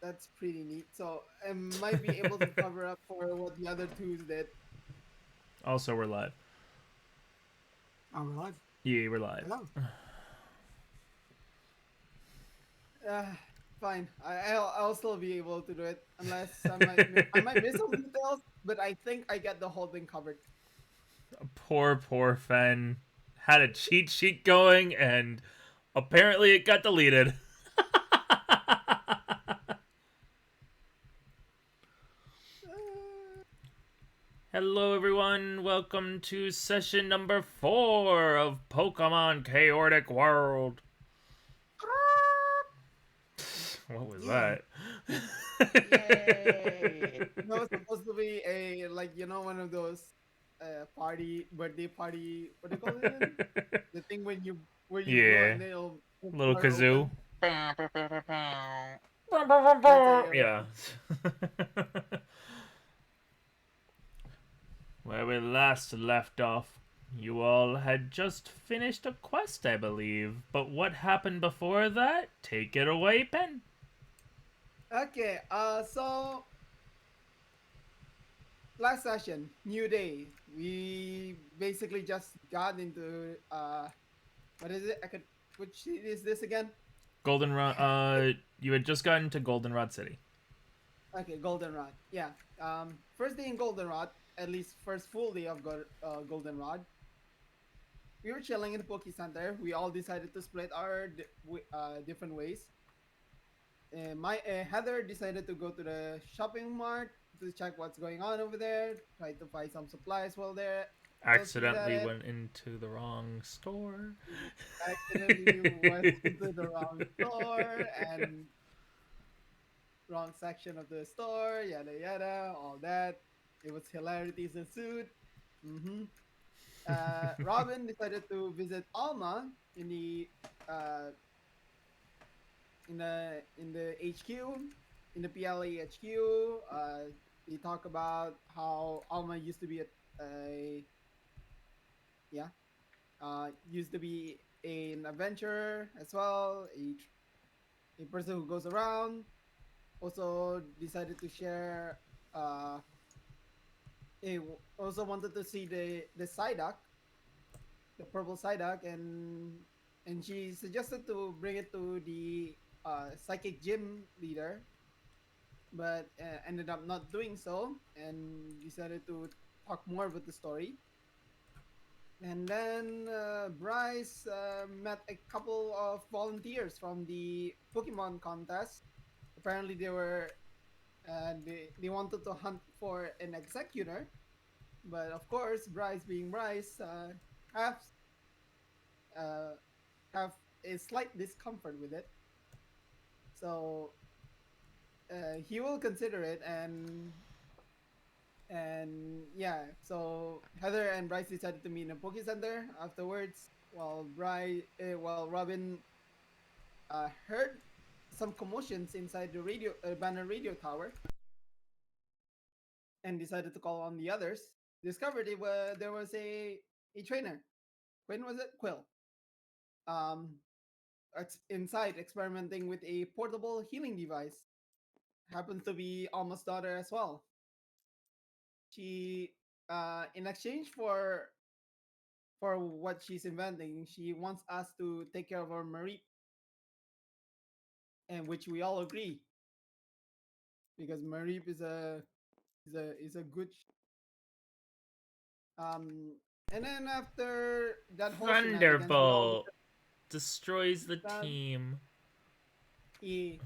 that's pretty neat. So I might be able to cover up for what the other twos did. Also, we're live. Are we live? Yeah, we're live. Hello. Uh, Fine. I'll still be able to do it unless I might miss some details, but I think I get the whole thing covered. Poor Fen had a cheat sheet going, and apparently it got deleted. Uh, Hello, everyone. Welcome to session number 4 of Pokemon Chaordic World. What was yeah. that? Yay! That was supposed to be a one of those birthday party. What do you call it again? The thing where you blow Yeah, and it'll little fire kazoo. open. That's a Yeah. Where we last left off, you all had just finished a quest, I believe. But what happened before that? Take it away, Ben. okay. So last session, new day. We basically just got into what is it? Which is this again? Goldenrod. You had just gotten to Goldenrod City. Okay, Goldenrod. Yeah. First day in Goldenrod, at least first full day of Goldenrod. We were chilling in the Poke Center. We all decided to split our different ways. My Heather decided to go to the shopping mart to check what's going on over there. Try to find some supplies while she's at Accidentally it. went into the wrong store. Accidentally went into the wrong store and wrong section of the store. Yada yada, all that. It was hilarities ensued. Mm-hmm. Robin decided to visit Alma in the uh, in the HQ, in the PLA HQ. They talk about how Alma used to be a yeah, used to be an adventurer as well, a person who goes around. Also decided to share. He also wanted to see the Psyduck, the purple Psyduck, and she suggested to bring it to the psychic gym leader, but ended up not doing so and decided to talk more about the story. And then Bryce met a couple of volunteers from the Pokemon contest. Apparently, they wanted to hunt for an executor, but of course, Bryce being Bryce, have uh, have a slight discomfort with it. So he will consider it, and yeah. So Heather and Bryce decided to meet in a Poke Center afterwards, while Robin heard some commotions inside the banner radio tower, and decided to call on the others. Discovered there was a trainer. When was it? Quill. Um, inside experimenting with a portable healing device. Happens to be Alma's daughter as well. She, in exchange for what she's inventing, she wants us to take care of our Marie, and which we all agree because Marie is a good. Um, and then after that whole shenanigans, we all Thunderbolt destroys the decided team. he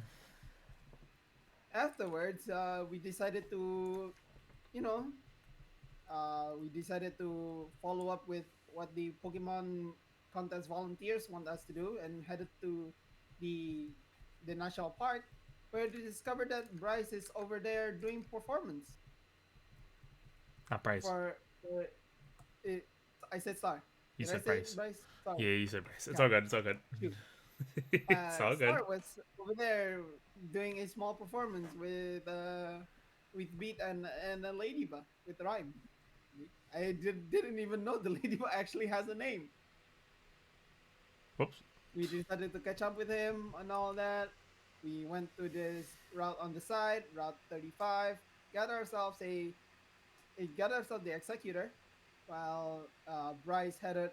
afterwards we decided to you know we decided to follow up with what the Pokemon contest volunteers want us to do and headed to the the national park where they discovered that Bryce is over there doing performance Not Bryce. for it. I said Star. You Did I said say Bryce. Bryce? Sorry. Yeah, you said Bryce. It's Yeah. all good. It's all good. Shoot. It's all good. Star was over there doing a small performance with Beat and a Ladybug with Rhyme. Didn't even know the Ladybug actually has a name. Whoops. We decided to catch up with him and all that. We went to this route on the side, Route 35. Got ourselves got ourselves the executor, while Bryce headed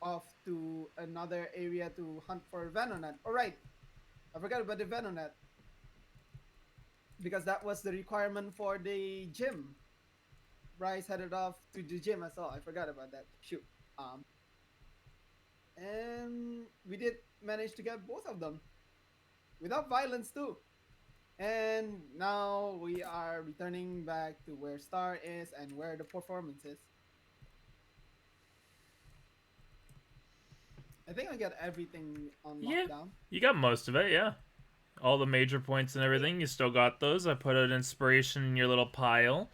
off to another area to hunt for Venonet. All right, I forgot about the Venonet because that was the requirement for the gym. Bryce headed off to the gym as well. I forgot about that. Shoot. And we did manage to get both of them without violence too. And now we are returning back to where Star is and where the performance is. I think I got everything on Yeah, lockdown. you got most of it. Yeah, all the major points and everything. You still got those. I put an inspiration in your little pile.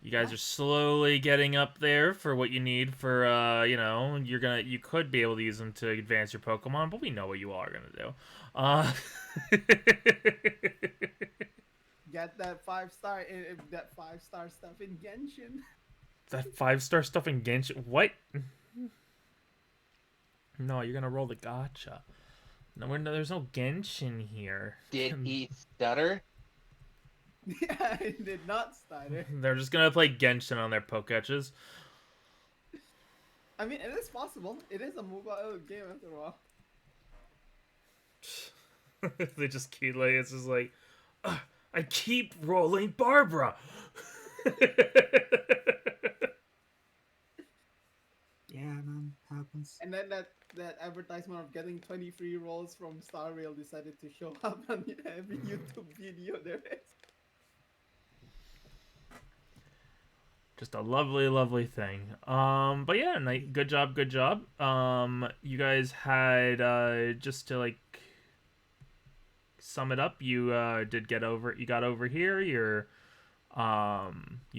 You guys are slowly getting up there for what you need for, you could be able to use them to advance your Pokemon, but we know what you all are gonna do. Get that 5-star stuff in Genshin. That 5-star stuff in Genshin. What? No, you're gonna roll the gotcha. No, there's no Genshin here. Did he stutter? Yeah, I did not stutter. They're just gonna play Genshin on their Poketches. I mean, it is possible. It is a mobile game after all. They just keep like it's just like, I keep rolling Barbara. Yeah, man, happens. And then that advertisement of getting 20 free rolls from Star Rail decided to show up on every YouTube video there is. Just a lovely, lovely thing. But yeah, good job, good job. You guys had just to like sum it up, you got over here. You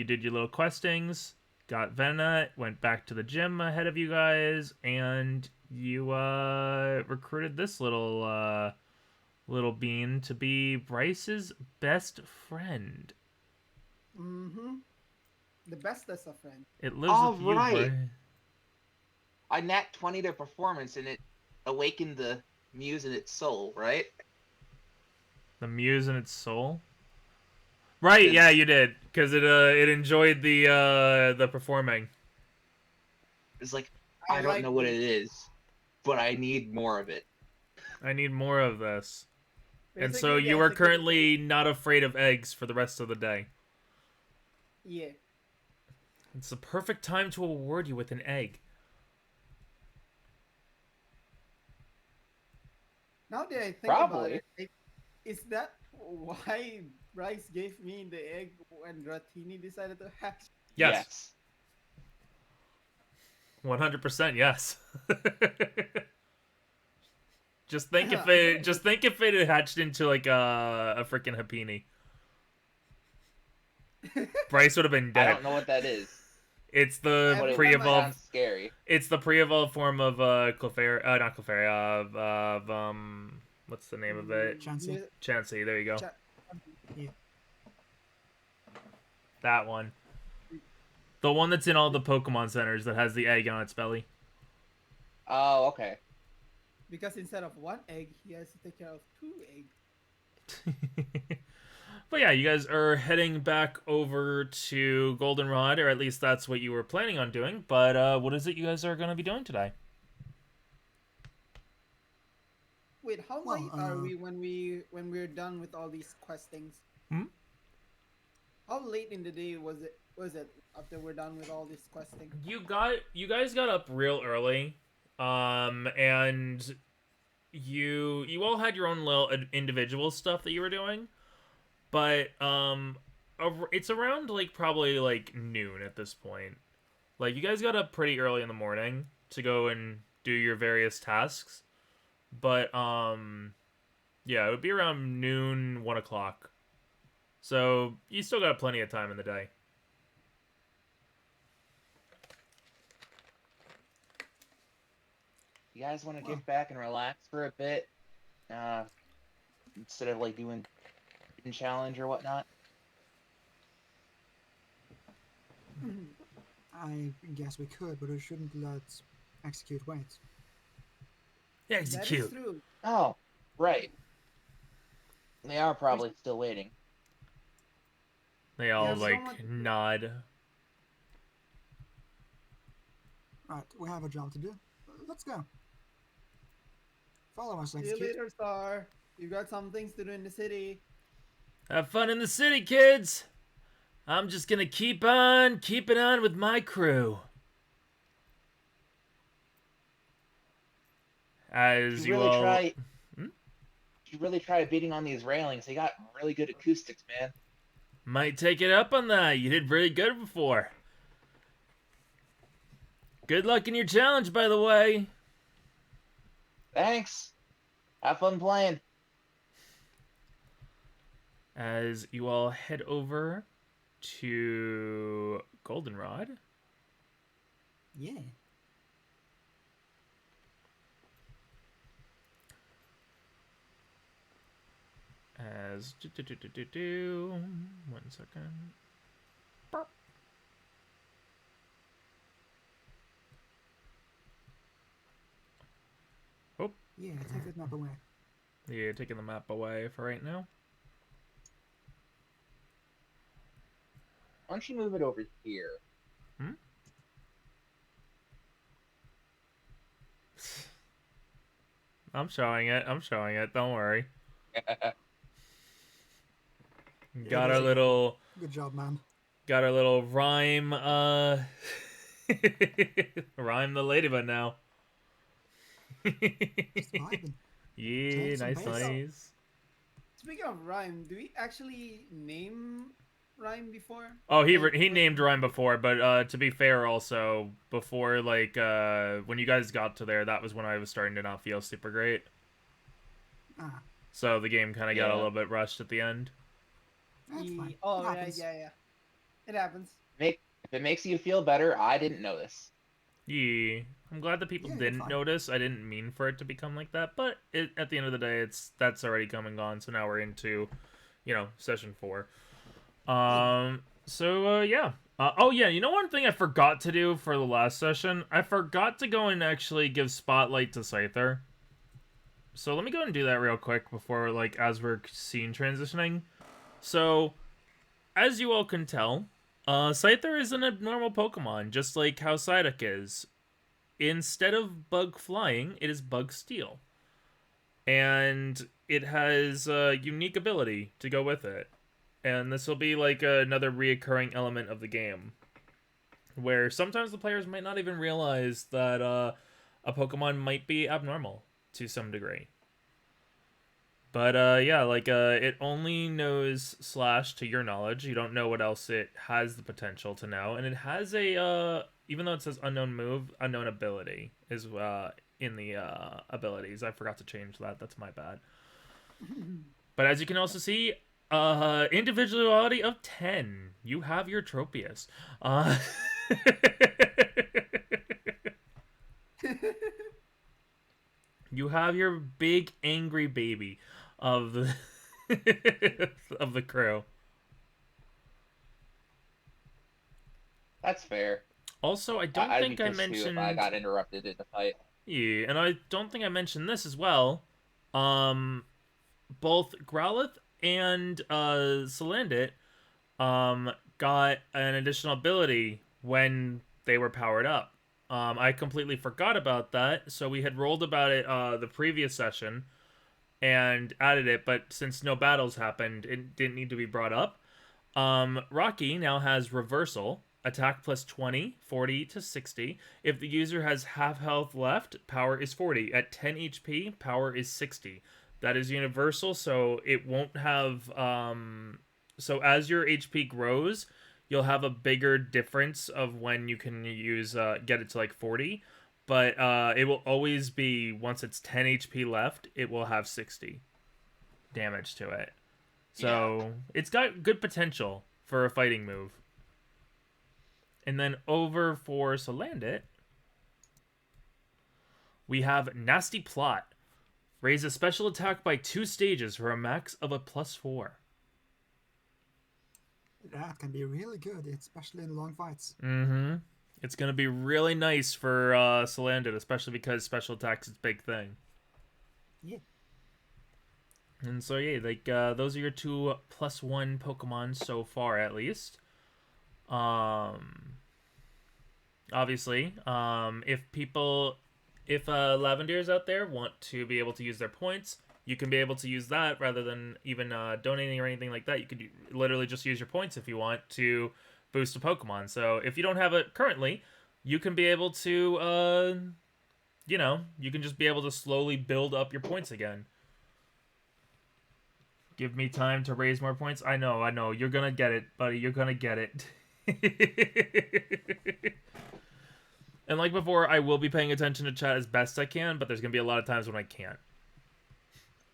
did your little questings, got Vena, went back to the gym ahead of you guys, and you recruited this little bean to be Bryce's best friend. Mm-hmm. The bestest of friends. It lives All with you, right. Bryce. I nat 20 to performance and it awakened the muse in its soul, right? The muse in its soul. Right, yeah, you did, because it enjoyed the performing. It's like, I don't know what it is, but I need more of it. I need more of this. And so Basically, you yeah, are it's a currently not afraid of eggs for the rest of the day. Yeah. It's the perfect time to award you with an egg. Now that I think Probably. about it, is that why Bryce gave me the egg when Ratini decided to hatch? Yes. 100% yes. Just think if it had hatched into like a freaking Happini. Bryce would have been dead. I don't know what that is. It's the But it pre-evolved. Sounds scary. It's the pre-evolved form of Clefairy. Not Clefairy. What's the name of it? Chansey. Chansey. There you go. Yeah. That one. The one that's in all the Pokemon centers that has the egg on its belly. Oh, okay. Because instead of one egg, he has to take care of 2 eggs. But yeah, you guys are heading back over to Goldenrod, or at least that's what you were planning on doing. But what is it you guys are going to be doing today? Wait, how Well, late are we when we're done with all these questings? Hmm? How late in the day was it after we're done with all this questing? You guys got up real early, and you all had your own little individual stuff that you were doing, but it's around like probably like noon at this point. Like you guys got up pretty early in the morning to go and do your various tasks, but yeah, it would be around noon, 1 o'clock. So you still got plenty of time in the day. You guys want to get back and relax for a bit? Instead of like doing challenge or whatnot? I guess we could, but we shouldn't let execute wait. Yeah, That is execute. true. Oh, right. They are probably still waiting. They all have so like much- nod. Right, we have a job to do. Let's go. Follow us, See next you kid. later, Star. You got some things to do in the city. Have fun in the city, kids. I'm just gonna keep on keeping on with my crew. As You you really all try. You really try beating on these railings. They got really good acoustics, man. might take it up on that. You did really good before. Good luck in your challenge, by the way. Thanks. Have fun playing. As you all head over to Goldenrod. Yeah. As 1 second. Oh, Yeah, take that map away. yeah, taking the map away for right now. Why don't you move it over here? I'm showing it. I'm showing it. Don't worry. Got it our is. little Good job, man. got our little rhyme rhyme the ladybug now. Just vibing. Yeah, Change some nice, pace. nice. Speaking of rhyme, do we actually name rhyme before? Oh, he Like, named rhyme before, but to be fair, also before like when you guys got to there, that was when I was starting to not feel super great. Ah, So the game kind of got a Yeah. little bit rushed at the end. that's fine. Oh, It yeah, happens. yeah. It happens. If it makes you feel better, I didn't notice. Yeah, I'm glad that people Yeah, you're didn't fine. notice. I didn't mean for it to become like that, but at the end of the day, that's already come and gone. So now we're into, session 4. So yeah. Oh yeah, you know one thing I forgot to do for the last session? I forgot to go and actually give spotlight to Scyther. So let me go and do that real quick before as we're scene transitioning. So as you all can tell, Scyther is an abnormal Pokemon, just like how Psyduck is. Instead of bug flying, it is bug steel. And it has a unique ability to go with it. And this will be like another reoccurring element of the game. Where sometimes the players might not even realize that a Pokemon might be abnormal to some degree. But yeah, it only knows Slash to your knowledge. You don't know what else it has the potential to know, and it has a even though it says unknown move, unknown ability is in the abilities. I forgot to change that. That's my bad. But as you can also see, individuality of 10. You have your Tropius. You have your big angry baby of the of the crew. That's fair. Also, I don't I'd think be I pissed too mentioned. if I got interrupted in the fight. Yeah, and I don't think I mentioned this as well. Both Growlithe and Salandit got an additional ability when they were powered up. I completely forgot about that, so we had rolled about it the previous session and added it, but since no battles happened, it didn't need to be brought up. Rocky now has Reversal, attack plus 20, 40 to 60. If the user has half health left, power is 40. At 10 HP, power is 60. That is universal, so it won't have so as your HP grows, you'll have a bigger difference of when you can use get it to like 40, but it will always be once it's 10 HP left, it will have 60 damage to it. So it's got good potential for a fighting move. And then over for Salandit, we have Nasty Plot. Raise a special attack by 2 stages for a max of a +4. That can be really good, especially in long fights. Mm-hmm. It's going to be really nice for Salandit, especially because special attack's its big thing. Yeah. And so yeah, like those are your 2 +1 Pokemon so far, at least. Obviously, if Lavendeers out there want to be able to use their points, you can be able to use that rather than even donating or anything like that. You could literally just use your points if you want to boost a Pokemon. So if you don't have it currently, you can be able to, you can just be able to slowly build up your points again. Give me time to raise more points. I know. You're gonna get it, buddy. You're gonna get it. And like before, I will be paying attention to chat as best I can, but there's going to be a lot of times when I can't.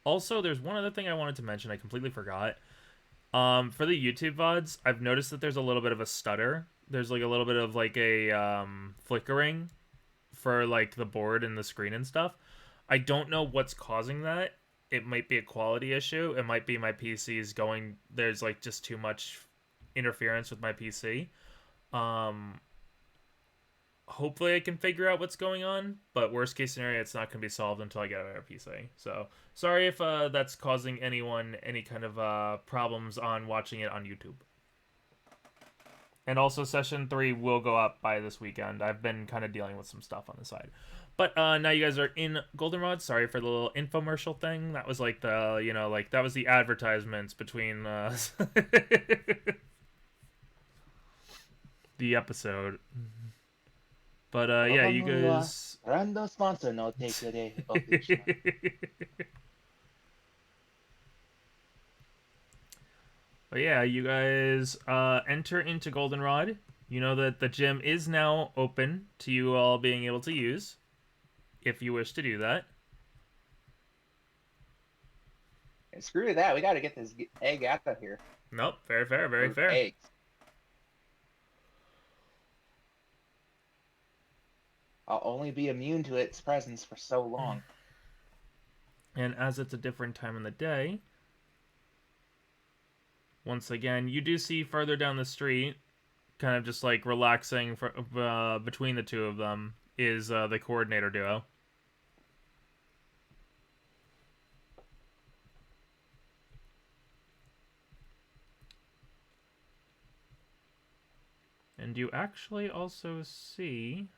Also, there's one other thing I wanted to mention. I completely forgot. For the YouTube VODs, I've noticed that there's a little bit of a stutter. There's like a little bit of like a flickering for like the board and the screen and stuff. I don't know what's causing that. It might be a quality issue. It might be my PC's going... There's like just too much interference with my PC. Hopefully I can figure out what's going on, but worst case scenario, it's not going to be solved until I get a better PC. So sorry if that's causing anyone any kind of problems on watching it on YouTube. And also session 3 will go up by this weekend. I've been kind of dealing with some stuff on the side. But now you guys are in Goldenrod. Sorry for the little infomercial thing. That was like the, that was the advertisements between the episode. But yeah, you guys... Random sponsor no take today. But yeah, you guys enter into Goldenrod. You know that the gym is now open to you all being able to use, if you wish to do that. And screw that, we gotta get this egg out of here. Nope, fair, very fair. Eggs. I'll only be immune to its presence for so long. And as it's a different time in the day, once again, you do see further down the street, kind of just like relaxing between the two of them, is the coordinator duo. And you actually also see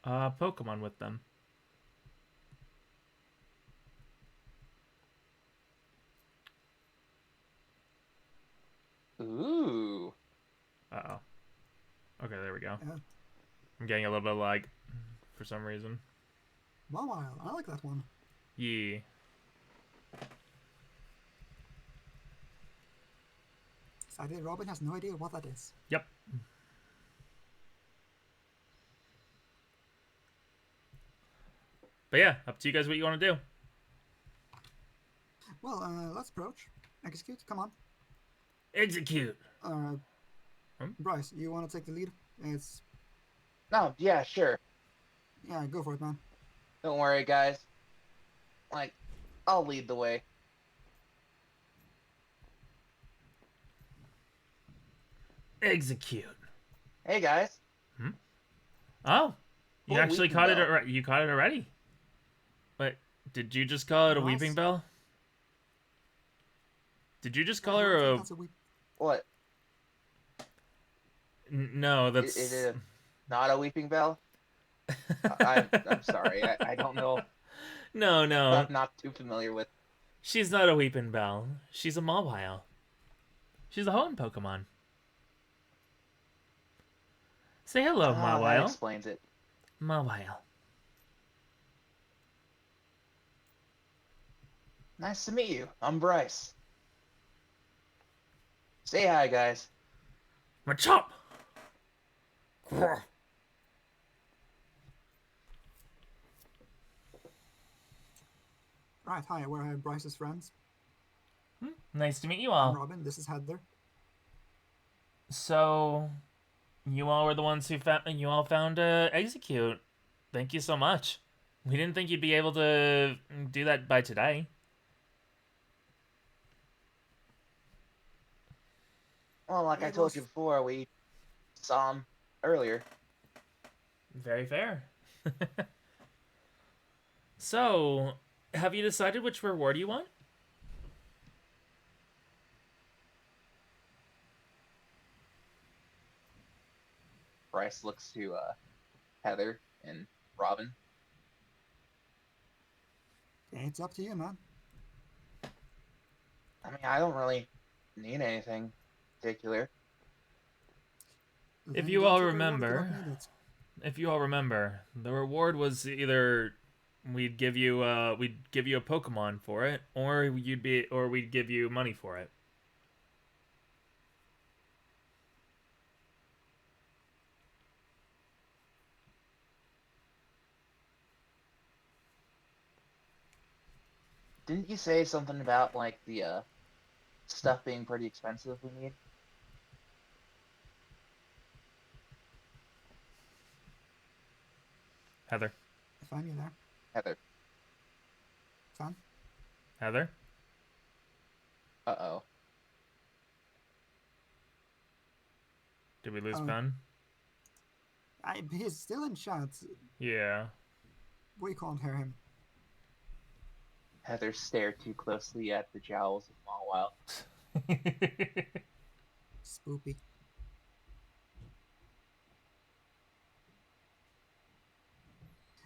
Pokemon with them. Ooh. Uh-oh. Okay, there we go. Yeah. I'm getting a little bit of lag for some reason. Wow, I like that one. Yeah. Sadly, Robin has no idea what that is. Yep. But yeah, up to you guys what you want to do. Well, let's approach. Execute, come on. Execute. Bryce, you want to take the lead? It's... No, yeah, sure. Yeah, go for it, man. Don't worry, guys. Like, I'll lead the way. Execute. Hey, guys. Oh, you Oh, actually Weeping caught Bell. it. You caught it already. But did you just call it a Yes. weeping bell? Did you just call I her don't a? think that's a weep. What? No, that's. Is it not a weeping bell? I'm sorry. I don't know. No. I'm not too familiar with. She's not a weeping bell. She's a mobile. She's a Hoenn Pokemon. Say hello, That mobile. explains it. Mobile. Nice to meet you. I'm Bryce. Say hi, guys. Machop. Right, hi, we're Bryce's friends. Nice to meet you I'm all. Robin, this is Heather. So, you all were the ones who found Execute. Thank you so much. We didn't think you'd be able to do that by today. Well, like I It told was- you before, we saw him earlier. Very fair. So, have you decided which reward you want? Bryce looks to Heather and Robin. It's up to you, man. I mean, I don't really need anything particular. If Then you don't all take the reward if you remember, don't need it. if you all remember, the reward was either we'd give you a Pokemon for it, or we'd give you money for it. Didn't you say something about like the stuff being pretty expensive we need? Heather. Fine, you there. Heather. Fine. Heather? Uh-oh. Did we lose Oh. Ben? He's still in chat. Yeah. We can't hear him. Heather stared too closely at the jowls of Mawile. Spoopy.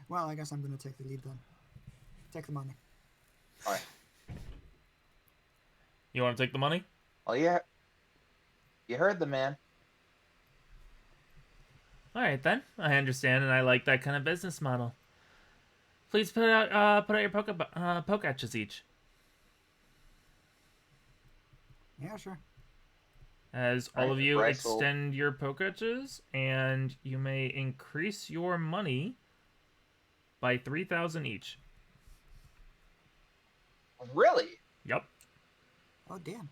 Well, I guess I'm gonna take the lead then. Take the money. Alright. You want to take the money? Well, yeah. You heard the man. All right then. I understand, and I like that kind of business model. Please put out your Poketches each. Yeah, sure. As all of Alright, you Bryce will- extend your Poketches, and you may increase your money by 3,000 each. Really? Yep. Oh, damn.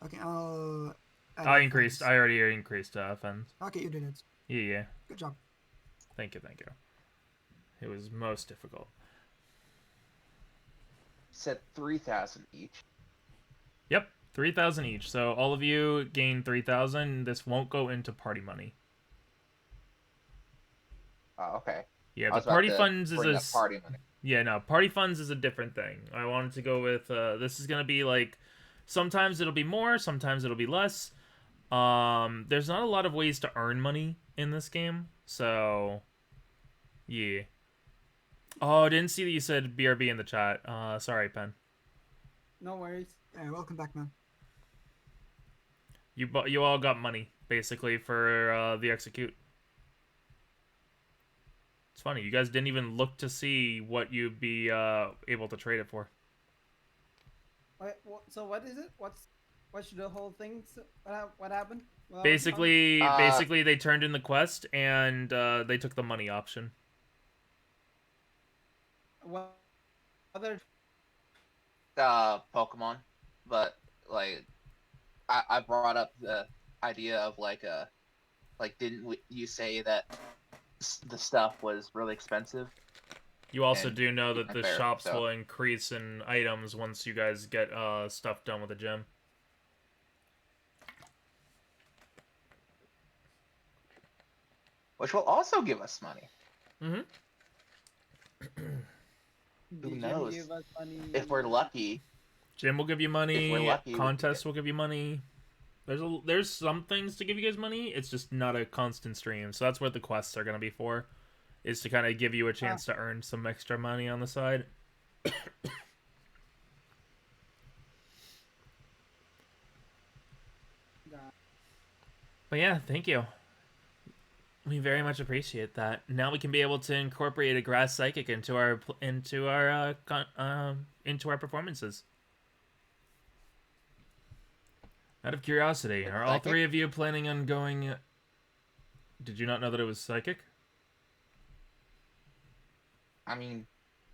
Okay, I'll... add I it increased. first. I already increased Fens. Okay, you did it. Yeah. Good job. Thank you. It was most difficult. Said 3,000 each. Yep. 3,000 each. So all of you gain 3,000. This won't go into party money. Oh, okay. Yeah, I the was about party to funds is bring a up party money. Yeah, no, party funds is a different thing. I wanted to go with this is gonna be like sometimes it'll be more, sometimes it'll be less. There's not a lot of ways to earn money in this game, so yeah. Oh, I didn't see that you said BRB in the chat. Sorry, Pen. No worries. Hey, welcome back, man. You all got money basically for the execute. It's funny, you guys didn't even look to see what you'd be able to trade it for. So what is it? What's the whole thing? What happened? What Basically, basically they turned in the quest and they took the money option. What other? Pokemon, but like I brought up the idea of like didn't you say that the stuff was really expensive? You also And do know that the fair, shops so- will increase in items once you guys get stuff done with the gym. Which will also give us money. Mm-hmm. The gym knows? gave us money. If we're lucky. Gym will give you money. If we're lucky, we Contest can will give you money. There's some things to give you guys money. It's just not a constant stream. So that's what the quests are gonna be for, is to kind of give you a chance to earn some extra money on the side. But yeah, thank you. We very much appreciate that. Now we can be able to incorporate a grass psychic into our performances. Out of curiosity, are all Psychic? three of you planning on going? Did you not know that it was psychic? I mean,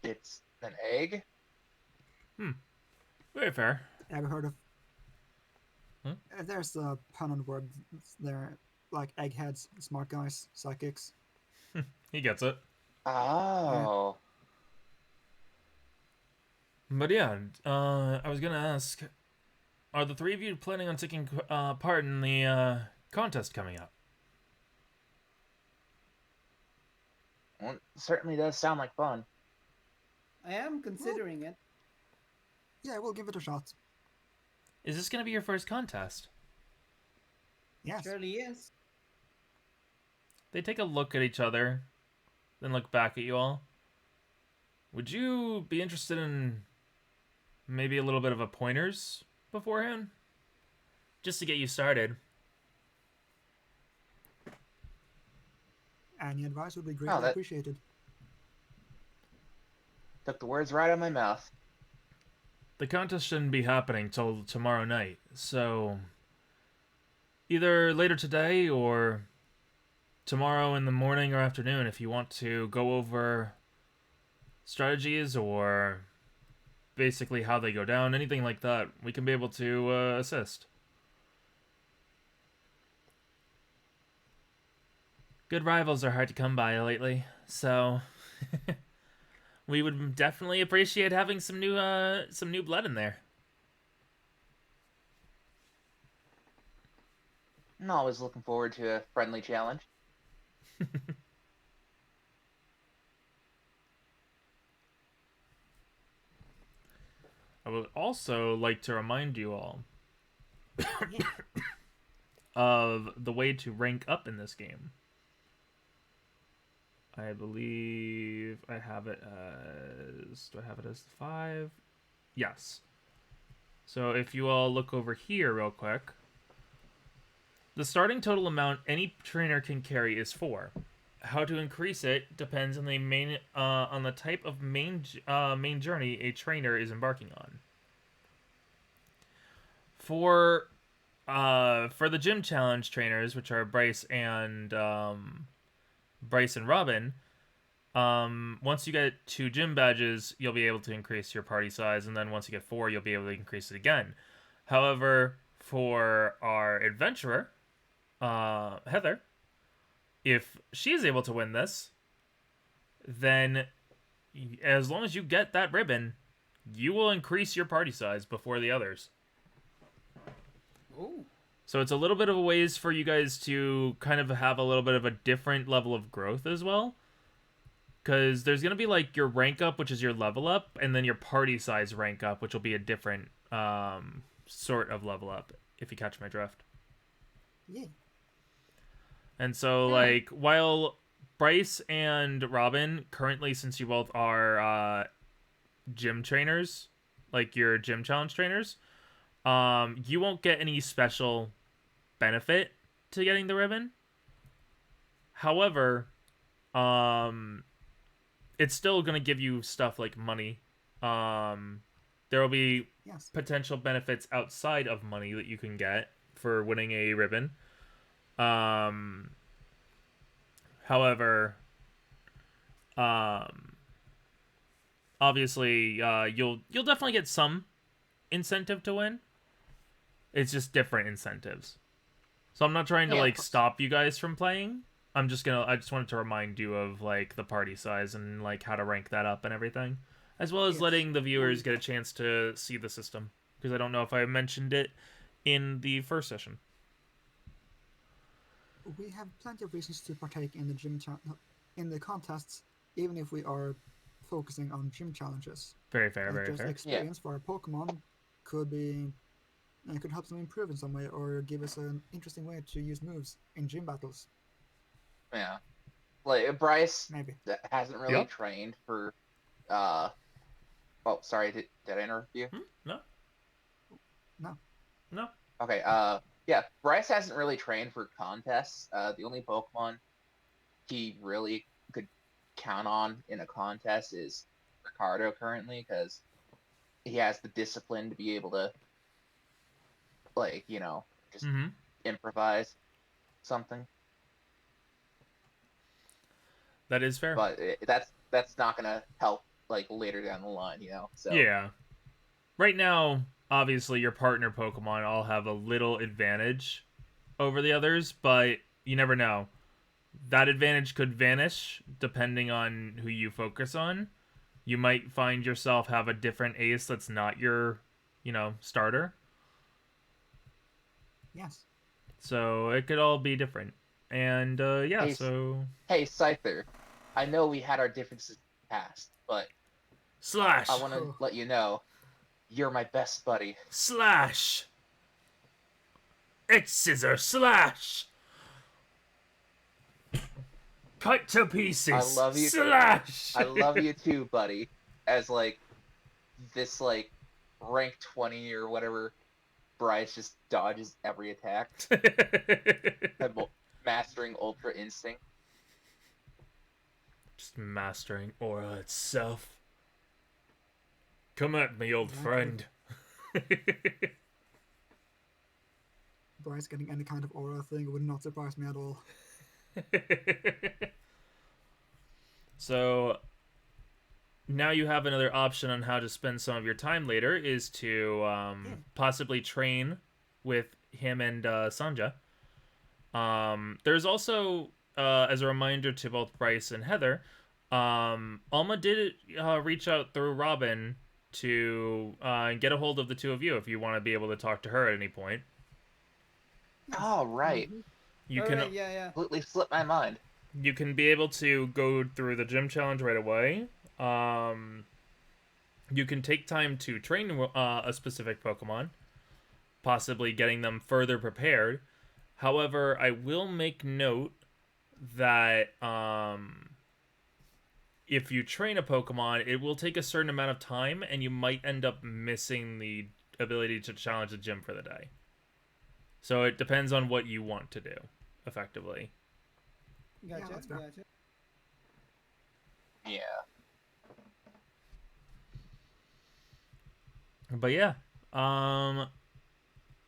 it's an egg. Very fair. Ever heard of? Hmm? There's a pun on word there, like eggheads, smart guys, psychics. He gets it. Oh. But yeah, I was gonna ask, are the three of you planning on taking part in the contest coming up? Well, it certainly does sound like fun. I am considering it. Yeah, we'll give it a shot. Is this gonna be your first contest? Yes. Surely is. They take a look at each other, then look back at you all. Would you be interested in maybe a little bit of a pointers beforehand? Just to get you started. Any advice would be greatly that- appreciated. Took the words right out of my mouth. The contest shouldn't be happening till tomorrow night, so either later today or tomorrow in the morning or afternoon if you want to go over strategies or basically how they go down, anything like that, we can be able to assist. Good rivals are hard to come by lately, so we would definitely appreciate having some new blood in there. I'm always looking forward to a friendly challenge. I would also like to remind you all Yeah. of the way to rank up in this game. I believe I have it as... Do I have it as 5? Yes. So if you all look over here real quick, the starting total amount any trainer can carry is 4. How to increase it depends on the type of main journey a trainer is embarking on. For the gym challenge trainers, which are Bryce and Robin, once you get 2 gym badges, you'll be able to increase your party size, and then once you get 4, you'll be able to increase it again. However, for our adventurer, Heather, if she is able to win this, then as long as you get that ribbon, you will increase your party size before the others. Oh. So it's a little bit of a ways for you guys to kind of have a little bit of a different level of growth as well. Because there's going to be like your rank up, which is your level up, and then your party size rank up, which will be a different sort of level up, if you catch my drift. Yeah. And so, like, while Bryce and Robin, currently, since you both are gym trainers, like your gym challenge trainers, you won't get any special benefit to getting the ribbon. However, it's still going to give you stuff like money. There will be Yes. potential benefits outside of money that you can get for winning a ribbon. However, obviously, you'll definitely get some incentive to win. It's just different incentives. So I'm not trying to Yeah, of like course. stop you guys from playing. I just wanted to remind you of like the party size and like how to rank that up and everything, as well as Yes. letting the viewers get a chance to see the system, because I don't know if I mentioned it in the first session. We have plenty of reasons to partake in the in the contests, even if we are focusing on gym challenges. Very fair, Like, very just fair. experience for our Pokemon could help them improve in some way, or give us an interesting way to use moves in gym battles. Yeah. Like Bryce Maybe. that hasn't really Yep. trained for oh sorry, did I interrupt you? No, No. no. Okay, yeah, Bryce hasn't really trained for contests. The only Pokemon he really could count on in a contest is Ricardo currently, because he has the discipline to be able to, like, just Mm-hmm. improvise something. That is fair. But that's not gonna help like later down the line, So Yeah. Right now, obviously, your partner Pokemon all have a little advantage over the others, but you never know. That advantage could vanish depending on who you focus on. You might find yourself have a different ace that's not your, starter. Yes. So it could all be different. And, yeah, Hey, so... Hey, Scyther, I know we had our differences in the past, but Slash. I want to let you know, you're my best buddy. Slash. It's scissor slash. Cut to pieces. I love you. Slash. I love you too, buddy. As like this like rank 20 or whatever, Bryce just dodges every attack. Mastering Ultra Instinct. Just mastering aura itself. Come at me, old Exactly. friend. Bryce getting any kind of aura thing would not surprise me at all. So now you have another option on how to spend some of your time later is to possibly train with him and Sanja. There's also, as a reminder to both Bryce and Heather, Alma did reach out through Robin to get a hold of the two of you if you want to be able to talk to her at any point. Oh, right. You All can right, yeah. Completely slipped my mind. you can be able to go through the gym challenge right away. You can take time to train a specific Pokemon, possibly getting them further prepared. However, I will make note that if you train a Pokemon, it will take a certain amount of time, and you might end up missing the ability to challenge the gym for the day. So it depends on what you want to do, effectively. Gotcha, that's fair. gotcha. Yeah. But yeah,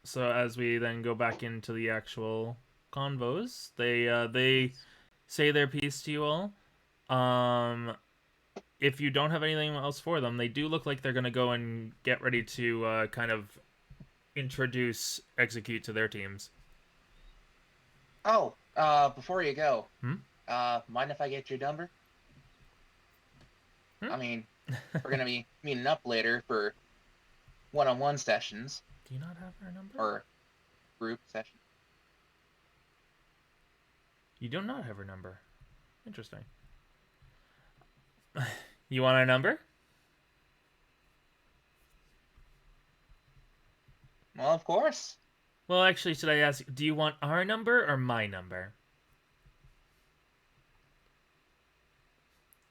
so as we then go back into the actual convos, they say their piece to you all. If you don't have anything else for them, they do look like they're gonna go and get ready to kind of introduce Execute to their teams. Oh, before you go, Hmm? mind if I get your number? Hmm? I mean, we're gonna be meeting up later for one-on-one sessions Do you not have her number? or group sessions. You do not have her number. Interesting. You want our number? Well, of course. Well, actually, should I ask, do you want our number or my number?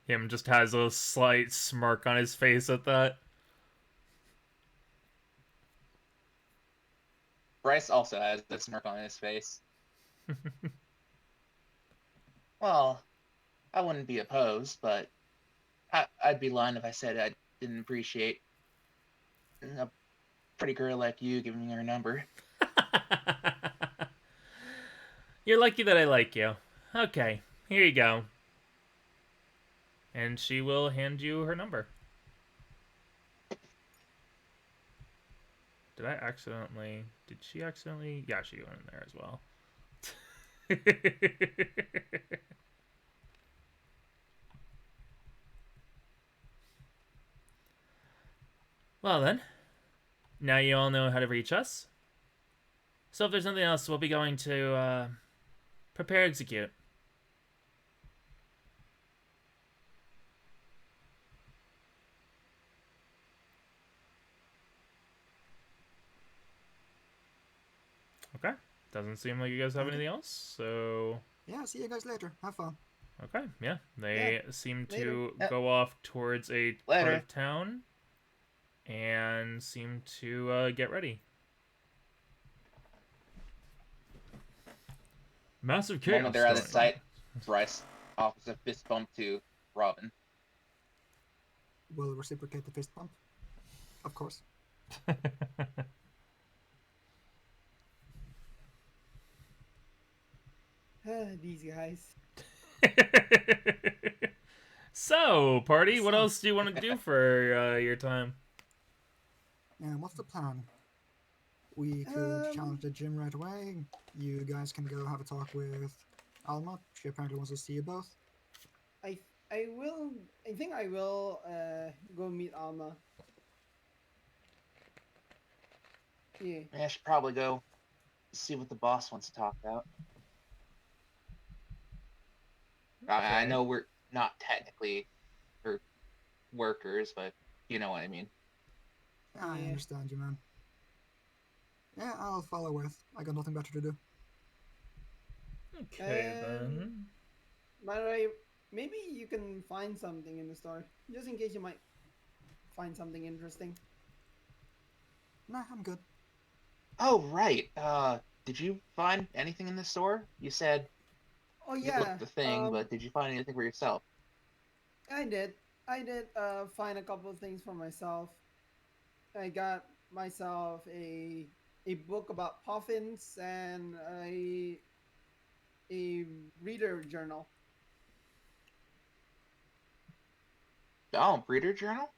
Him just has a slight smirk on his face at that. Bryce also has a smirk on his face. Well, I wouldn't be opposed, but I'd be lying if I said I didn't appreciate a pretty girl like you giving me her number. You're lucky that I like you. Okay, here you go. And she will hand you her number. Did I accidentally... Did she accidentally... Yeah, she went in there as well. Well then, now you all know how to reach us. So if there's nothing else, we'll be going to prepare execute. Okay. Doesn't seem like you guys have anything else, so... Yeah, see you guys later. Have fun. Okay, yeah. They seem to Later. go off towards a part Later. of town and seem to get ready. Massive The chaos. moment they're out of going sight, Bryce offers a fist bump to Robin. Will reciprocate the fist bump. Of course. on. These guys. So, party, what So- else do you want to do for your time? And what's the plan? We could Um, challenge the gym right away. You guys can go have a talk with Alma. She apparently wants to see you both. I think I will go meet Alma. Yeah. I should probably go see what the boss wants to talk about. I Okay. know we're not technically, or workers, but you know what I mean. I Yeah. understand you, man. Yeah, I'll follow with. I got nothing better to do. Okay, And then. by the way, maybe you can find something in the store, just in case you might find something interesting. Nah, I'm good. Oh, right. Did you find anything in the store? You said Oh you looked yeah, the thing, but did you find anything for yourself? I did. I did find a couple of things for myself. I got myself a book about puffins and a reader journal. Oh, breeder journal?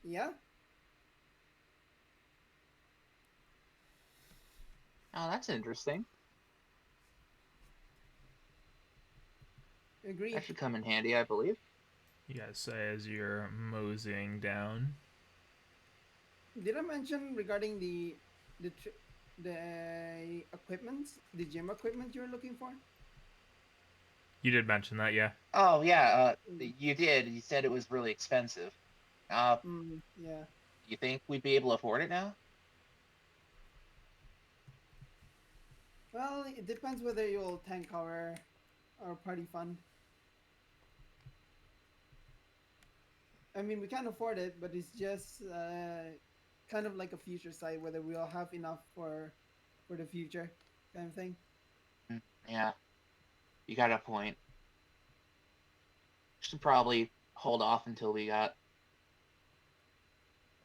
Yeah, Oh, that's interesting. That agreed. should come in handy, I believe. You guys say as you're moseying down. Did I mention regarding the tr- the equipment, the gym equipment you're looking for? You did mention that, yeah. Oh, yeah, Mm, you did. You said it was really expensive. Uh, yeah. you think we'd be able to afford it now? Well, it depends whether you'll tank our party fund. I mean, we can't afford it, but it's just kind of like a future site, whether we'll have enough for the future kind of thing. Mm, yeah, you got a point. Should probably hold off until we got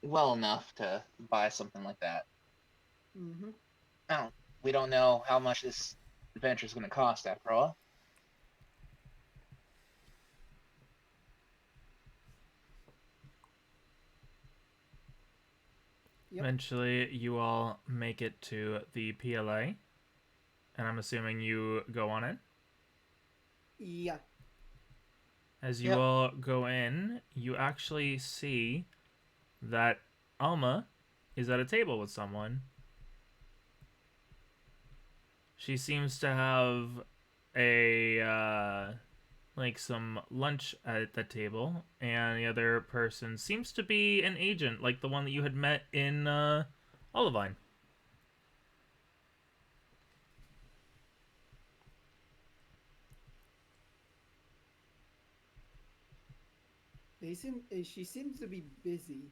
well enough to buy something like that. Mm-hmm. Oh, we don't know how much this adventure is going to cost after all. Yep. Eventually, you all make it to the PLA, and I'm assuming you go on it. Yeah. As you Yep. all go in, you actually see that Alma is at a table with someone. She seems to have a like some lunch at the table, and the other person seems to be an agent, like the one that you had met in Olivine. She seems to be busy.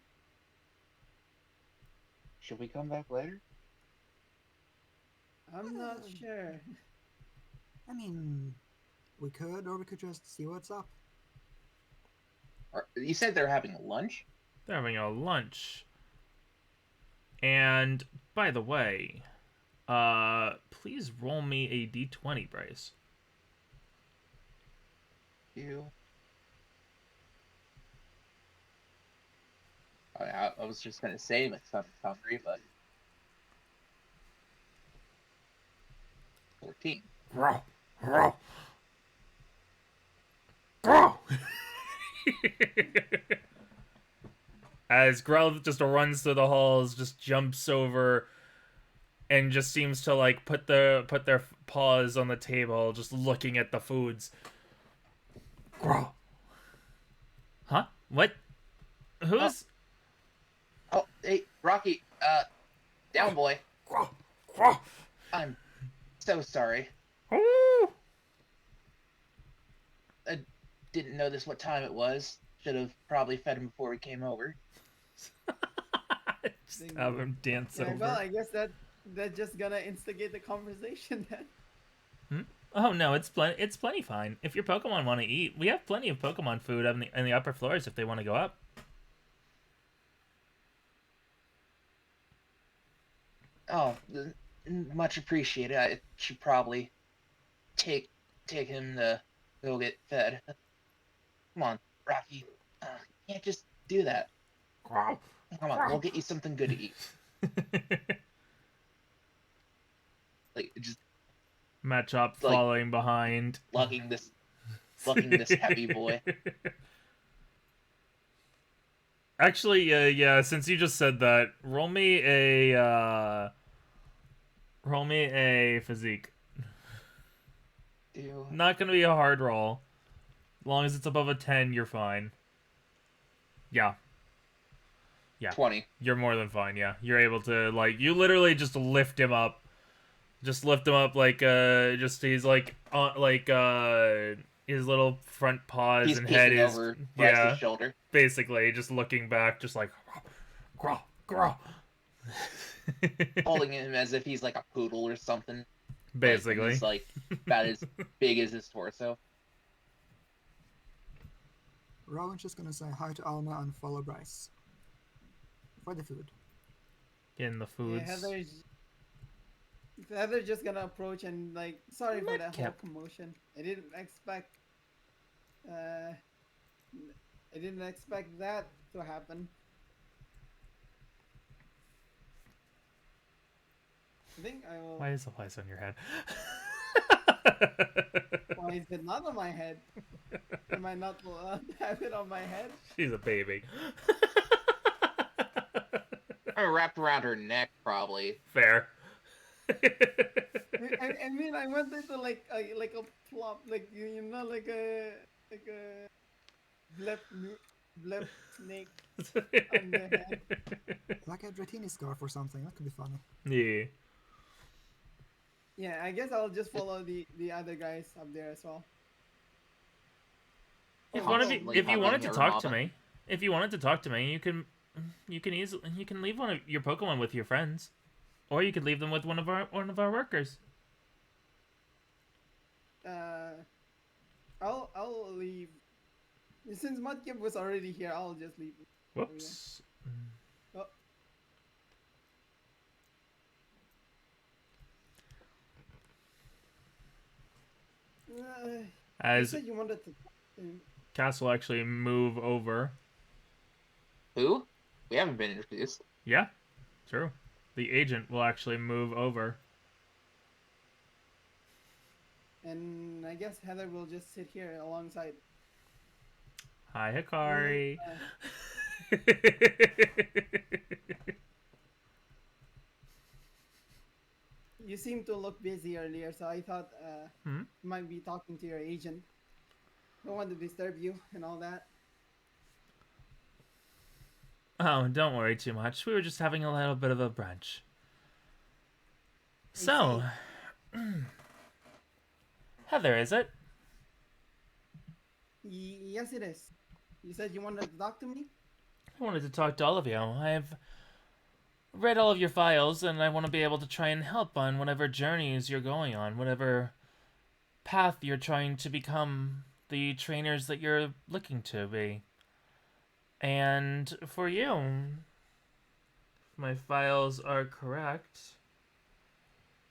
Should we come back later? I'm not sure. I mean, we could, or we could just see what's up. Or, you said they're having lunch? They're having a lunch. And by the way, please roll me a d20, Bryce. You. I was just going to say if I'm hungry, but 14. Grow, grow, grow. As Grell just runs through the halls, just jumps over, and just seems to like put their paws on the table, just looking at the foods. Grow. Huh? What? Oh, Who's? hey, Rocky, down boy. Grow, grow. I'm so sorry. Ooh. I didn't notice what time it was. Should have probably fed him before we came over. Just have him dance Yeah, over. well, I guess that's just gonna instigate the conversation then. Hmm? Oh no, it's plenty fine. If your Pokemon want to eat, we have plenty of Pokemon food in the upper floors if they want to go up. Oh, much appreciated. I should probably take him to go get fed. Come on, Rocky. You can't just do that. Grow. Come on, we'll get you something good to eat. Like just Matchup like following behind. lugging this heavy boy. Actually, yeah. Since you just said that, roll me a physique. Ew. Not gonna be a hard roll. As long as it's above a 10, you're fine. Yeah. Yeah. 20. You're more than fine, yeah. You're able to, like, you literally just lift him up. Just lift him up like, just, he's like, his little front paws He's and head peeking is, over Bryce's yeah, shoulder. basically, just looking back, just like, growl, growl. Holding him as if he's like a poodle or something. Basically. And he's like about as big as his torso. Rowan's just gonna say hi to Alma and follow Bryce. For the food. In the Yeah, foods. Heather's just gonna approach and like, sorry for that whole Madcap. commotion. I didn't expect that to happen. I think I will. Why is the lice on your head? Why is it not on my head? Am I not allowed to have it on my head? She's a baby. Or wrapped around her neck, probably. Fair. I mean, I went into like a plop, like you know, like a blep snake on the head. Like a Dratini scarf or something. That could be funny. Yeah. Yeah, I guess I'll just follow the other guys up there as well. If Oh, one of so, you, like, if you how wanted many to are talk to Mama? me, if you wanted to talk to me, you can leave one of your Pokemon with your friends, or you could leave them with one of our workers. I'll leave. Since Mudkip was already here, I'll just leave. Whoops. Oh. You As said you wanted to. Cass will actually move over. Who? We haven't been introduced. Yeah, true. The agent will actually move over. And I guess Heather will just sit here alongside. Hi, Hikari. You seem to look busy earlier, so I thought Hmm? you might be talking to your agent. Don't want to disturb you and all that. Oh, don't worry too much. We were just having a little bit of a brunch. So, Heather, is it? Yes, it is. You said you wanted to talk to me? I wanted to talk to all of you. I've read all of your files, and I want to be able to try and help on whatever journeys you're going on, whatever path you're trying to become the trainers that you're looking to be. And for you, if my files are correct,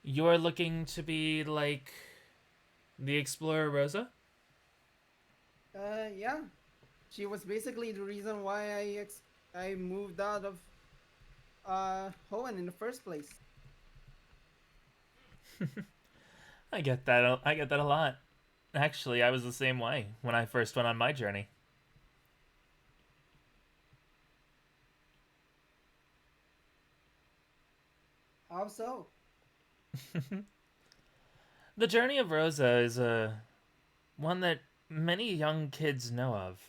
you're looking to be like the Explorer Rosa? Yeah. She was basically the reason why I moved out of Hoenn in the first place. I get that. I get that a lot. Actually, I was the same way when I first went on my journey. How so? The journey of Rosa is one that many young kids know of.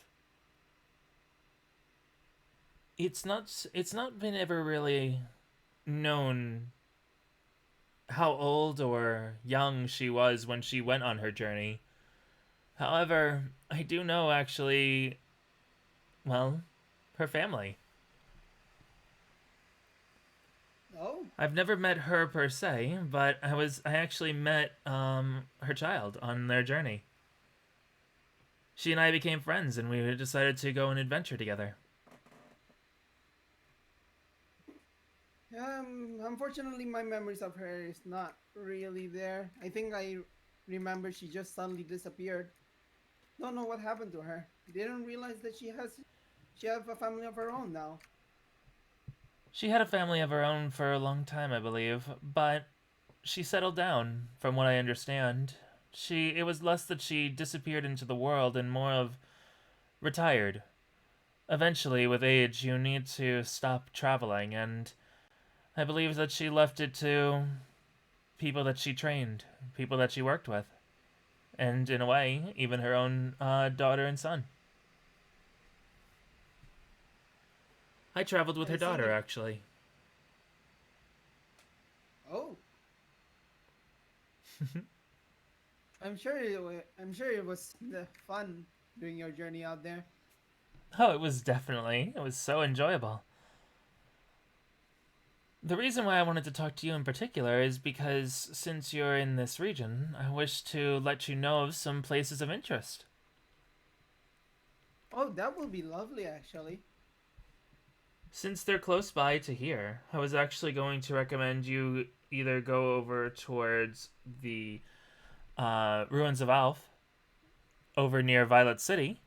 It's not been ever really known how old or young she was when she went on her journey. However, I do know actually, well, her family. Oh, I've never met her per se, but I actually met her child on their journey. She and I became friends, and we decided to go on an adventure together. unfortunately, my memories of her is not really there. I think I remember she just suddenly disappeared. Don't know what happened to her. Didn't realize that she have a family of her own now. She had a family of her own for a long time, I believe, but she settled down, from what I understand. It was less that she disappeared into the world and more of retired. Eventually, with age, you need to stop traveling, and I believe that she left it to people that she trained, people that she worked with, and in a way, even her own daughter and son. I traveled with I her see daughter, that- actually. Oh. I'm sure it was fun doing your journey out there. Oh, it was so enjoyable. The reason why I wanted to talk to you in particular is because since you're in this region, I wish to let you know of some places of interest. Oh, that will be lovely, actually. Since they're close by to here, I was actually going to recommend you either go over towards the ruins of Alf over near Violet City,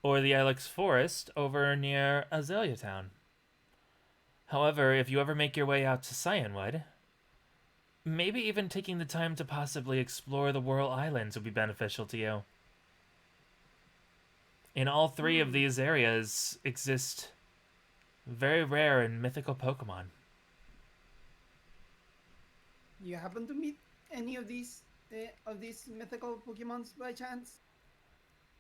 or the Ilex Forest over near Azalea Town. However, if you ever make your way out to Cyanwood, maybe even taking the time to possibly explore the Whirl Islands would be beneficial to you. In all three of these areas exist very rare and mythical Pokemon. You happen to meet any of these mythical Pokemons by chance?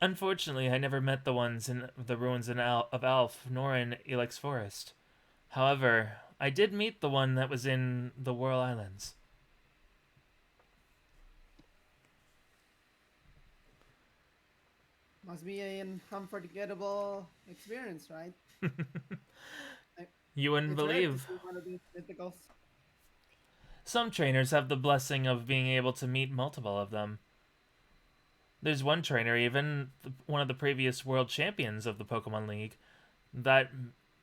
Unfortunately, I never met the ones in the ruins of Alf, nor in Ilex Forest. However, I did meet the one that was in the Whirl Islands. Must be an unforgettable experience, right? I- You wouldn't It's rare to believe. see one of these mythicals. Some trainers have the blessing of being able to meet multiple of them. There's one trainer, even one of the previous world champions of the Pokemon League, that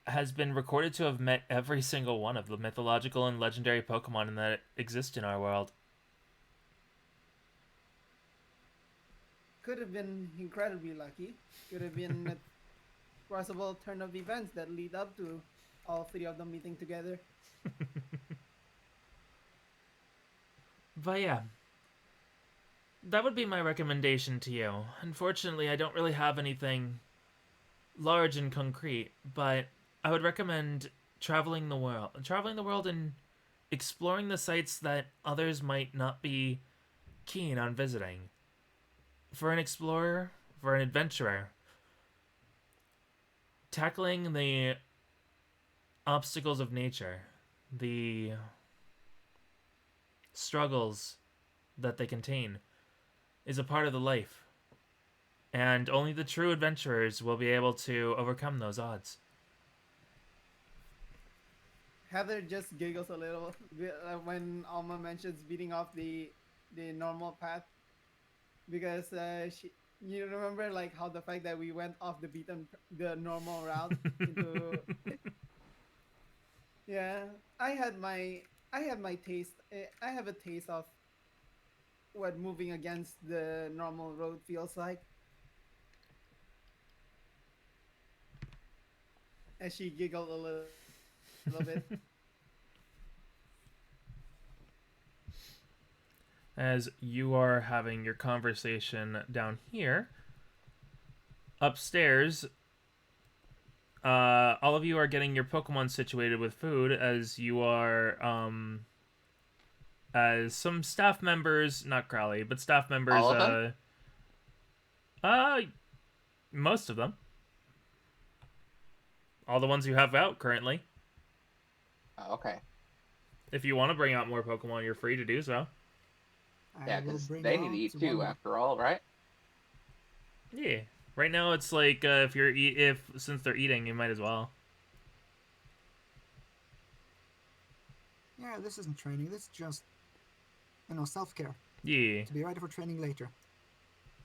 has been recorded to have met every single one of the mythological and legendary Pokemon that exist in our world. Could have been incredibly lucky. Could have been a possible turn of events that lead up to all three of them meeting together. But yeah, that would be my recommendation to you. Unfortunately, I don't really have anything large and concrete, but I would recommend traveling the world and exploring the sites that others might not be keen on visiting. For an explorer, for an adventurer, tackling the obstacles of nature, the struggles that they contain, is a part of the life. And only the true adventurers will be able to overcome those odds. Heather just giggles a little when Alma mentions beating off the normal path because you remember like how the fact that we went off the normal route into yeah I had my taste I have a taste of what moving against the normal road feels like as she giggled a little bit. As you are having your conversation down here, upstairs, all of you are getting your Pokemon situated with food as you are, as some staff members, not Crowley, but staff members, All of them? uh, most of them. All the ones you have out currently. Oh, okay. If you want to bring out more Pokemon, you're free to do so. Yeah, I will because bring they need out to eat one too, more. after all, right? Yeah. Right now, it's like since they're eating, you might as well. Yeah, this isn't training. This is just, self-care Yeah. to be ready for training later.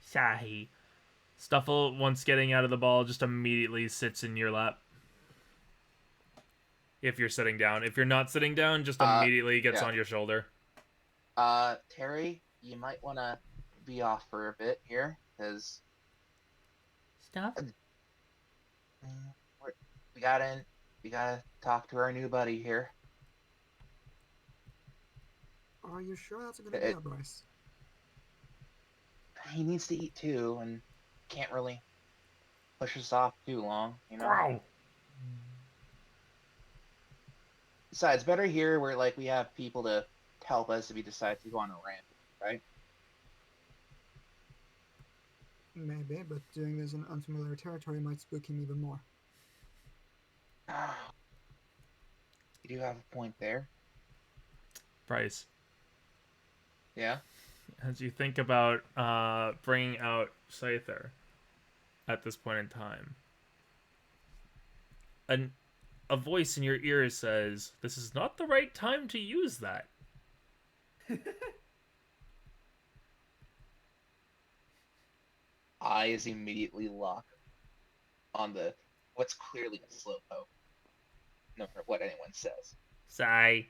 Sahi. Stuffle, once getting out of the ball, just immediately sits in your lap. If you're sitting down. If you're not sitting down, just immediately gets yeah. on your shoulder. Terry, you might want to be off for a bit here, because Stuff? we gotta talk to our new buddy here. Are you sure that's a good idea, Bryce? He needs to eat too, and can't really push us off too long, you know? Growl. Besides, better here where, like, we have people to help us if we decide to go on a rant, right? Maybe, but doing this in unfamiliar territory might spook him even more. You do have a point there. Bryce, Yeah. as you think about bringing out Scyther at this point in time, a voice in your ear says, "This is not the right time to use that." Eyes immediately lock on the what's clearly a slowpoke, no matter what anyone says. Sigh.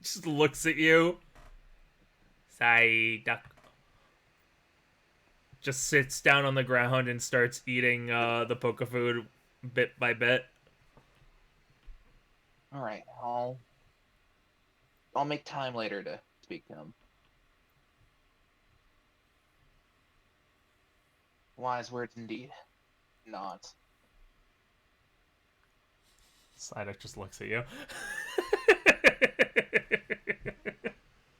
Just looks at you. Sigh, duck. Just sits down on the ground and starts eating the poke food bit by bit. All right, I'll make time later to speak to him. Wise words indeed. Nods. Psyduck just looks at you.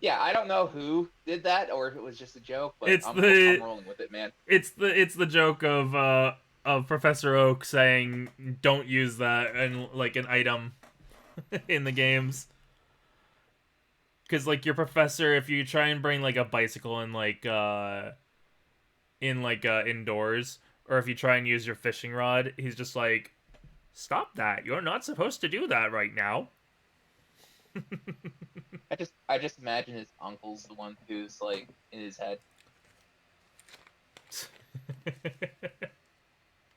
Yeah, I don't know who did that or if it was just a joke, but I'm rolling with it, man. It's the joke of Professor Oak saying don't use that and like an item in the games. Cause like your professor, if you try and bring like a bicycle indoors, or if you try and use your fishing rod, he's just like, stop that! You're not supposed to do that right now. I just imagine his uncle's the one who's like in his head.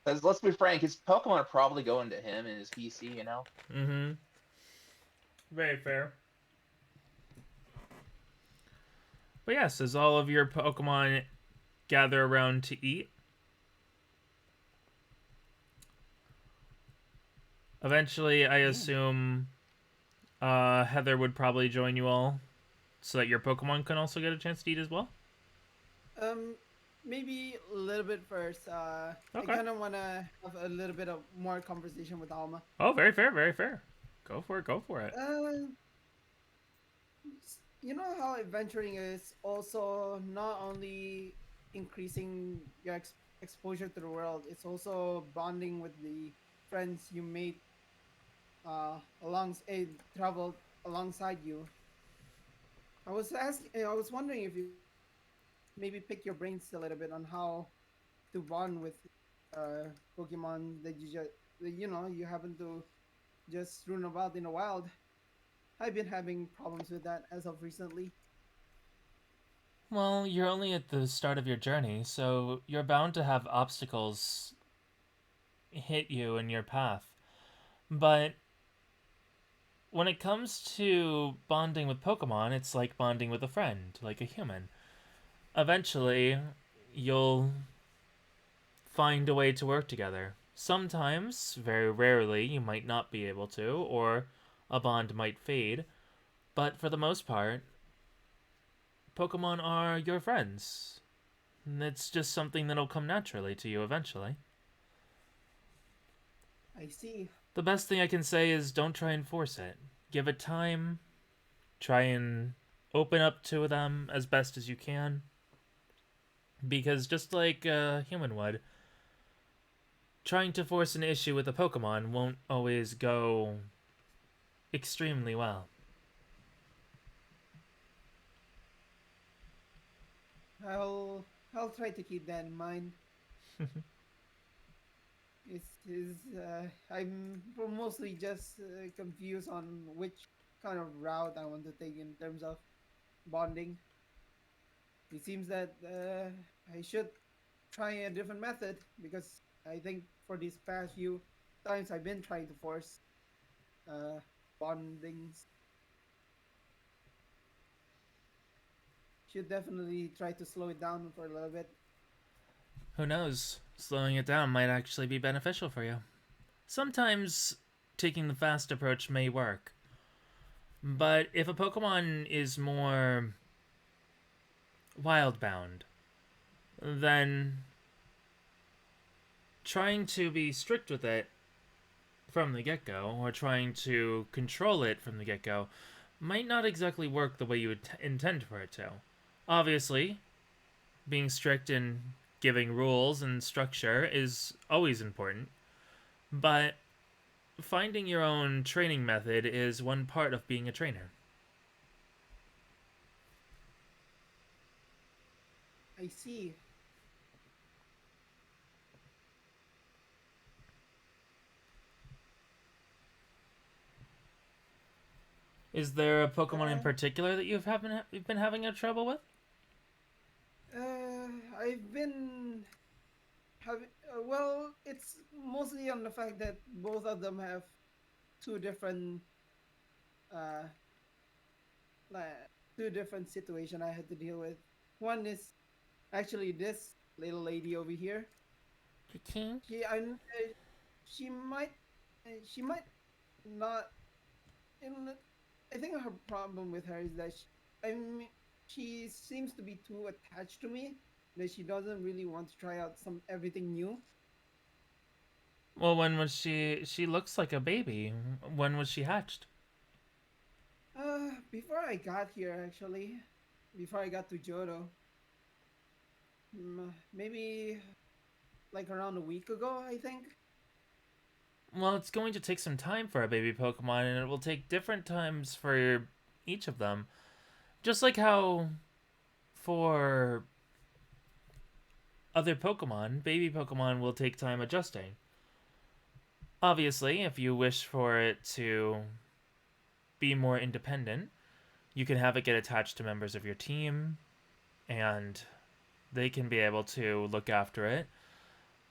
Because let's be frank, his Pokemon are probably going to him in his PC, you know? Mm-hmm. Very fair. But yes, as all of your Pokemon gather around to eat, eventually I assume Heather would probably join you all so that your Pokemon can also get a chance to eat as well. Maybe a little bit first. I Okay. kind of want to have a little bit of more conversation with Alma. Oh, very fair, very fair. Go for it. You know how adventuring is also not only increasing your exposure to the world, it's also bonding with the friends you made traveled alongside you. I was wondering if you maybe pick your brains a little bit on how to bond with Pokemon that you happen to just run about in the wild. I've been having problems with that as of recently. Well, you're only at the start of your journey, so you're bound to have obstacles hit you in your path. But when it comes to bonding with Pokemon, it's like bonding with a friend, like a human. Eventually, you'll find a way to work together. Sometimes, very rarely, you might not be able to, or a bond might fade. But for the most part, Pokemon are your friends. It's just something that'll come naturally to you eventually. I see. The best thing I can say is don't try and force it. Give it time. Try and open up to them as best as you can. Because just like a human would, trying to force an issue with a Pokemon won't always go extremely well. I'll try to keep that in mind. I'm mostly just confused on which kind of route I want to take in terms of bonding. It seems that I should try a different method because I think for these past few times I've been trying to force uh, bondings. Should definitely try to slow it down for a little bit. Who knows? Slowing it down might actually be beneficial for you. Sometimes taking the fast approach may work. But if a Pokemon is more wild-bound, then trying to be strict with it from the get-go, or trying to control it from the get-go, might not exactly work the way you would intend for it to. Obviously, being strict and giving rules and structure is always important, But finding your own training method is one part of being a trainer. I see. Is there a Pokemon in Uh, particular that you've been having a trouble with? I've been having. Well, it's mostly on the fact that both of them have two different, uh, two different situation I had to deal with. One is actually this little lady over here. King? She, she might, she might not. In, I think her problem with her is that I mean, she seems to be too attached to me. That she doesn't really want to try out some everything new. Well, when was she? She looks like a baby. When was she hatched? Before I got here, actually, before I got to Johto, maybe like around a week ago, I think. Well, it's going to take some time for a baby Pokemon, and it will take different times for each of them. Just like how for other Pokemon, baby Pokemon will take time adjusting. Obviously, if you wish for it to be more independent, you can have it get attached to members of your team, and they can be able to look after it.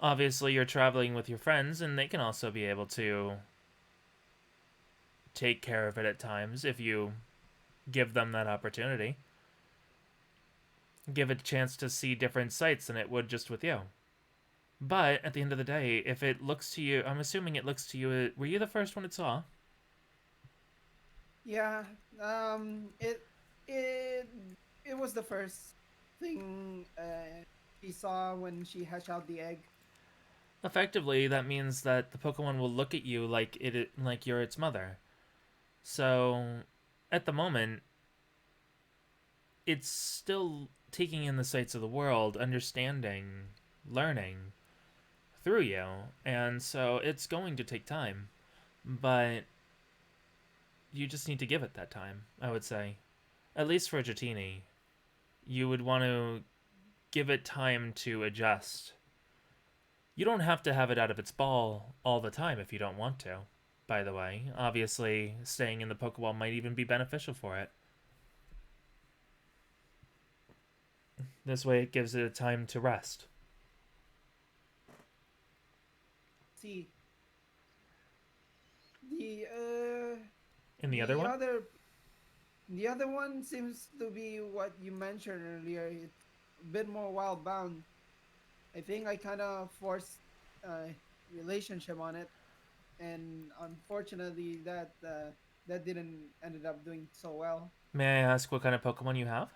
Obviously, you're traveling with your friends, and they can also be able to take care of it at times if you give them that opportunity. Give it a chance to see different sights than it would just with you. But at the end of the day, if it looks to you, I'm assuming it looks to you. Were you the first one it saw? Yeah. It it it was the first thing she saw when she hatched out the egg. Effectively, that means that the Pokemon will look at you like you're its mother. So, at the moment, it's still taking in the sights of the world, understanding, learning through you, and so it's going to take time. But you just need to give it that time, I would say. At least for Dratini, you would want to give it time to adjust. You don't have to have it out of its ball all the time if you don't want to, by the way. Obviously, staying in the Pokeball might even be beneficial for it. This way, it gives it a time to rest. See. The In the other the one? other the other one seems to be what you mentioned earlier. It's a bit more wild bound. I think I kind of forced a relationship on it, and unfortunately, that didn't ended up doing so well. May I ask what kind of Pokemon you have?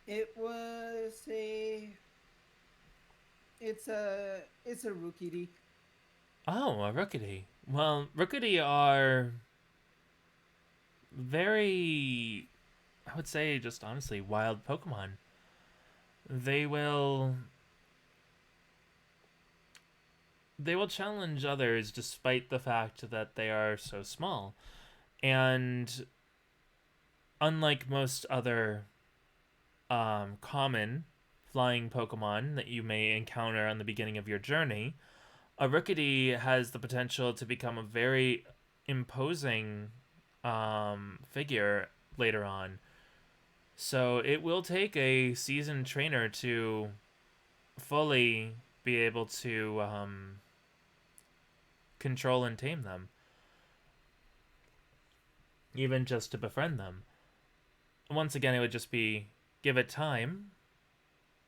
It was a it's a rookie. Oh, a Rookidee. Well, Rookidee are very, I would say, just honestly, wild Pokemon. They will they will challenge others despite the fact that they are so small. And unlike most other common flying Pokemon that you may encounter on the beginning of your journey, a Rookidee has the potential to become a very imposing figure later on. So it will take a seasoned trainer to fully be able to control and tame them, even just to befriend them. Once again, it would just be give it time.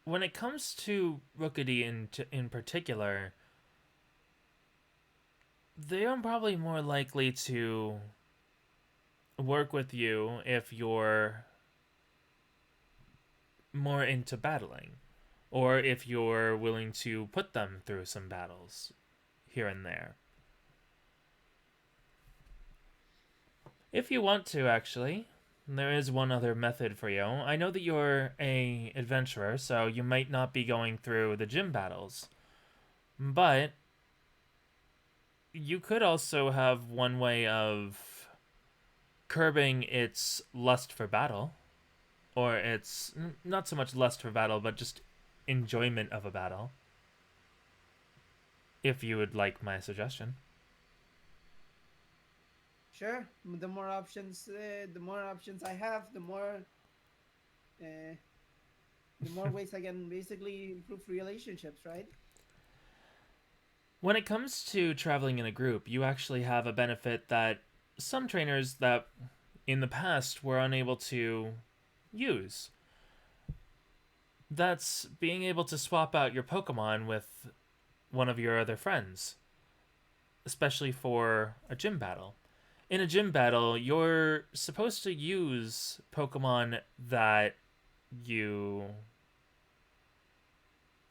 When it comes to Rookidee in particular, they are probably more likely to work with you if you're more into battling, or if you're willing to put them through some battles here and there. If you want to, actually, there is one other method for you. I know that you're a adventurer, so you might not be going through the gym battles, but you could also have one way of curbing its lust for battle, or its not so much lust for battle, but just enjoyment of a battle. If you would like my suggestion. Sure. The more options I have, uh, the more ways I can basically improve relationships, right? When it comes to traveling in a group, you actually have a benefit that some trainers that in the past were unable to use. That's being able to swap out your Pokemon with one of your other friends, especially for a gym battle. In a gym battle, you're supposed to use Pokemon that you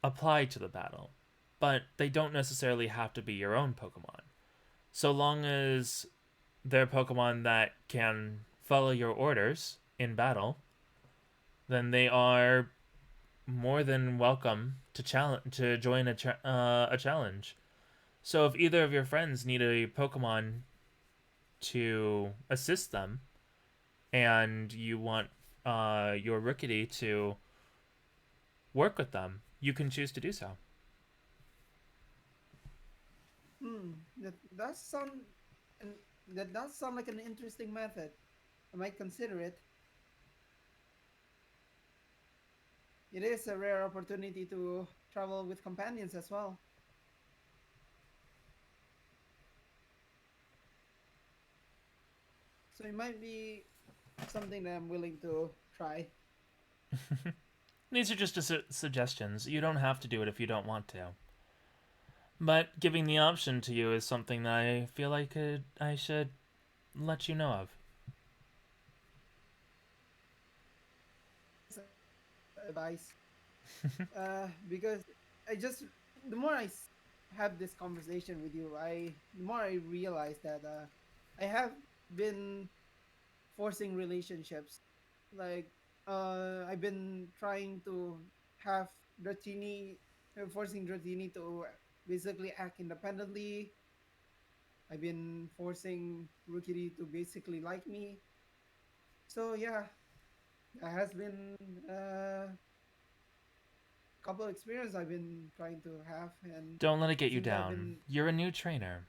apply to the battle, but they don't necessarily have to be your own Pokemon. So long as they're Pokemon that can follow your orders in battle, then they are more than welcome to join a challenge. So if either of your friends need a Pokemon to assist them, and you want your Rookity to work with them, you can choose to do so. That does sound, and that does sound like an interesting method. I might consider it. It is a rare opportunity to travel with companions as well. So it might be something that I'm willing to try. These are just suggestions. You don't have to do it if you don't want to. But giving the option to you is something that I feel like I should let you know of. Advice. Because I just the more have this conversation with you, the more I realize that I have been forcing relationships. Like I've been trying to have Dratini, forcing Dratini to basically act independently. I've been forcing Rukiri to basically like me. So yeah, that has been a couple of experience I've been trying to have, and Don't let it get you seems I've down. been. You're a new trainer.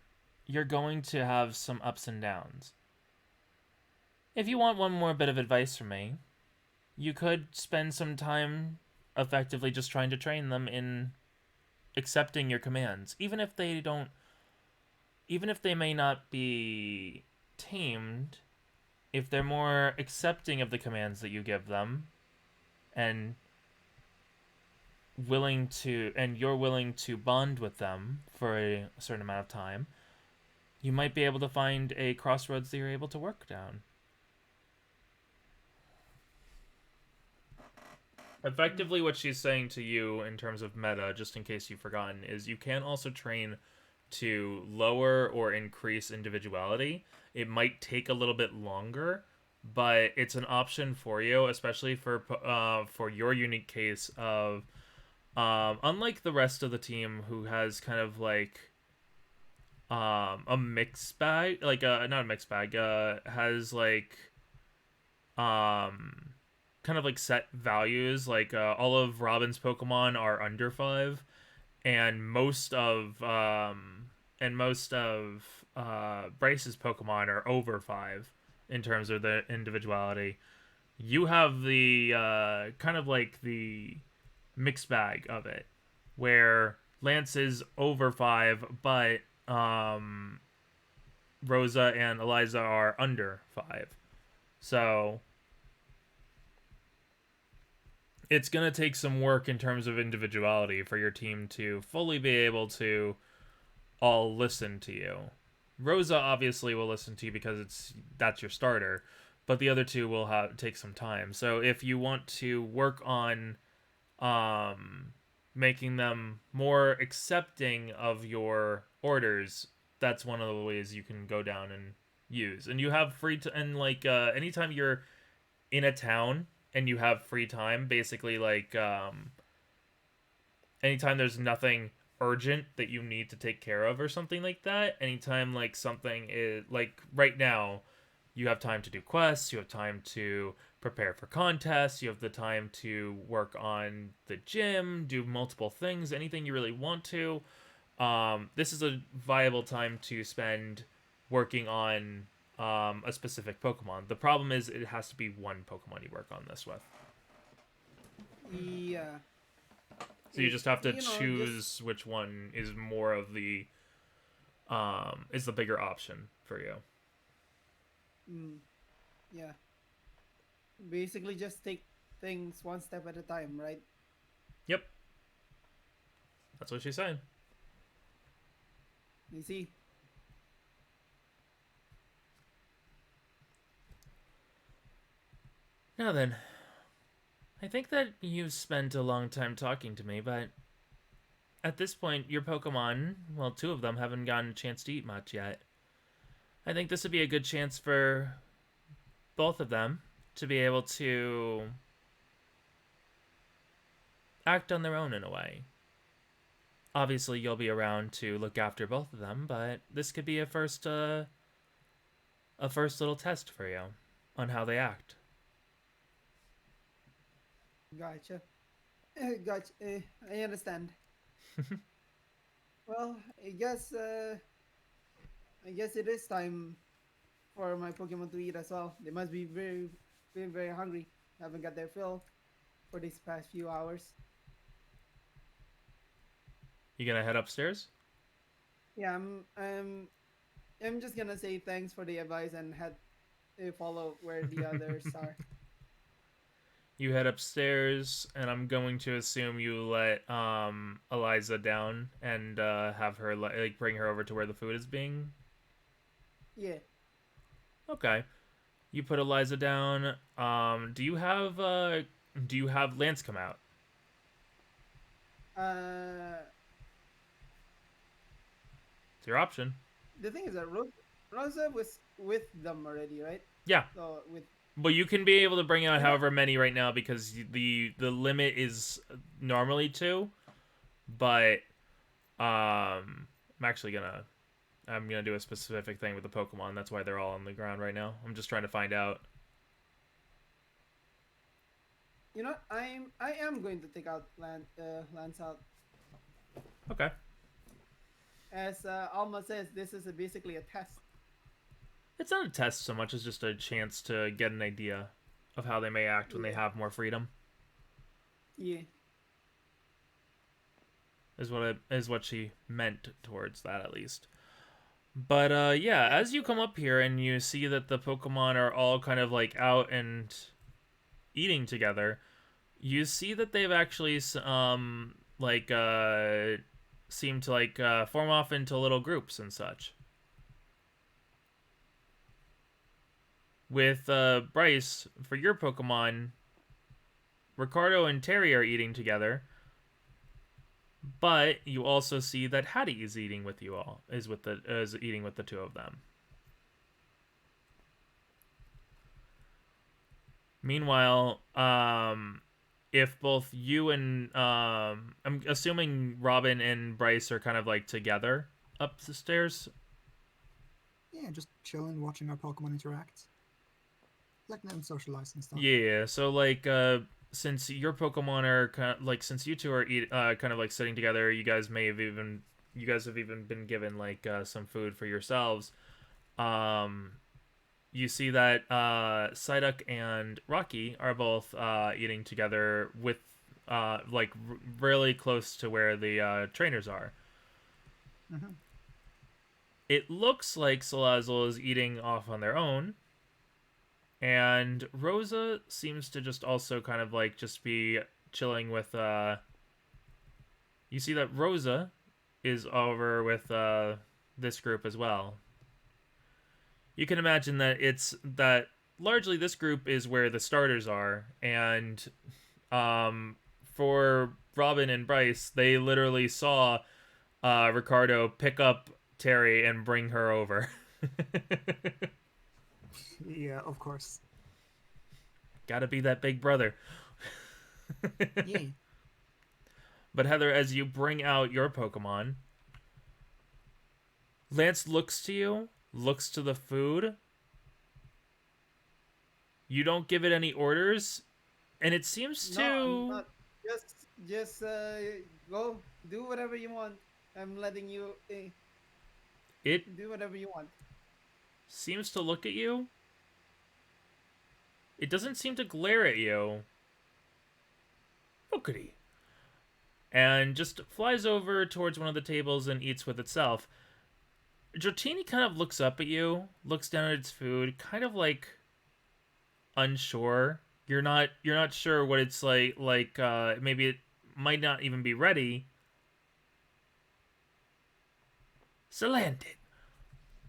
You're going to have some ups and downs. If you want one more bit of advice from me, you could spend some time effectively just trying to train them in accepting your commands, even if they may not be tamed, if they're more accepting of the commands that you give them and you're willing to bond with them for a certain amount of time, you might be able to find a crossroads that you're able to work down. Effectively, what she's saying to you in terms of meta, just in case you've forgotten, is you can also train to lower or increase individuality. It might take a little bit longer, but it's an option for you, especially for your unique case of unlike the rest of the team who has kind of like a mixed bag, like not a mixed bag, has like um kind of like set values. Like all of Robin's Pokemon are under 5, and most of Bryce's Pokemon are over 5 in terms of the individuality. You have the kind of like the mixed bag of it, where Lance is over 5, but Rosa and Eliza are under 5. So it's going to take some work in terms of individuality for your team to fully be able to all listen to you. Rosa obviously will listen to you because that's your starter, but the other two will take some time. So if you want to work on making them more accepting of your orders, that's one of the ways you can go down and use. And you have and like anytime you're in a town and you have free time, basically like anytime there's nothing urgent that you need to take care of or something like that. Anytime like something is like right now, you have time to do quests, you have time to prepare for contests, you have the time to work on the gym, do multiple things, anything you really want to. This is a viable time to spend working on a specific Pokemon. The problem is it has to be one Pokemon you work on this with. Yeah. So you just have to Just choose which one is more of the is the bigger option for you. yeah. Basically, just take things one step at a time, right? Yep. That's what she's saying. You see? Now then, I think that you've spent a long time talking to me, but at this point, your Pokemon, well, two of them haven't gotten a chance to eat much yet. I think this would be a good chance for both of them to be able to act on their own in a way. Obviously, you'll be around to look after both of them, but this could be a first little test for you on how they act. Gotcha. Gotcha. I understand. Well, I guess it is time for my Pokemon to eat as well. They must be very, very, very hungry. Haven't got their fill for these past few hours. You gonna head upstairs? Yeah, I'm just gonna say thanks for the advice and head follow where the others are. You head upstairs, and I'm going to assume you let Eliza down and have her like bring her over to where the food is being. Yeah. Okay. You put Eliza down. Do you have Lance come out? It's your option. The thing is that Rosa was with them already, right? Yeah. So with But you can be able to bring out however many right now because the limit is normally 2. But I'm gonna do a specific thing with the Pokemon. That's why they're all on the ground right now. I'm just trying to find out. you know, I am going to take out Lance out. Okay. As Alma says, this is basically a test. It's not a test so much as just a chance to get an idea of how they may act when they have more freedom. Yeah. Is what she meant towards that at least. But yeah, as you come up here and you see that the Pokemon are all kind of like out and eating together, you see that they've actually seem to form off into little groups and such. With Bryce, for your Pokemon, Ricardo and Terry are eating together. But you also see that Hattie is eating with you all. Is eating with the two of them. Meanwhile, if both you and I'm assuming Robin and Bryce are kind of like together up the stairs. Yeah, just chilling, watching our Pokemon interact. Letting them socialize and stuff. Yeah, so since your Pokemon are since you two are kind of like sitting together, you guys have even been given some food for yourselves. You see that Psyduck and Rocky are both eating together with really close to where the trainers are. Mm-hmm. It looks like Salazzle is eating off on their own. And Rosa seems to just also kind of just be chilling with you see that Rosa is over with this group as well. You can imagine that largely this group is where the starters are, and for Robin and Bryce, they literally saw Ricardo pick up Terry and bring her over. Yeah, of course. Gotta be that big brother. Yeah. But Heather, as you bring out your Pokemon, Lance looks to you, looks to the food. You don't give it any orders, and it seems No, I'm to... not. Just go do whatever you want. I'm letting you It do whatever you want. seems to look at you. It doesn't seem to glare at you. Oakity. And just flies over towards one of the tables and eats with itself. Dratini kind of looks up at you, looks down at its food, kind of like unsure. You're not sure what it's like maybe it might not even be ready. Salandit.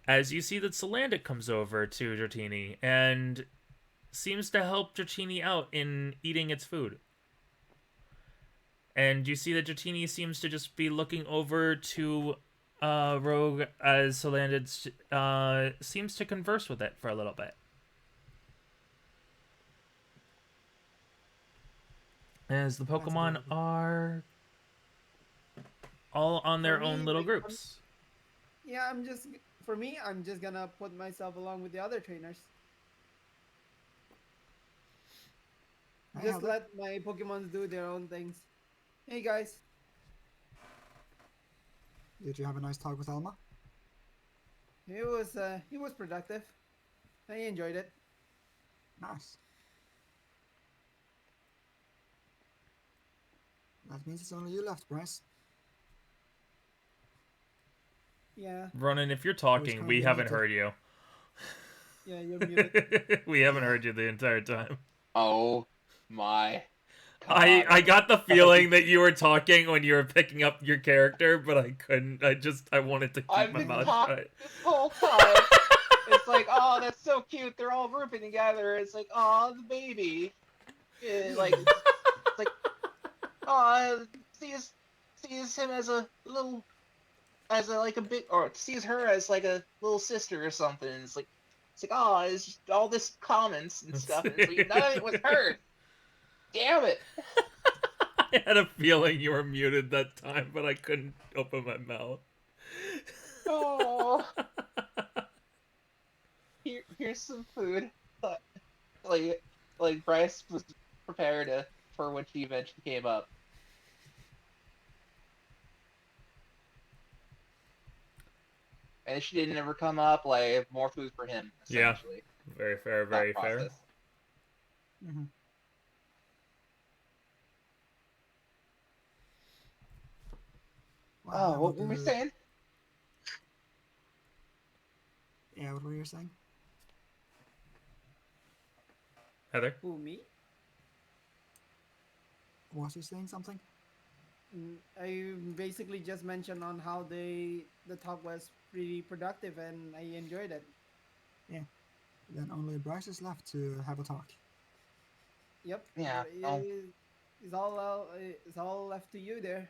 As you see that Salandit comes over to Dratini and seems to help Dratini out in eating its food. And you see that Dratini seems to just be looking over to Rogue as Salandit seems to converse with it for a little bit. As the Pokemon adorable. are all on their For me, own little like, groups. Yeah, I'm just gonna put myself along with the other trainers. Hey, Just Heather. let my Pokemons do their own things. Hey guys. Did you have a nice talk with Elma? He was productive. I enjoyed it. Nice. That means it's only you left, Bryce. Yeah. Ronan, if you're talking, we currently haven't muted. heard you. Yeah, you're muted. We haven't heard you the entire time. Oh my I god. got the feeling that you were talking when you were picking up your character, but I couldn't. I wanted to keep I've my been mouth talking shut. this whole time. It's like, oh, that's so cute. They're all grouping together. It's like, oh, the baby. Yeah, like, it's like, oh, sees him as a little, as a like a big, or sees her as like a little sister or something. It's like, oh, it's just all this comments and stuff. And it's like, none of it was heard. Damn it. I had a feeling you were muted that time, but I couldn't open my mouth. Oh, here's some food. Like Bryce was prepared for when she eventually came up. And if she didn't ever come up, like more food for him, Yeah. essentially. Very fair, That very fair. process. Mm-hmm. Oh, what were we saying? Yeah, what were you saying? Heather? Who, me? Was he saying something? I basically just mentioned on how the talk was pretty productive and I enjoyed it. Then only Bryce is left to have a talk. Yep. Yeah, It's all left to you there.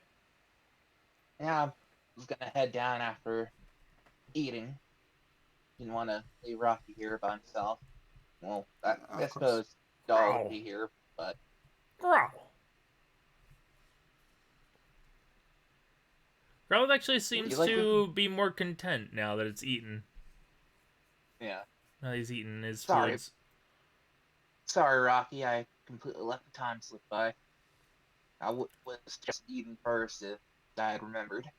Yeah, I was gonna head down after eating. Didn't want to leave Rocky here by himself. Well, I Of course. suppose Doll Growl. would be here, but Growl. Growl actually seems like to be more content now that it's eaten. yeah. Now he's eaten his Sorry. foods. Sorry, Rocky. I completely let the time slip by. I was just eating first if I had remembered.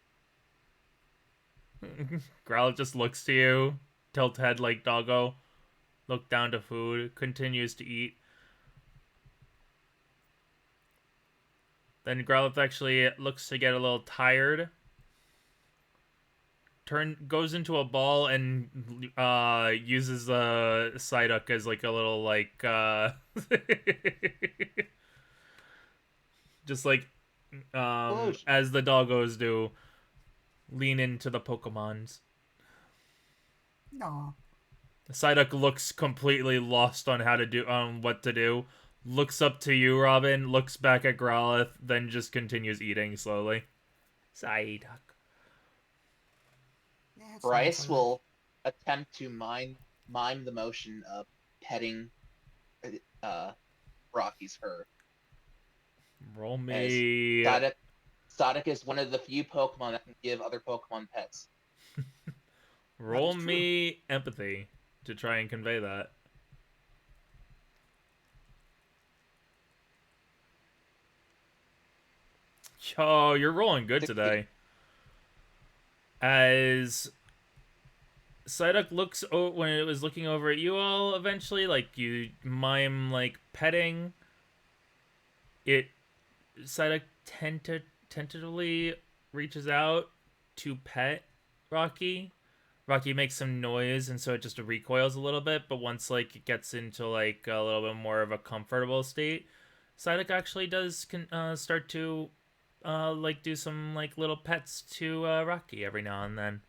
Growl just looks to you, tilt head like doggo, look down to food, continues to eat. Then Growlithe actually looks to get a little tired. Goes into a ball and uses Psyduck as like a little just like as the doggos do, lean into the Pokemons. No. Psyduck looks completely lost on what to do. Looks up to you, Robin, looks back at Growlithe, then just continues eating slowly. Psyduck. Yeah, it's Bryce fine, will attempt to mime the motion of petting Rocky's fur. Roll As me. Psyduck is one of the few Pokemon that can give other Pokemon pets. Roll true. me empathy to try and convey that. Yo, you're rolling good 60. today. As Psyduck looks when it was looking over at you all, eventually, like you mime like petting it. Psyduck tentatively reaches out to pet Rocky. Rocky makes some noise, and so it just recoils a little bit. But once like it gets into like a little bit more of a comfortable state, Psyduck actually does start to like do some like little pets to Rocky every now and then.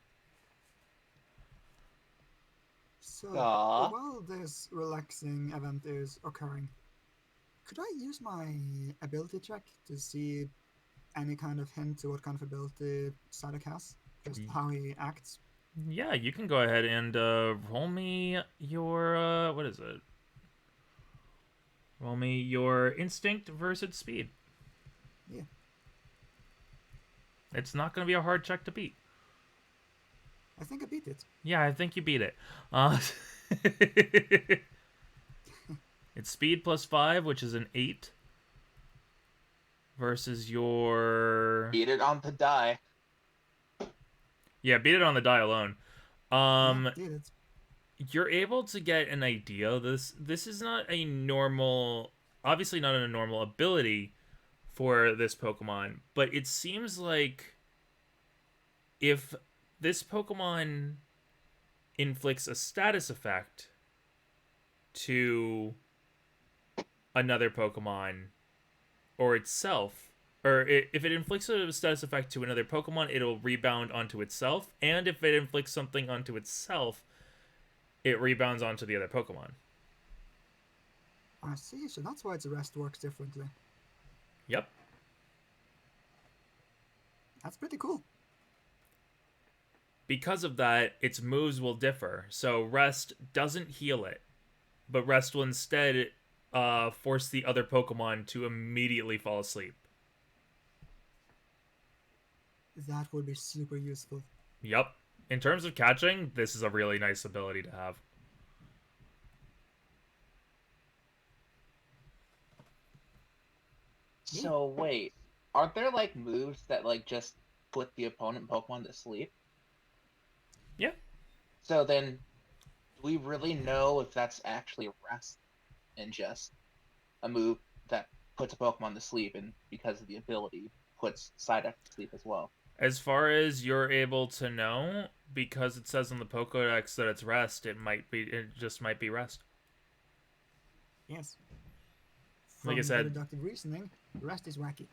So, Aw. while this relaxing event is occurring, could I use my ability check to see any kind of hint to what kind of ability Psyduck has? Just how he acts? Yeah, you can go ahead and roll me your what is it? Roll me your instinct versus speed. Yeah. It's not going to be a hard check to beat. I think I beat it. Yeah, I think you beat it. It's speed plus 5, which is an 8. Versus your... Beat it on the die. Yeah, beat it on the die alone. Yeah, did it. You're able to get an idea. This is not a normal... Obviously not a normal ability for this Pokemon. But it seems like if this Pokemon inflicts a status effect to another Pokemon or itself, or if it inflicts a status effect to another Pokemon, it'll rebound onto itself, and if it inflicts something onto itself, it rebounds onto the other Pokemon. I see, so that's why its rest works differently. Yep. That's pretty cool. Because of that, its moves will differ. So Rest doesn't heal it, but Rest will instead force the other Pokemon to immediately fall asleep. That would be super useful. Yep. In terms of catching, this is a really nice ability to have. So wait, aren't there like moves that like just put the opponent Pokemon to sleep? Yeah. So then, do we really know if that's actually rest and just a move that puts a Pokemon to sleep, and because of the ability, puts Psyduck to sleep as well? As far as you're able to know, because it says on the Pokedex that it's rest, it just might be rest. Yes. Like I From said- deductive reasoning, rest is wacky.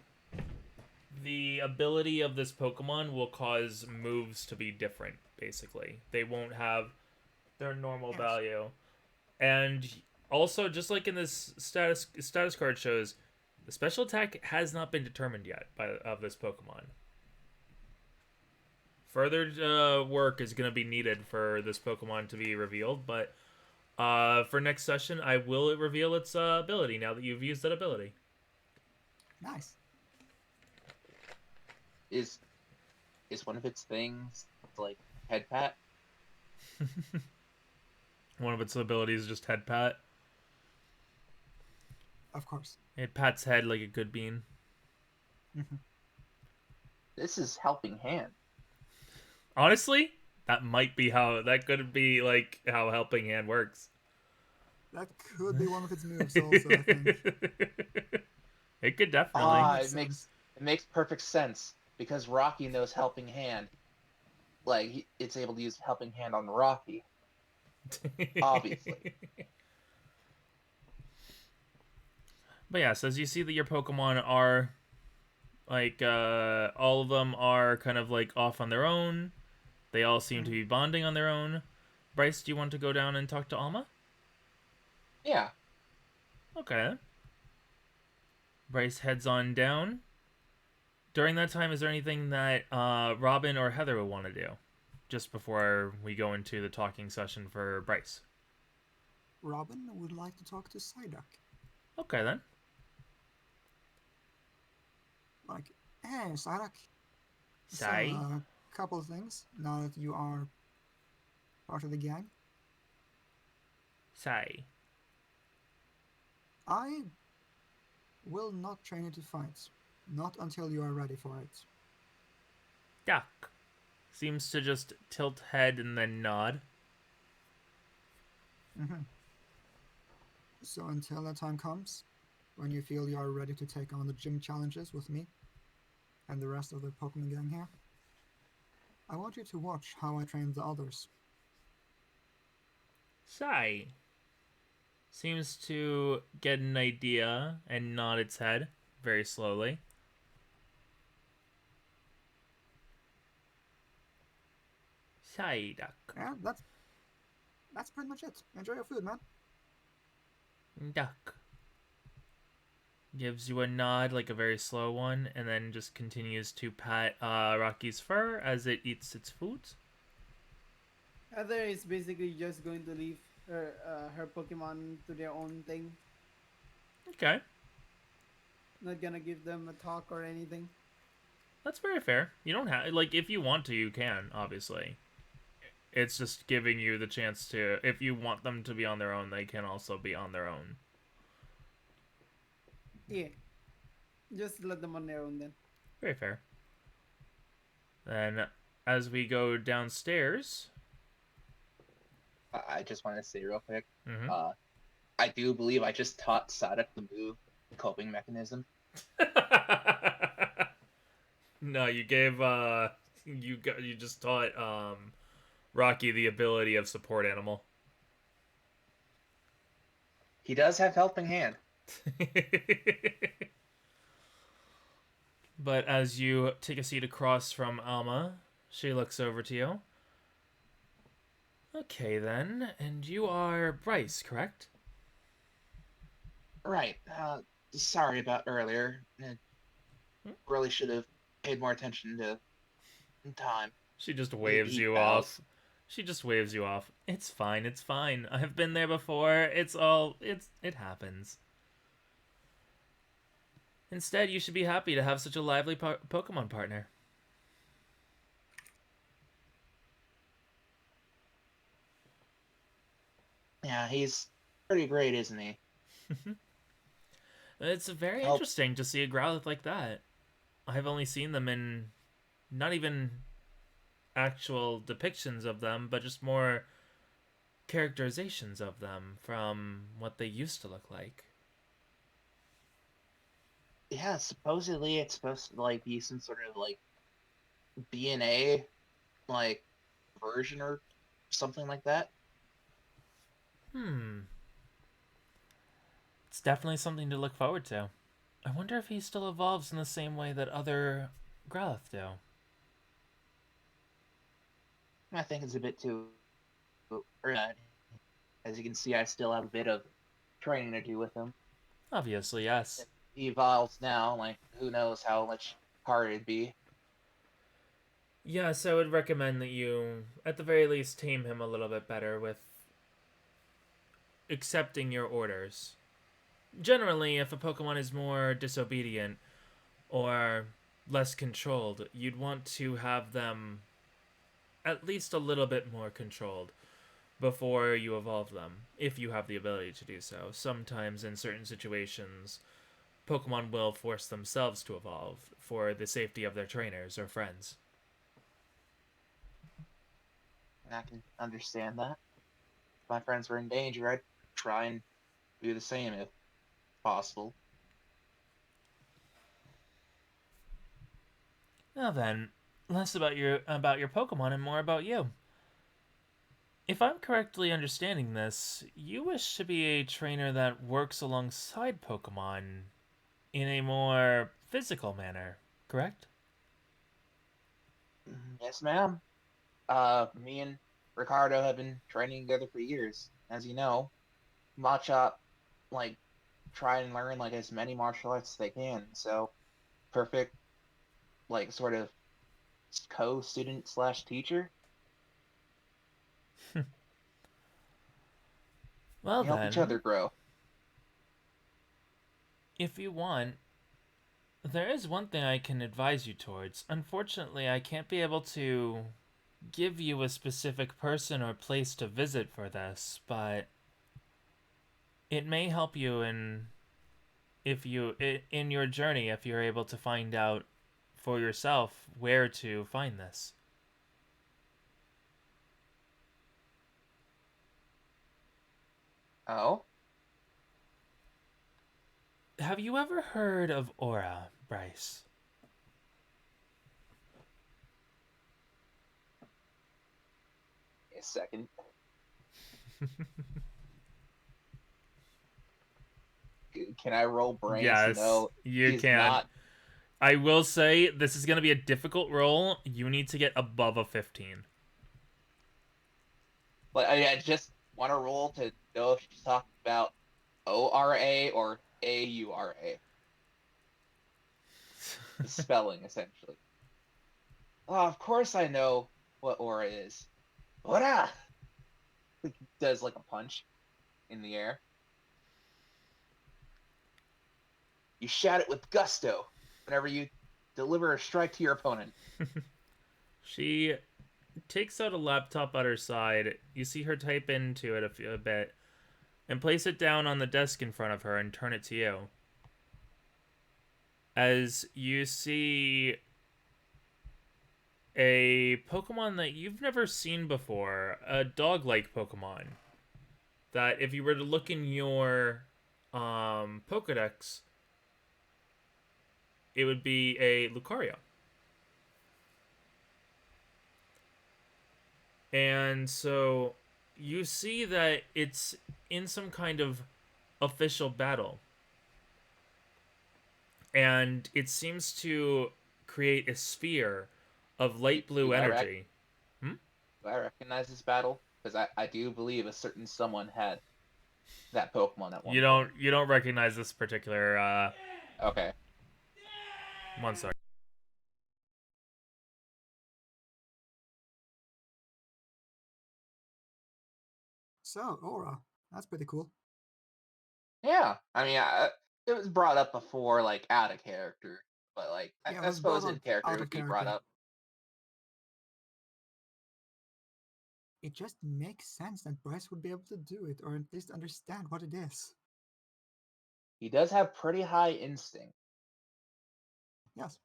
The ability of this Pokemon will cause moves to be different, basically. They won't have their normal Yes. value. And also, just like in this status card shows, the special attack has not been determined yet of this Pokemon. Further work is going to be needed for this Pokemon to be revealed, but for next session, I will reveal its ability now that you've used that ability. Nice. Is one of its things like head pat? One of its abilities is just head pat. Of course. It pats head like a good bean. This is helping hand. Honestly, that could be like how Helping Hand works. That could be one of its moves also, I think. It could definitely. Ah, Makes it makes perfect sense because Rocky knows helping hand. Like it's able to use helping hand on Rocky. Obviously. But yeah, so as you see that your Pokemon are like all of them are kind of like off on their own. They all seem to be bonding on their own. Bryce, do you want to go down and talk to Alma? Yeah. Okay. Bryce heads on down. During that time, is there anything that Robin or Heather would want to do? Just before we go into the talking session for Bryce. Robin would like to talk to Psyduck. Okay, then. Like, Hey, Sarak. So, Sai? a couple of things now that you are part of the gang. Sai. I will not train you to fight. Not until you are ready for it. Duck. Seems to just tilt head and then nod. Mm-hmm. So until that time comes, when you feel you are ready to take on the gym challenges with me and the rest of the Pokemon gang here, I want you to watch how I train the others. Sai. Seems to get an idea and nod its head very slowly. Sai duck. Yeah, that's pretty much it. Enjoy your food, man. Duck. Gives you a nod, like a very slow one, and then just continues to pat Rocky's fur as it eats its food. Heather is basically just going to leave her Pokemon to their own thing. Okay, Not gonna give them a talk or anything. that's very fair. You don't have, like, if you want to, you can, obviously. It's just giving you the chance to, if you want them to be on their own, they can also be on their own. Yeah. Just let them on their own then. Very fair. Then, as we go downstairs, I just want to say real quick. mhm. I do believe I just taught Sadak the move coping mechanism. No, you gave you just taught Rocky the ability of support animal. He does have helping hand. But as you take a seat across from Alma, she looks over to you. Okay then, and you are Bryce, correct? Right. Sorry about earlier. Really should have paid more attention to time. She just waves Eat you pals. off. She just waves you off. It's fine, it's fine. I have been there before. It happens. Instead, you should be happy to have such a lively Pokemon partner. Yeah, he's pretty great, isn't he? It's very Help. interesting to see a Growlithe like that. I've only seen them in not even actual depictions of them, but just more characterizations of them from what they used to look like. Yeah, supposedly it's supposed to like be some sort of like BNA like version or something like that. It's definitely something to look forward to. I wonder if he still evolves in the same way that other Growlithe do. I think it's a bit too early. As you can see, I still have a bit of training to do with him. Obviously, yes. If he evolves now, like who knows how much harder it'd be. Yes, I would recommend that you, at the very least, tame him a little bit better with accepting your orders. Generally, if a Pokemon is more disobedient or less controlled, you'd want to have them at least a little bit more controlled before you evolve them, if you have the ability to do so. Sometimes, in certain situations, Pokemon will force themselves to evolve for the safety of their trainers or friends. And I can understand that. If my friends were in danger, I'd try and do the same if possible. Now then, less about your Pokemon and more about you. If I'm correctly understanding this, you wish to be a trainer that works alongside Pokemon in a more physical manner, correct? Yes, ma'am. Me and Ricardo have been training together for years. As you know, Machop, like, try and learn, like, as many martial arts as they can. So, perfect, like, sort of co-student slash teacher. Well We help each other then, grow. if you want, There is one thing I can advise you towards. Unfortunately, I can't be able to give you a specific person or place to visit for this, but it may help you in your journey if you're able to find out for yourself where to find this. Oh? Have you ever heard of Aura, Bryce? A second. Can I roll brains? Yes, No, you he's can. not. I will say this is going to be a difficult roll. You need to get above a 15. But I just want to roll to know if she's talking about ORA or AURA. The spelling, essentially. Oh, of course I know what aura is. Aura! He does like a punch in the air. You shout it with gusto whenever you deliver a strike to your opponent. She takes out a laptop at her side. You see her type into it a bit and place it down on the desk in front of her and turn it to you. As you see a Pokemon that you've never seen before, a dog-like Pokemon. That if you were to look in your Pokedex, it would be a Lucario. And so you see that it's in some kind of official battle. And it seems to create a sphere of light blue energy. Do I recognize this battle? Because I do believe a certain someone had that Pokemon at one point. You don't recognize this particular Okay. one second. So, Aura. That's pretty cool. Yeah. I mean, it was brought up before, like, out of character. But, like, Yeah, it I was suppose brought in up character out it of would be brought character. up. It just makes sense that Bryce would be able to do it, or at least understand what it is. He does have pretty high instinct. Yes.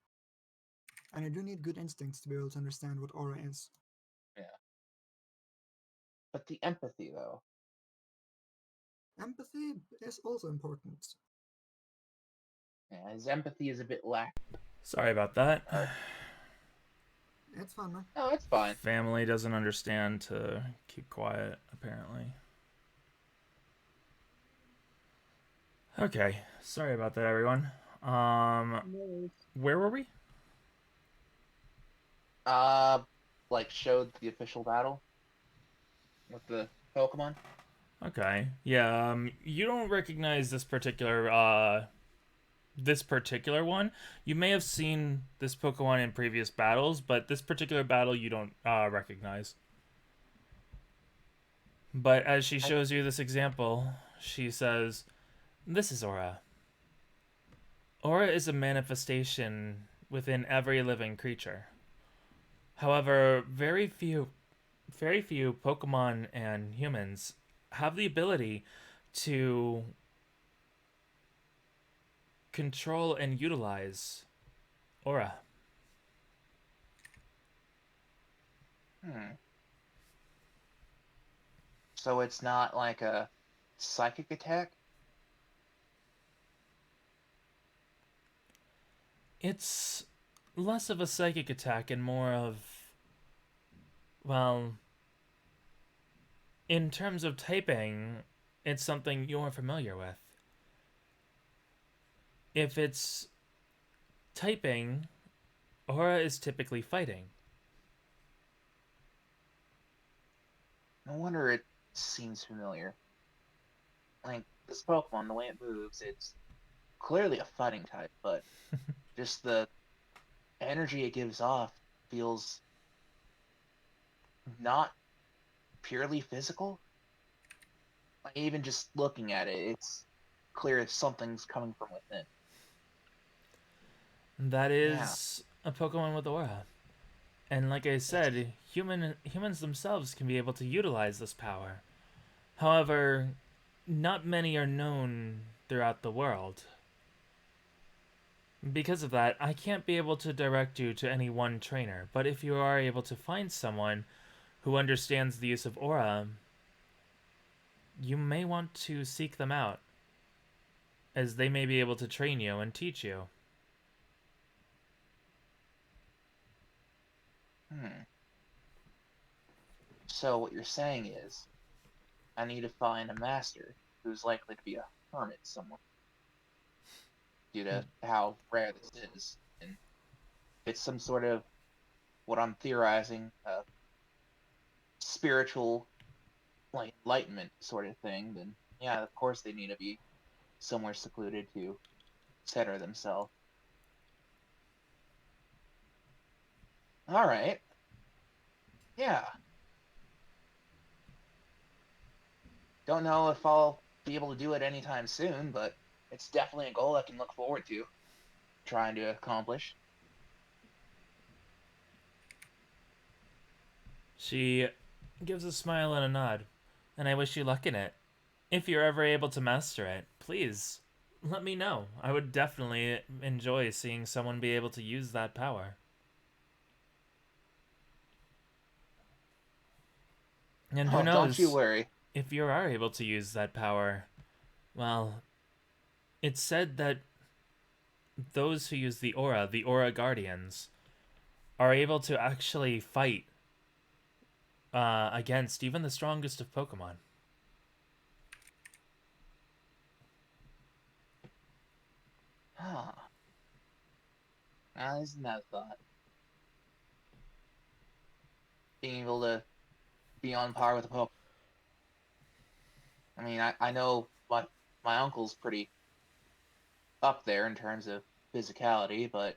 And I do need good instincts to be able to understand what aura is. Yeah. But the empathy, though. Empathy is also important. Yeah, his empathy is a bit lacking. Sorry about that. Alright. It's fun, man. No, it's fine. Family doesn't understand to keep quiet, apparently. Okay, sorry about that, everyone. Where were we? Like, showed the official battle with the Pokemon. Okay, yeah. You don't recognize this particular one. You may have seen this Pokemon in previous battles, but this particular battle you don't recognize. But as she shows you this example, she says, "This is Aura. Aura is a manifestation within every living creature. However, very few Pokemon and humans have the ability to control and utilize aura." So it's not like a psychic attack? It's less of a psychic attack and more of, well, in terms of typing, it's something you're familiar with. If it's typing, aura is typically fighting. No wonder it seems familiar. Like, this Pokemon, the way it moves, it's clearly a fighting type, but just the energy it gives off feels not purely physical. Like, even just looking at it, it's clear if something's coming from within. That Yeah. is a Pokemon with aura. And like I said, humans themselves can be able to utilize this power. However, not many are known throughout the world. Because of that, I can't be able to direct you to any one trainer, but if you are able to find someone who understands the use of aura, you may want to seek them out, as they may be able to train you and teach you. Hmm. So what you're saying is, I need to find a master who's likely to be a hermit somewhere, due to how rare this is. And if it's some sort of, what I'm theorizing, spiritual, like, enlightenment sort of thing, then yeah, of course they need to be somewhere secluded to center themselves. All right. Yeah. Don't know if I'll be able to do it anytime soon, but it's definitely a goal I can look forward to trying to accomplish. She gives a smile and a nod, and I wish you luck in it. If you're ever able to master it, please let me know. I would definitely enjoy seeing someone be able to use that power. And who Oh, don't you knows, worry. if you are able to use that power, well, it's said that those who use the Aura Guardians, are able to actually fight against even the strongest of Pokemon. Huh. Now, isn't that a thought? Being able to be on par with a Pokemon. I mean, I know my uncle's pretty up there in terms of physicality, but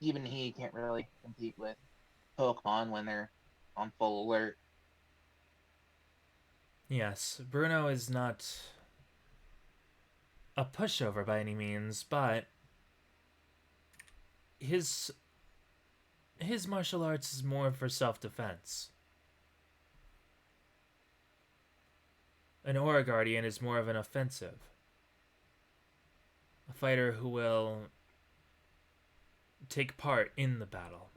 even he can't really compete with Pokemon when they're on full alert. Yes, Bruno is not a pushover by any means, but his his martial arts is more for self-defense. An Aura Guardian is more of an offensive. A fighter who will take part in the battle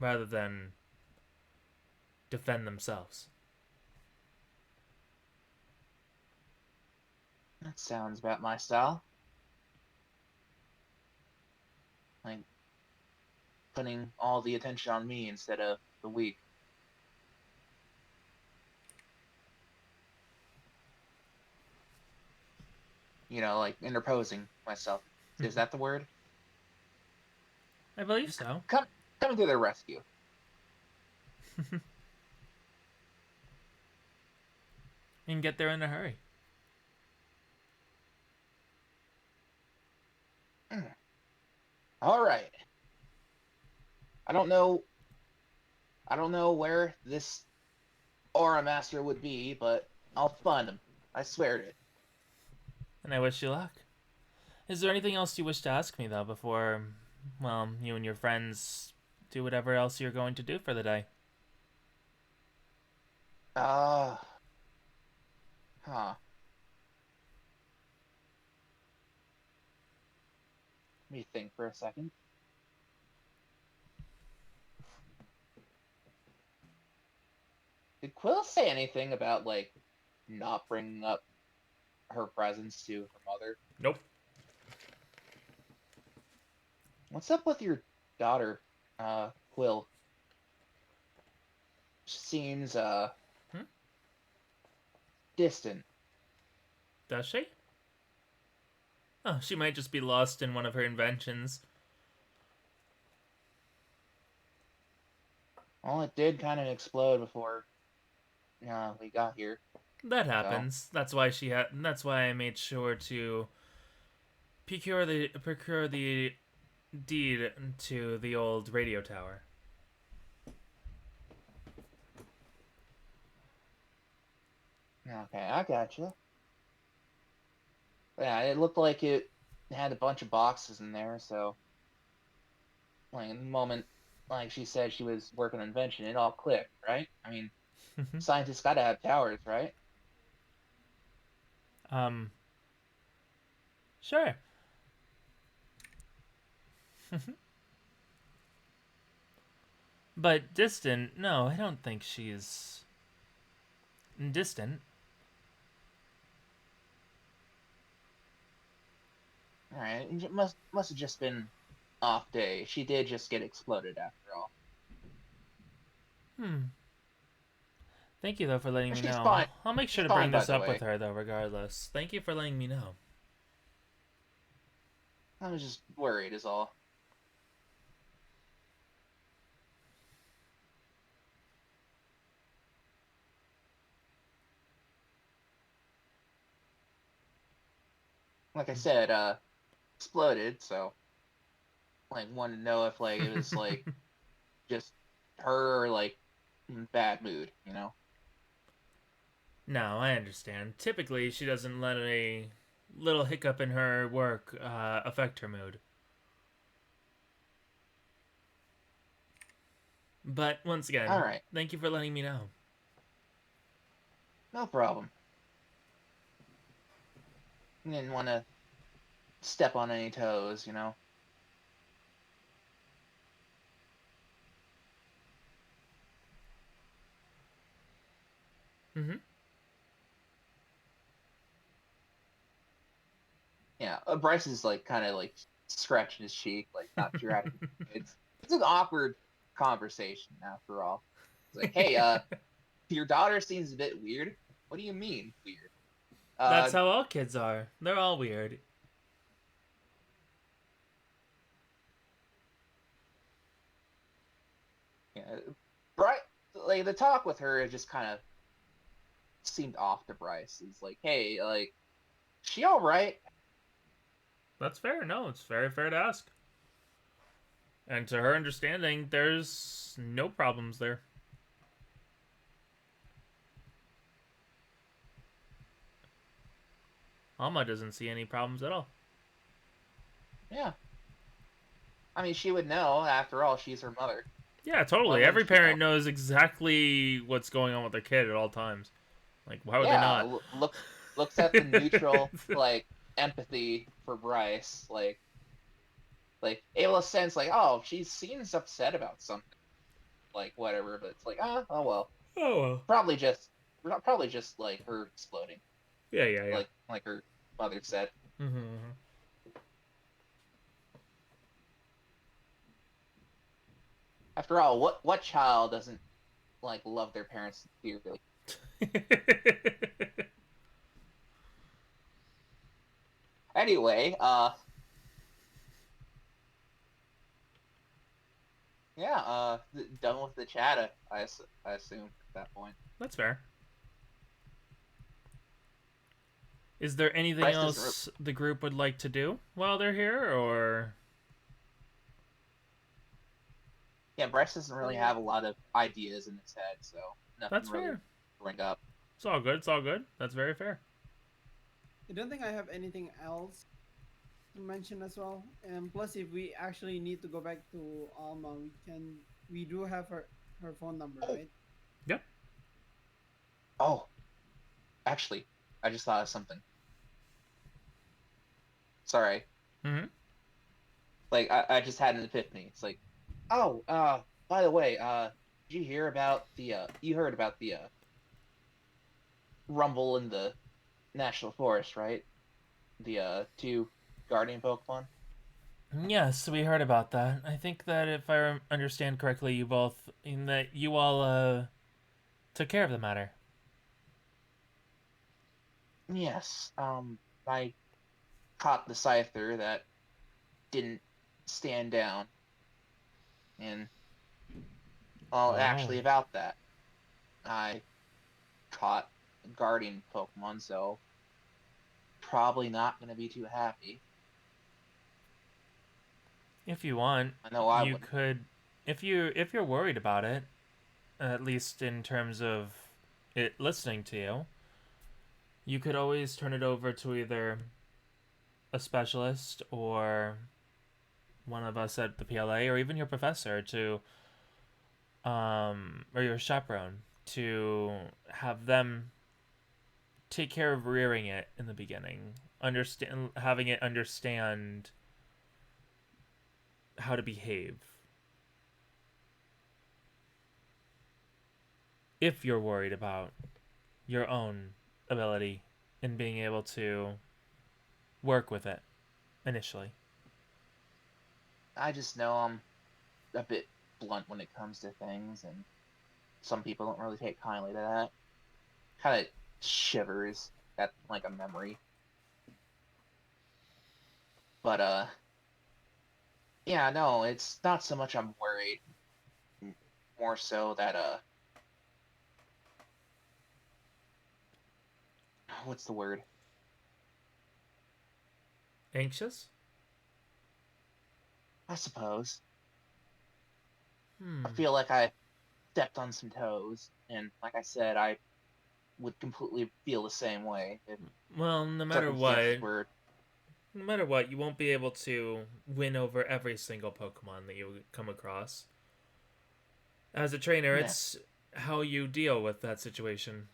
rather than defend themselves. That sounds about my style. Like putting all the attention on me instead of the weak. You know, like interposing myself. Is that the word? I believe so. Coming to their rescue. And get there in a hurry. All right. I don't know. I don't know where this Aura Master would be, but I'll find him. I swear to it. And I wish you luck. Is there anything else you wish to ask me, though, before, well, you and your friends do whatever else you're going to do for the day? Uh, huh. Let me think for a second. Did Quill say anything about, like, not bringing up her presence to her mother? Nope. What's up with your daughter, Quill? She seems, Hmm? distant. Does she? Oh, she might just be lost in one of her inventions. Well, it did kind of explode before, we got here. That So, happens. That's why she had. That's why I made sure to procure the deed to the old radio tower. okay, I gotcha. Yeah, it looked like it had a bunch of boxes in there, so Like, in the moment, like she said she was working on invention, it all clicked, right? I mean, scientists gotta have powers, right? um, sure. But distant? No, I don't think she's distant. All right, it must have just been off day. She did just get exploded after all. Hmm. Thank you though for letting But me she's know. fine. I'll make sure She's to fine, bring by this the up with way. her though, regardless. Thank you for letting me know. I was just worried, is all. Like I said, exploded. So, like, wanted to know if like it was like just her or like in bad mood, you know? No, I understand. Typically, she doesn't let a little hiccup in her work affect her mood. But once All again, right, thank you for letting me know. no problem. Didn't want to step on any toes, you know? Mm-hmm. Yeah, Bryce is like kind of like scratching his cheek, like not sure how to. It's an awkward conversation after all. It's like, hey, your daughter seems a bit weird. What do you mean weird? That's how all kids are. They're all weird. Yeah, Bryce, like the talk with her just kind of seemed off to Bryce. It's like, hey, like, she all right? That's fair. No, it's very fair to ask. And to her understanding, there's no problems there. Alma doesn't see any problems at all. Yeah. I mean, she would know. After all, she's her mother. Yeah, Why totally. wouldn't Every she know? parent knows exactly what's going on with their kid at all times. Like, why would they Yeah, not? looks at the neutral like empathy for Bryce, like able to sense like, oh, she seems upset about something, like whatever, but it's like, oh well, Oh well. probably just like her exploding, Yeah, yeah, yeah. like her mother said. Mm-hmm. After all, what child doesn't like love their parents dearly? Anyway, yeah, done with the chat. I assume at that point. That's fair. Is there anything Bryce doesn't. else the group would like to do while they're here, or? Yeah, Bryce doesn't really have a lot of ideas in his head, so nothing That's really to fair. bring up. It's all good. It's all good. That's very fair. I don't think I have anything else to mention as well. And plus, if we actually need to go back to Alma, we can. We do have her phone number, Oh, right? Yep. oh, actually, I just thought of something. Sorry, Mm-hmm. like I just had an epiphany. It's like, oh, by the way, did you hear about the you heard about the rumble in the national forest, right? The two guardian Pokemon. Yes, we heard about that. I think that if I understand correctly, you both, in that you all took care of the matter. Yes, I caught the Scyther that didn't stand down, and well, Oh. actually, about that, I caught a guardian Pokemon, so probably not gonna be too happy. If you want, I know I you wouldn't. could, if you're worried about it, at least in terms of it listening to you, you could always turn it over to either a specialist or one of us at the PLA, or even your professor to, or your chaperone, to have them take care of rearing it in the beginning, having it understand how to behave. If you're worried about your own ability in being able to work with it initially. I just know I'm a bit blunt when it comes to things, and some people don't really take kindly to that. Kind of shivers at like a memory. But yeah, no, it's not so much I'm worried. More so that what's the word? Anxious? I suppose. Hmm. I feel like I stepped on some toes, and like I said, I would completely feel the same way if Well, circumstances were. no matter what, you won't be able to win over every single Pokemon that you come across. As a trainer, Yeah. it's how you deal with that situation.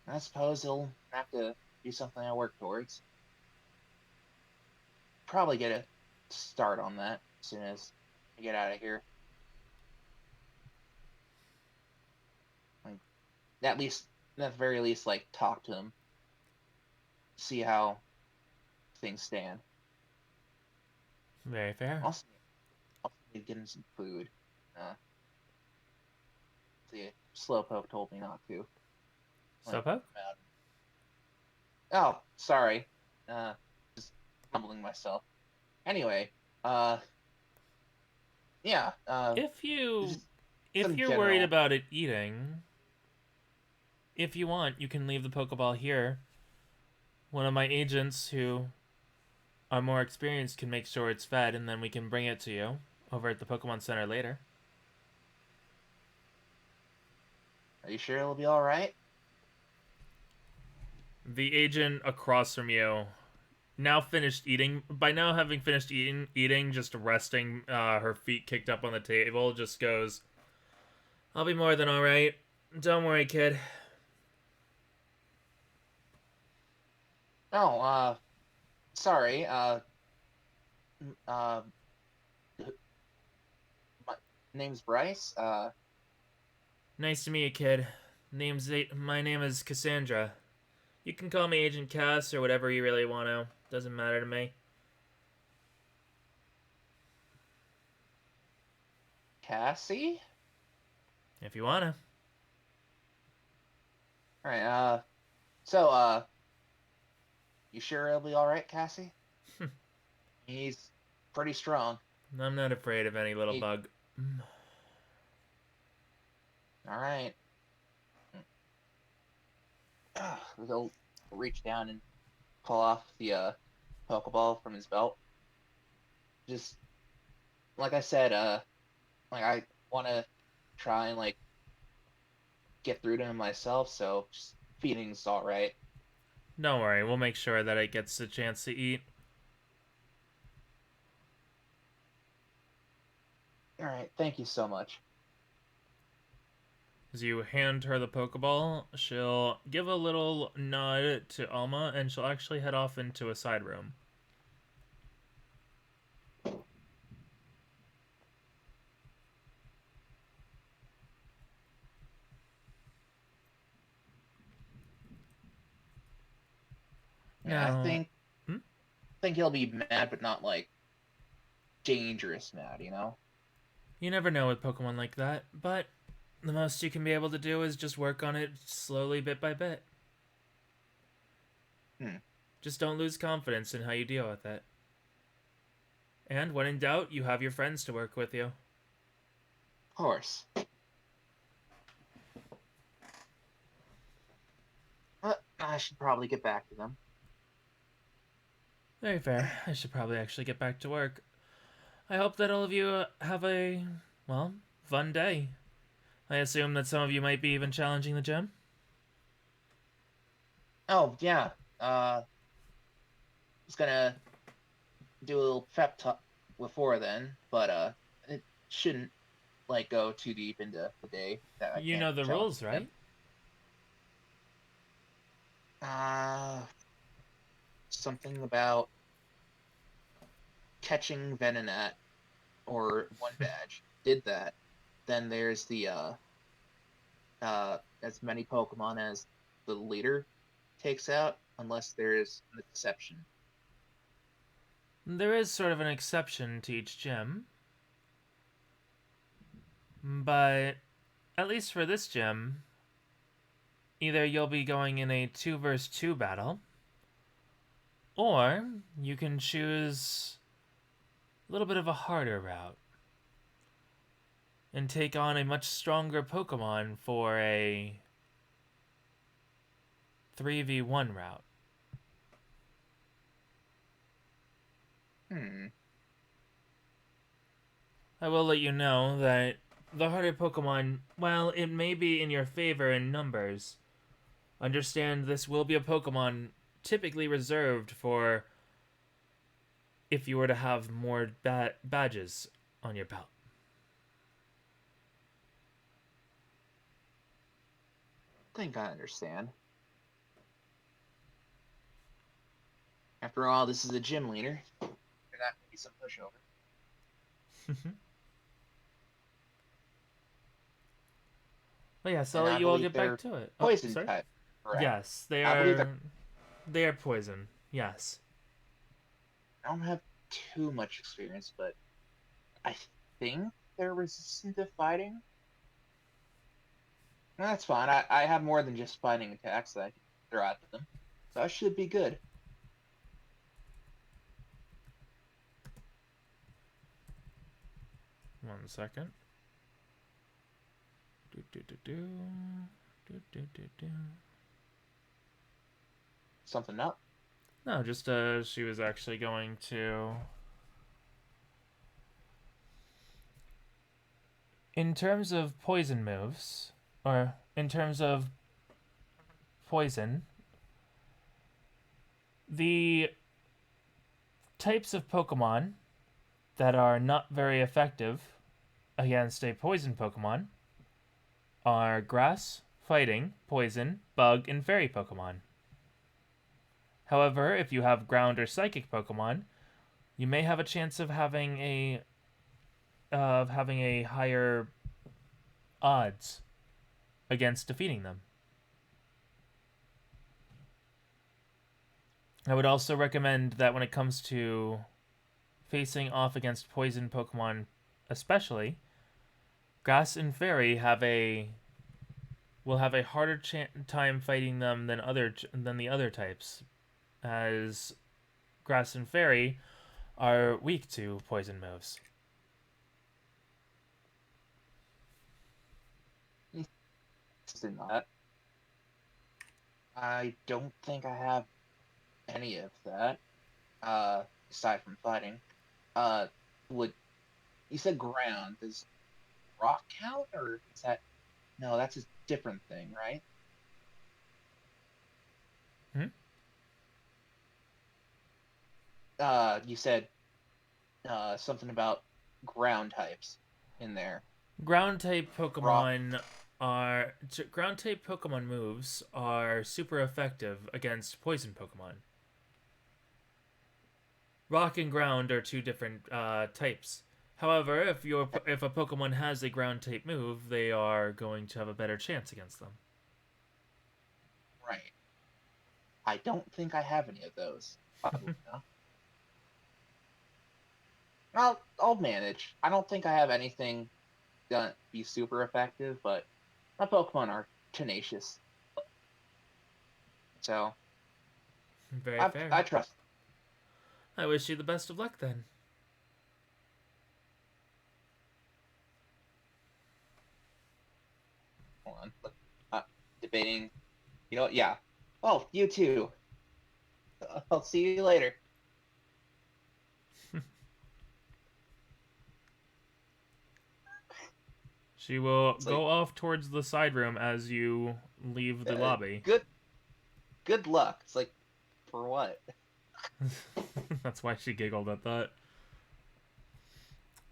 I suppose he'll have to be something I work towards. Probably get a start on that as soon as I get out of here. Like, at the very least, like talk to him, see how things stand. Very fair. Also need to get him some food. The Slowpoke told me not to. Slowpoke? Oh, sorry. Just humbling myself. Anyway, yeah. If Just if some you're worried general. about it eating, if you want, you can leave the Pokeball here. One of my agents who are more experienced can make sure it's fed, and then we can bring it to you over at the Pokemon Center later. Are you sure it'll be all right? The agent across from you, now finished eating, by now having finished eating, just resting, her feet kicked up on the table, just goes, "I'll be more than all right. Don't worry, kid." No. Sorry. Uh, my name's Bryce. Nice to meet you, kid. My name is Cassandra. You can call me Agent Cass or whatever you really want to. Doesn't matter to me. Cassie. If you want to. All right. So, you sure it'll be all right, Cassie? He's pretty strong. I'm not afraid of any little bug. All right. He'll reach down and pull off the Pokeball from his belt. Just like I said, like I want to try and like get through to him myself, so just feeding's all right. Don't worry, we'll make sure that it gets a chance to eat. All right, thank you so much. As you hand her the Pokeball, she'll give a little nod to Alma, and she'll actually head off into a side room. Yeah, Now, I think he'll be mad, but not like dangerous mad, you know? you never know with Pokemon like that, but the most you can be able to do is just work on it slowly, bit by bit. Just don't lose confidence in how you deal with it. And when in doubt, you have your friends to work with you. Of course. But I should probably get back to them. Very fair. I should probably actually get back to work. I hope that all of you have a, well, fun day. I assume that some of you might be even challenging the gym? Oh, yeah. was gonna do a little prep talk before then, but it shouldn't like go too deep into the day that I You can't know the tell. rules, right? Something about catching Venonat or one badge. Did that. Then there's the as many Pokemon as the leader takes out, unless there's an exception. There is sort of an exception to each gym, but at least for this gym, either you'll be going in a 2 versus 2 battle, or you can choose a little bit of a harder route and take on a much stronger Pokemon for a 3v1 route. I will let you know that the harder Pokemon, while it may be in your favor in numbers, understand this will be a Pokemon typically reserved for if you were to have more badges on your belt. I think I understand. After all, this is a gym leader. There not gonna be some pushover. Well, yeah, so I'll And let I you all believe get back they're to it. poison Sorry? type. Correct. Yes, they I believe are. They are poison. Yes. I don't have too much experience, but I think they're resistant to fighting. That's fine. I have more than just fighting attacks that I can throw at them. So I should be good. One second. Do do do do do do do do. Something up. No, just she was actually going to. In terms of poison moves, or in terms of poison, the types of Pokemon that are not very effective against a poison Pokemon are grass, fighting, poison, bug, and fairy Pokemon. However, if you have ground or psychic Pokemon, you may have a chance of having a higher odds against defeating them. I would also recommend that when it comes to facing off against poison Pokemon, especially, grass and fairy will have a harder time fighting them than the other types, as grass and fairy are weak to poison moves. That. I don't think I have any of that. Aside from fighting. Would you said ground? Does rock count, or is that no? That's a different thing, right? You said something about ground types in there. Ground type Pokemon moves are super effective against poison Pokemon. Rock and ground are two different types. However, if a Pokemon has a ground type move, they are going to have a better chance against them. Right. I don't think I have any of those. Probably not. I'll manage. I don't think I have anything gonna be super effective, but my Pokemon are tenacious. So Very fair. I trust. I wish you the best of luck then. Hold on. Look, debating. You know what? Yeah. Oh, you too. I'll see you later. She will It's go off towards the side room as you leave the lobby. Good luck. It's like, for what? That's why she giggled at that.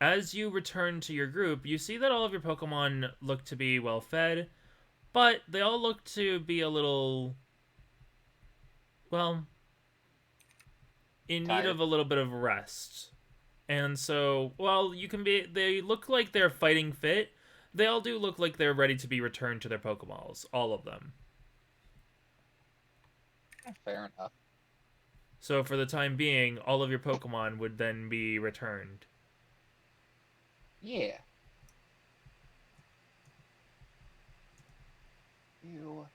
As you return to your group, you see that all of your Pokemon look to be well fed, but they all look to be a little, well, in need Tired. of a little bit of rest. And so, well, they look like they're fighting fit. They all do look like they're ready to be returned to their Pokeballs. All of them. Fair enough. So for the time being, all of your Pokemon would then be returned. Yeah. Ew.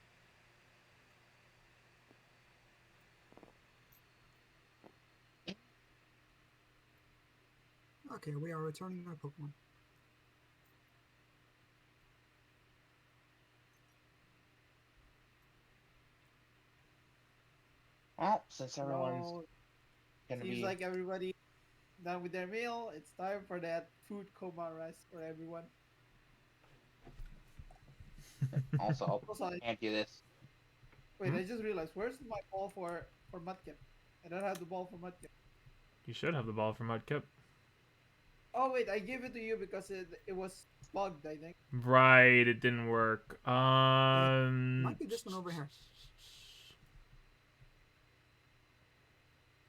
Okay, we are returning our Pokemon. Well, since everyone's Now, gonna seems be like everybody done with their meal. It's time for that food coma rest for everyone. also, I'll Also, hand you this. wait, I just realized, where's my ball for Mudkip? I don't have the ball for Mudkip. You should have the ball for Mudkip. Oh wait, I gave it to you because it was bugged, I think. Right, it didn't work. Might be this one over here.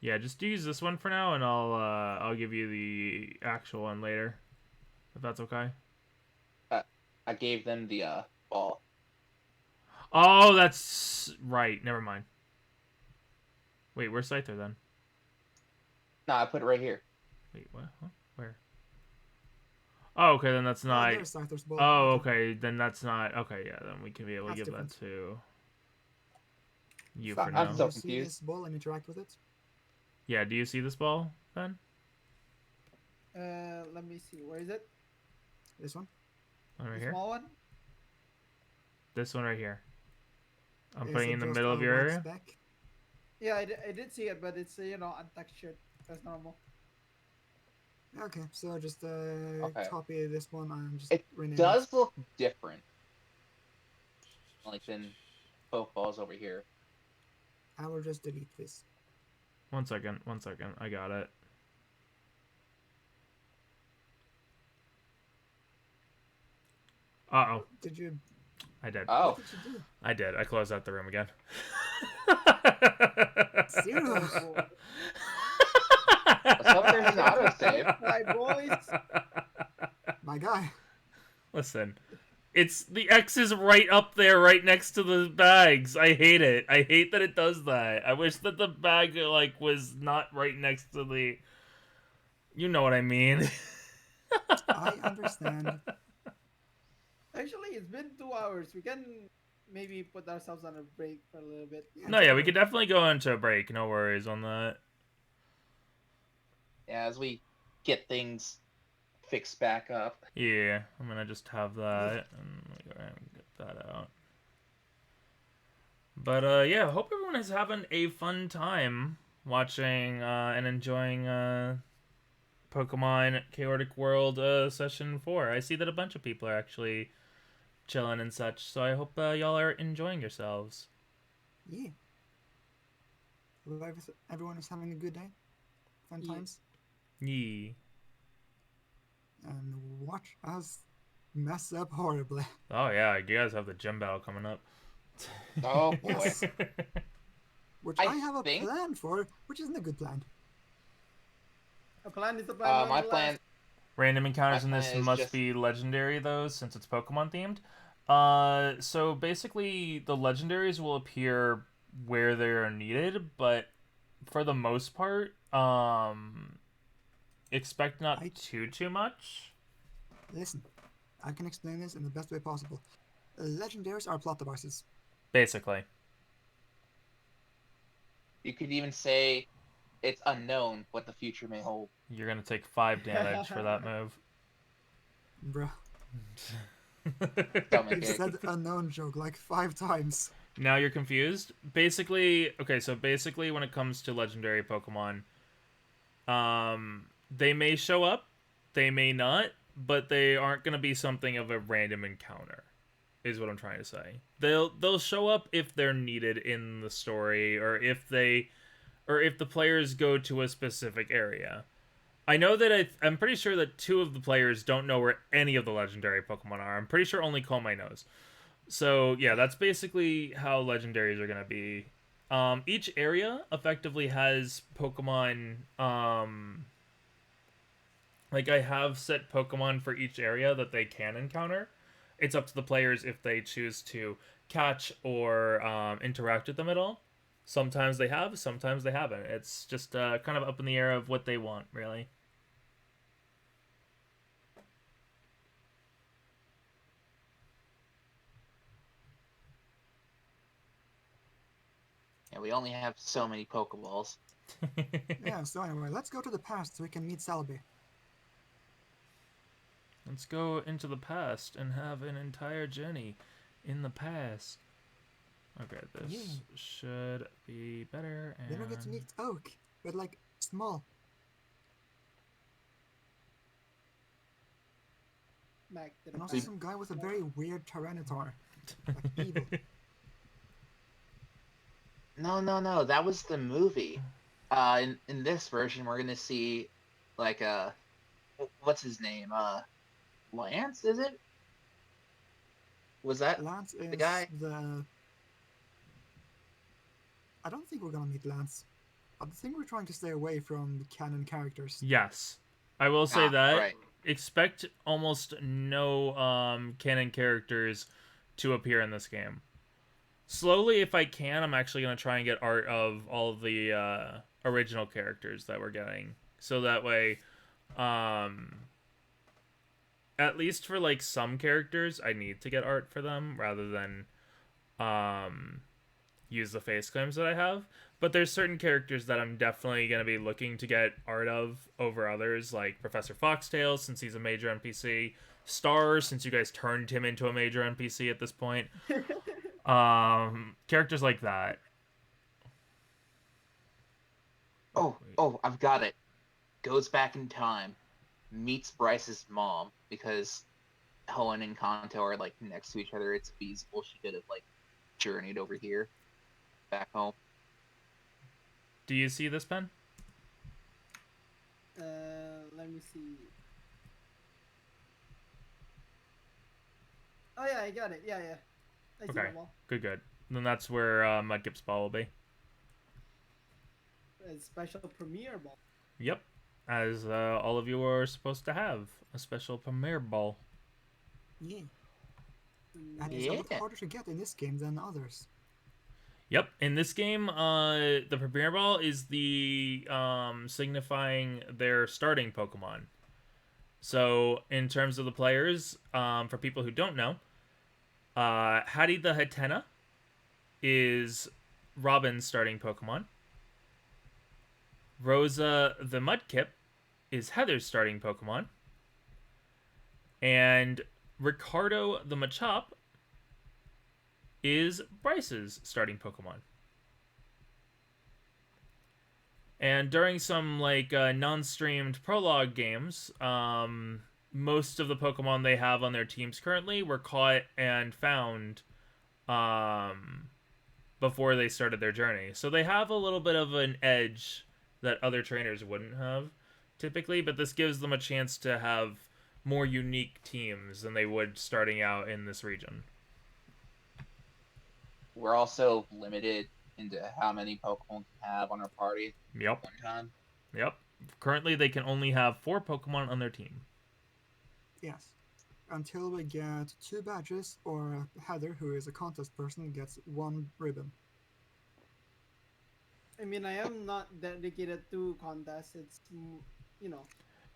Yeah, just use this one for now, and I'll give you the actual one later, if that's okay. I gave them the ball. Oh, that's right. Never mind. Wait, where's Scyther then? No, I put it right here. Wait, what? Huh? Where? Oh, okay, then that's not. There's Scyther's ball. Oh, okay, then that's not. Okay, yeah, then we can be able to That's give different. that to you So- for I'm now. so You see confused. this ball and interact with it? Yeah, do you see this ball then? Let me see. Where is it? This one? One right The here. small one? This one right here. I'm Is putting it it in the just middle a of your white area. speck? Yeah, I did see it, but it's untextured. That's normal. Okay, so just Okay. copy this one and just It rename does look different, like than Pokeballs over here. I will just delete this. One second. I got it. Uh-oh. Did you? I did. Oh, What did you do? I did. I closed out the room again. Zero. let's hope there's an autosave. My boys. My guy. Listen, it's the X is right up there, right next to the bags. I hate it. I hate that it does that. I wish that the bag was not right next to the. You know what I mean. I understand. Actually, it's been 2 hours. We can maybe put ourselves on a break for a little bit. No, yeah, we could definitely go into a break. No worries on that. Yeah, as we get things fixed back up. Yeah, I'm gonna just have that and let me go ahead and get that out. But yeah, hope everyone is having a fun time watching and enjoying Pokemon Chaordic World Session 4. I see that a bunch of people are actually chilling and such, so I hope y'all are enjoying yourselves. Yeah. Hope everyone is having a good day. Fun Yeah. times. Yee. And watch us mess up horribly. Oh yeah, you guys have the gym battle coming up. Oh boy. Yes. Which I I have a think- plan for, which isn't a good plan. A plan is a plan. My nonetheless. plan. Random encounters in My this plan is must just- be legendary, though, since it's Pokemon themed. So basically, the legendaries will appear where they are needed, but for the most part, expect not too much. Listen, I can explain this in the best way possible. Legendaries are plot devices. Basically, You could even say it's unknown what the future may hold. you're gonna take 5 damage for that move. Bruh. Don't make You've it. said unknown joke like 5 times. Now you're confused. Basically, okay, so basically when it comes to legendary Pokemon, they may show up, they may not, but they aren't going to be something of a random encounter, is what I'm trying to say. They'll show up if they're needed in the story, or if they or if the players go to a specific area. I know that I'm pretty sure that 2 of the players don't know where any of the legendary Pokemon are. I'm pretty sure only Kome knows. So yeah, that's basically how legendaries are gonna be. Each area effectively has Pokemon. Like I have set Pokemon for each area that they can encounter. It's up to the players if they choose to catch or interact with them at all. Sometimes they have, sometimes they haven't. It's just kind of up in the air of what they want, really. Yeah, we only have so many Pokeballs. Yeah, so anyway, let's go to the past so we can meet Selby. Let's go into the past and have an entire journey in the past. Okay, this should be better. And... Then we get to meet Oak, but like small. Back to the And also past. some guy with a very weird Tyranitar. Like evil. No, that was the movie. In this version, we're gonna see, like, what's his name? Lance, is it? Was that Lance is the guy? I don't think we're gonna meet Lance. I think we're trying to stay away from the canon characters. Yes. I will say that. Right. Expect almost no canon characters to appear in this game. Slowly, if I can, I'm actually going to try and get art of all of the original characters that we're getting. So that way, at least for like some characters, I need to get art for them rather than use the face claims that I have. But there's certain characters that I'm definitely going to be looking to get art of over others, like Professor Foxtail, since he's a major NPC. Star, since you guys turned him into a major NPC at this point. Characters like that. Oh, I've got it. Goes back in time, meets Bryce's mom, because Hoenn and Kanto are like next to each other. It's feasible she could have like journeyed over here, back home. Do you see this, pen? Let me see. Oh yeah, I got it. Yeah. I see Okay. them all. Good. Then that's where Mudkip's ball will be. A special premiere ball. Yep. As all of you are supposed to have. A special premiere ball. Yeah. And it's a lot Yeah. harder to get in this game than others. Yep. In this game, the premiere ball is the signifying their starting Pokemon. So, in terms of the players, for people who don't know, Hattie the Hatena is Robin's starting Pokemon. Rosa the Mudkip is Heather's starting Pokemon. And Ricardo the Machop is Bryce's starting Pokemon. And during some like non-streamed prologue games, most of the Pokemon they have on their teams currently were caught and found before they started their journey. So they have a little bit of an edge that other trainers wouldn't have typically, but this gives them a chance to have more unique teams than they would starting out in this region. We're also limited into how many Pokemon we have on our party Yep. at one time. Yep. Currently, they can only have 4 Pokemon on their team. Yes. Until we get 2 badges, or Heather, who is a contest person, gets 1 ribbon. I mean, I am not dedicated to contests. It's, you know.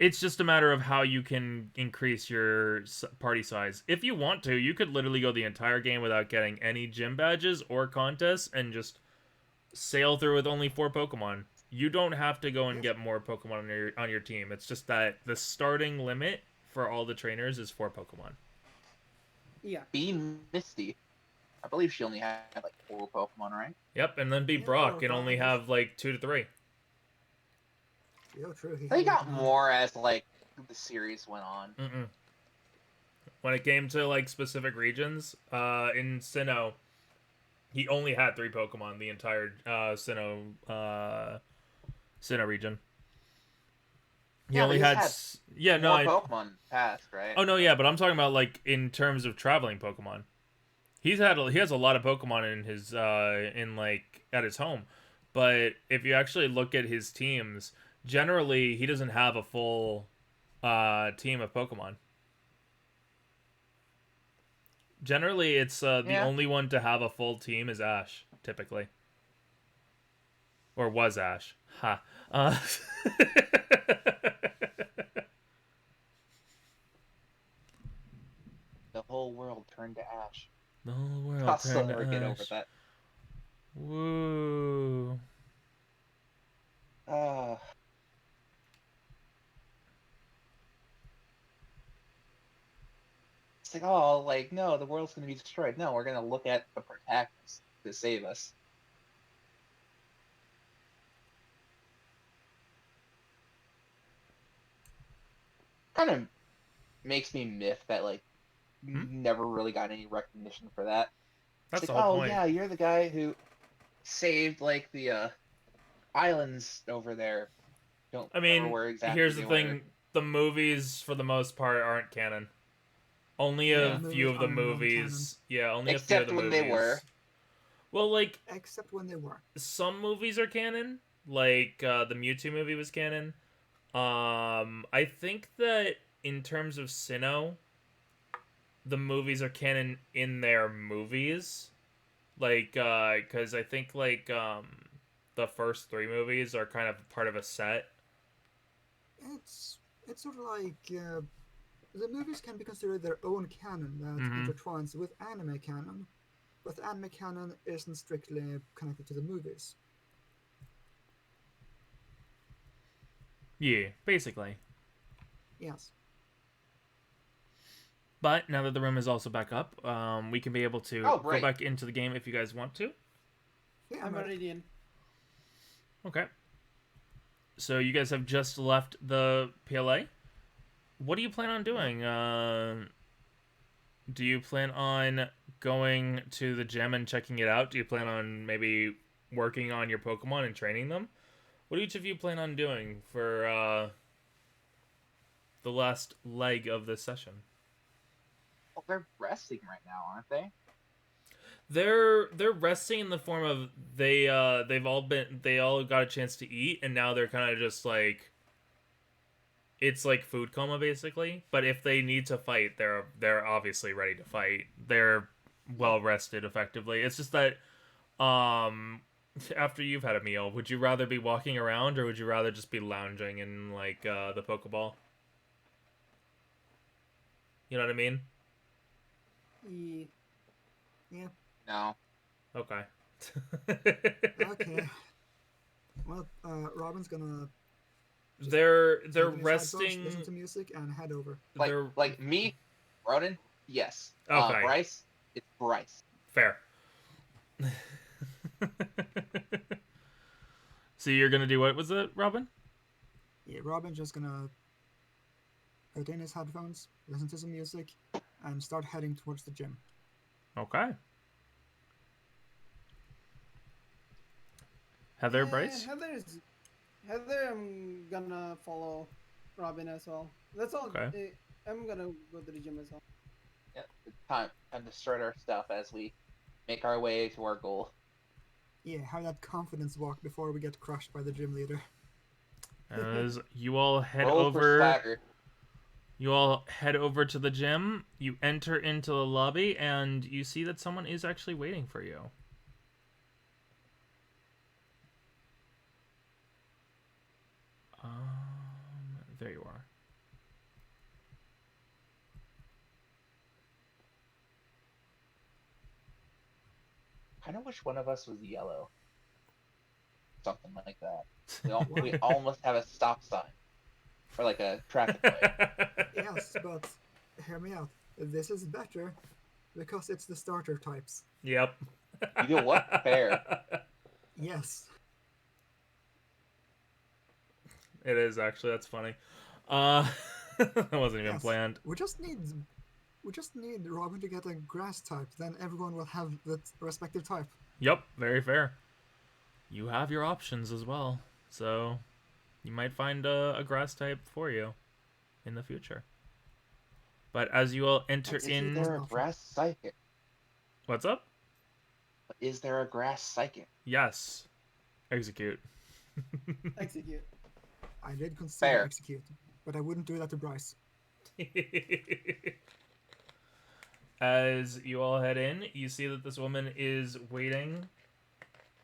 It's just a matter of how you can increase your party size. If you want to, you could literally go the entire game without getting any gym badges or contests and just sail through with only 4 Pokemon. You don't have to go and get more Pokemon on your team. It's just that the starting limit for all the trainers is 4 Pokemon. Yeah. Be Misty. I believe she only had like 4 Pokemon, right? Yep, and then be Yeah, Brock or and only 5. have like 2 to 3. Yeah, true. They got more as like the series went on. Mm-mm. When it came to like specific regions, in Sinnoh, He only had 3 Pokemon the entire Sinnoh region. He Yeah, but only he's had had yeah, no, more Pokemon past, right? oh no, yeah, but I'm talking about like in terms of traveling Pokemon. He has a lot of Pokemon in his in like at his home. But if you actually look at his teams, generally he doesn't have a full team of Pokemon. Generally, it's the Yeah. only one to have a full team is Ash, typically. Or was Ash. Ha. The whole world turned to ash. The whole world I'll still turned to never get over Ash. that. Woo. Uh, it's like, oh, like, no, the world's going to be destroyed. No, we're going to look at the protagonist to save us. Kind of makes me miff that, like, never really got any recognition for that. That's It's the like, whole oh, point. yeah, you're the guy who saved, like, the islands over there. Don't I remember mean, where exactly here's they the were. thing: the movies, for the most part, aren't canon. Only Yeah. a few of the movies. Yeah, only a few of Except the when movies. they were. Well, like Except when they were. some movies are canon. Like the Mewtwo movie was canon. I think that in terms of Sinnoh, the movies are canon in their movies. Like, because I think like the first 3 movies are kind of part of a set. It's sort of like the movies can be considered their own canon that Mhm. intertwines with anime canon, but the anime canon isn't strictly connected to the movies. Yeah, basically. Yes. But now that the room is also back up, we can be able to Oh, go great. back into the game if you guys want to. Yeah, I'm ready. already in. Okay. So you guys have just left the PLA. What do you plan on doing? Do you plan on going to the gym and checking it out? Do you plan on maybe working on your Pokemon and training them? What do each of you plan on doing for the last leg of this session? Well, they're resting right now, aren't they? They're resting in the form of they all got a chance to eat, and now they're kind of just like it's like food coma basically. But if they need to fight, they're obviously ready to fight. They're well rested effectively. It's just that after you've had a meal, would you rather be walking around or would you rather just be lounging in like the Pokeball? You know what I mean? Yeah. No. Okay. Okay. Well, Robin's gonna they're put in his headphones, resting. listen to music, and head over. Like me, Ronan, yes. Okay. Bryce, it's Bryce. Fair. So you're gonna do what was it, Robin? Yeah, Robin's just gonna put in his headphones, listen to some music, and start heading towards the gym. Okay. Heather, Bryce? Heather, I'm gonna follow Robin as well. That's all. Okay. I'm gonna go to the gym as well. Yeah, it's time to sort our stuff as we make our way to our goal. Yeah, have that confidence walk before we get crushed by the gym leader. As you all head Roll for over, swagger. you all head over to the gym. You enter into the lobby, and you see that someone is actually waiting for you. There you are. I know which one of us was yellow. Something like that. We almost have a stop sign. Or like a traffic light. Yes, but hear me out. This is better because it's the starter types. Yep. You know what? Fair. Yes. It is actually. That's funny. That wasn't even Yes. planned. We just need Robin to get a grass type, then everyone will have that respective type. Yep, very fair. You have your options as well, so you might find a grass type for you in the future. But as you all enter Is in, there a grass psychic? what's up? Is there a grass psychic? Yes, execute. Execute. I did consider Fair. execute, but I wouldn't do that to Bryce. As you all head in, you see that this woman is waiting,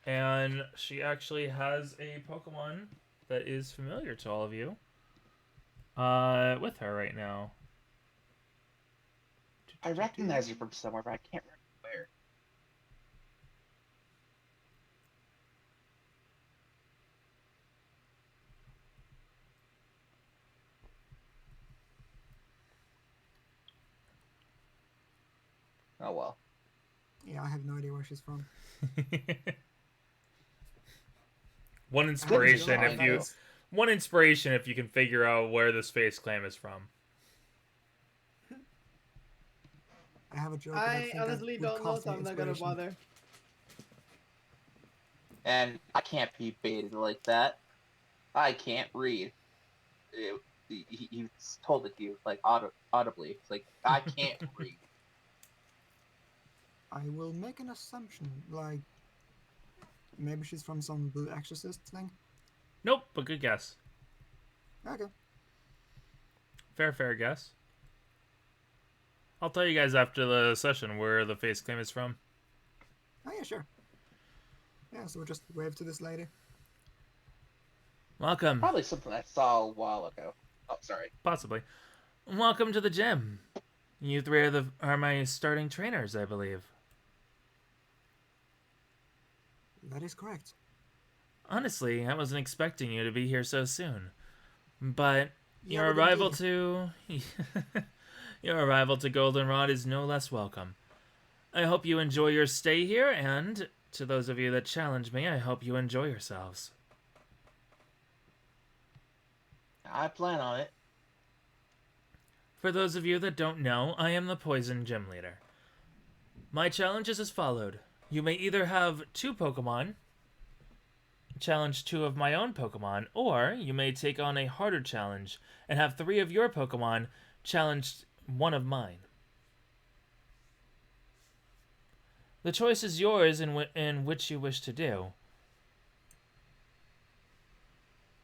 and she actually has a Pokemon that is familiar to all of you with her right now. I recognize you from somewhere, but I can't remember where. Oh well. Yeah, I have no idea where she's from. One inspiration Good if to you know. one inspiration if you can figure out where this face claim is from. I have a joke. but I think that honestly would don't know, cost so me I'm not gonna inspiration. bother. And I can't be baited like that. I can't read. He told it to you like audibly. It's like I can't read. I will make an assumption, like maybe she's from some Blue Exorcist thing. Nope, but good guess. Okay. Fair guess. I'll tell you guys after the session where the face claim is from. Oh yeah, sure. Yeah, so we'll just wave to this lady. Welcome. Probably something I saw a while ago. Oh, sorry. Possibly. Welcome to the gym. You three are my starting trainers, I believe. That is correct. Honestly, I wasn't expecting you to be here so soon. But Yeah, your but arrival indeed. to your arrival to Goldenrod is no less welcome. I hope you enjoy your stay here, and to those of you that challenge me, I hope you enjoy yourselves. I plan on it. For those of you that don't know, I am the Poison Gym Leader. My challenge is as followed. You may either have 2 Pokemon, challenge 2 of my own Pokemon, or you may take on a harder challenge and have 3 of your Pokemon challenge 1 of mine. The choice is yours in which you wish to do.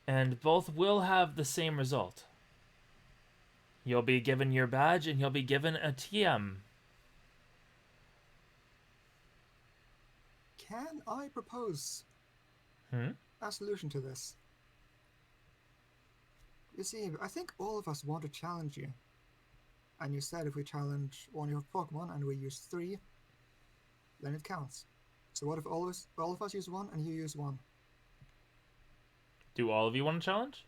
And both will have the same result. You'll be given your badge and you'll be given a TM. Can I propose a solution to this? You see, I think all of us want to challenge you. And you said if we challenge one of your Pokemon and we use 3, then it counts. So what if all of us use 1 and you use 1? Do all of you want to challenge?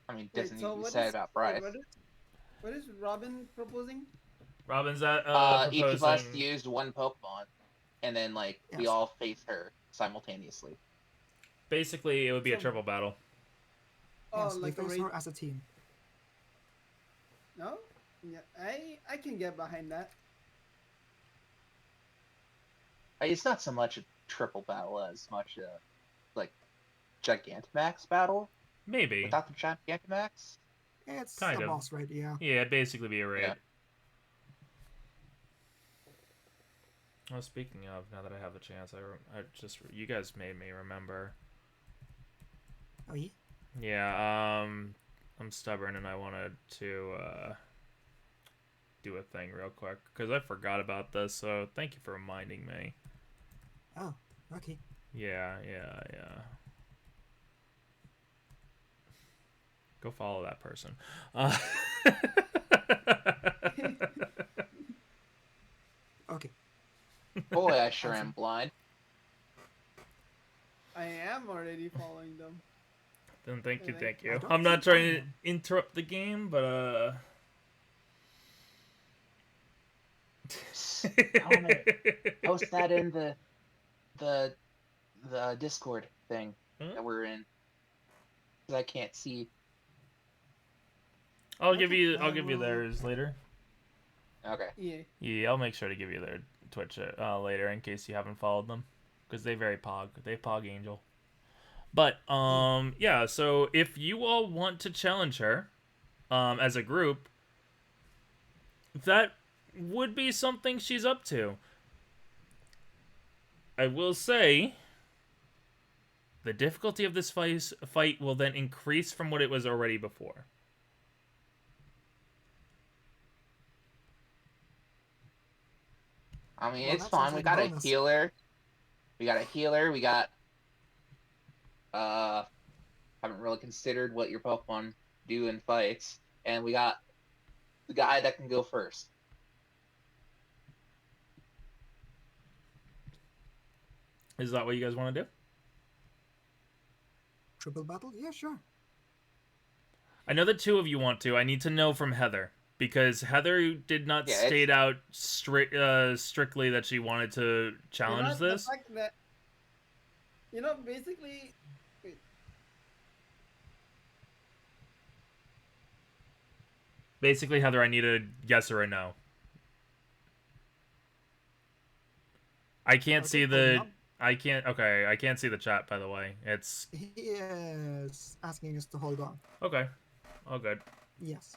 I mean, Wait, doesn't need so to be what said is about Bryce. what is Robin proposing? Robin's Each of us proposing. used 1 Pokemon, and then we Yes. all face her simultaneously. Basically, it would be a So- triple battle. Oh, Yes, we like a face raid? her as a team. No? Yeah, I can get behind that. It's not so much a triple battle as much a Gigantamax battle Maybe. without the Gigantamax. It's Kind a of. boss raid, yeah. Yeah, it'd basically be a raid. Yeah. Well, speaking of, now that I have the chance, you guys made me remember. Oh yeah? Yeah, I'm stubborn and I wanted to do a thing real quick because I forgot about this. So thank you for reminding me. Oh, okay. Yeah. Go follow that person. Okay. Boy, I sure am blind. I am already following them. Then thank you. I don't I'm not think I trying to am. interrupt the game, but Post that in the Discord thing Hmm? that we're in. 'Cause I can't see. I'll give Okay, you I theirs later. Okay. Yeah. Yeah, I'll make sure to give you their Twitch later in case you haven't followed them, because they pog Angel. But yeah. So if you all want to challenge her, as a group, that would be something she's up to. I will say, the difficulty of this fight will then increase from what it was already before. I mean, Well, it's that sounds fine. We like a got a bonus. healer. We got a healer. We got haven't really considered what your Pokemon do in fights, and we got the guy that can go first. Is that what you guys want to do? Triple battle? Yeah, sure. I know the two of you want to. I need to know from Heather, because Heather did not Yeah, state out strictly that she wanted to challenge The this. fact that, basically, wait, Basically, Heather, I need a yes or a no. I can't see the. I can't. Okay, I can't see the chat. By the way, it's He is asking us to hold on. okay. All good. Yes.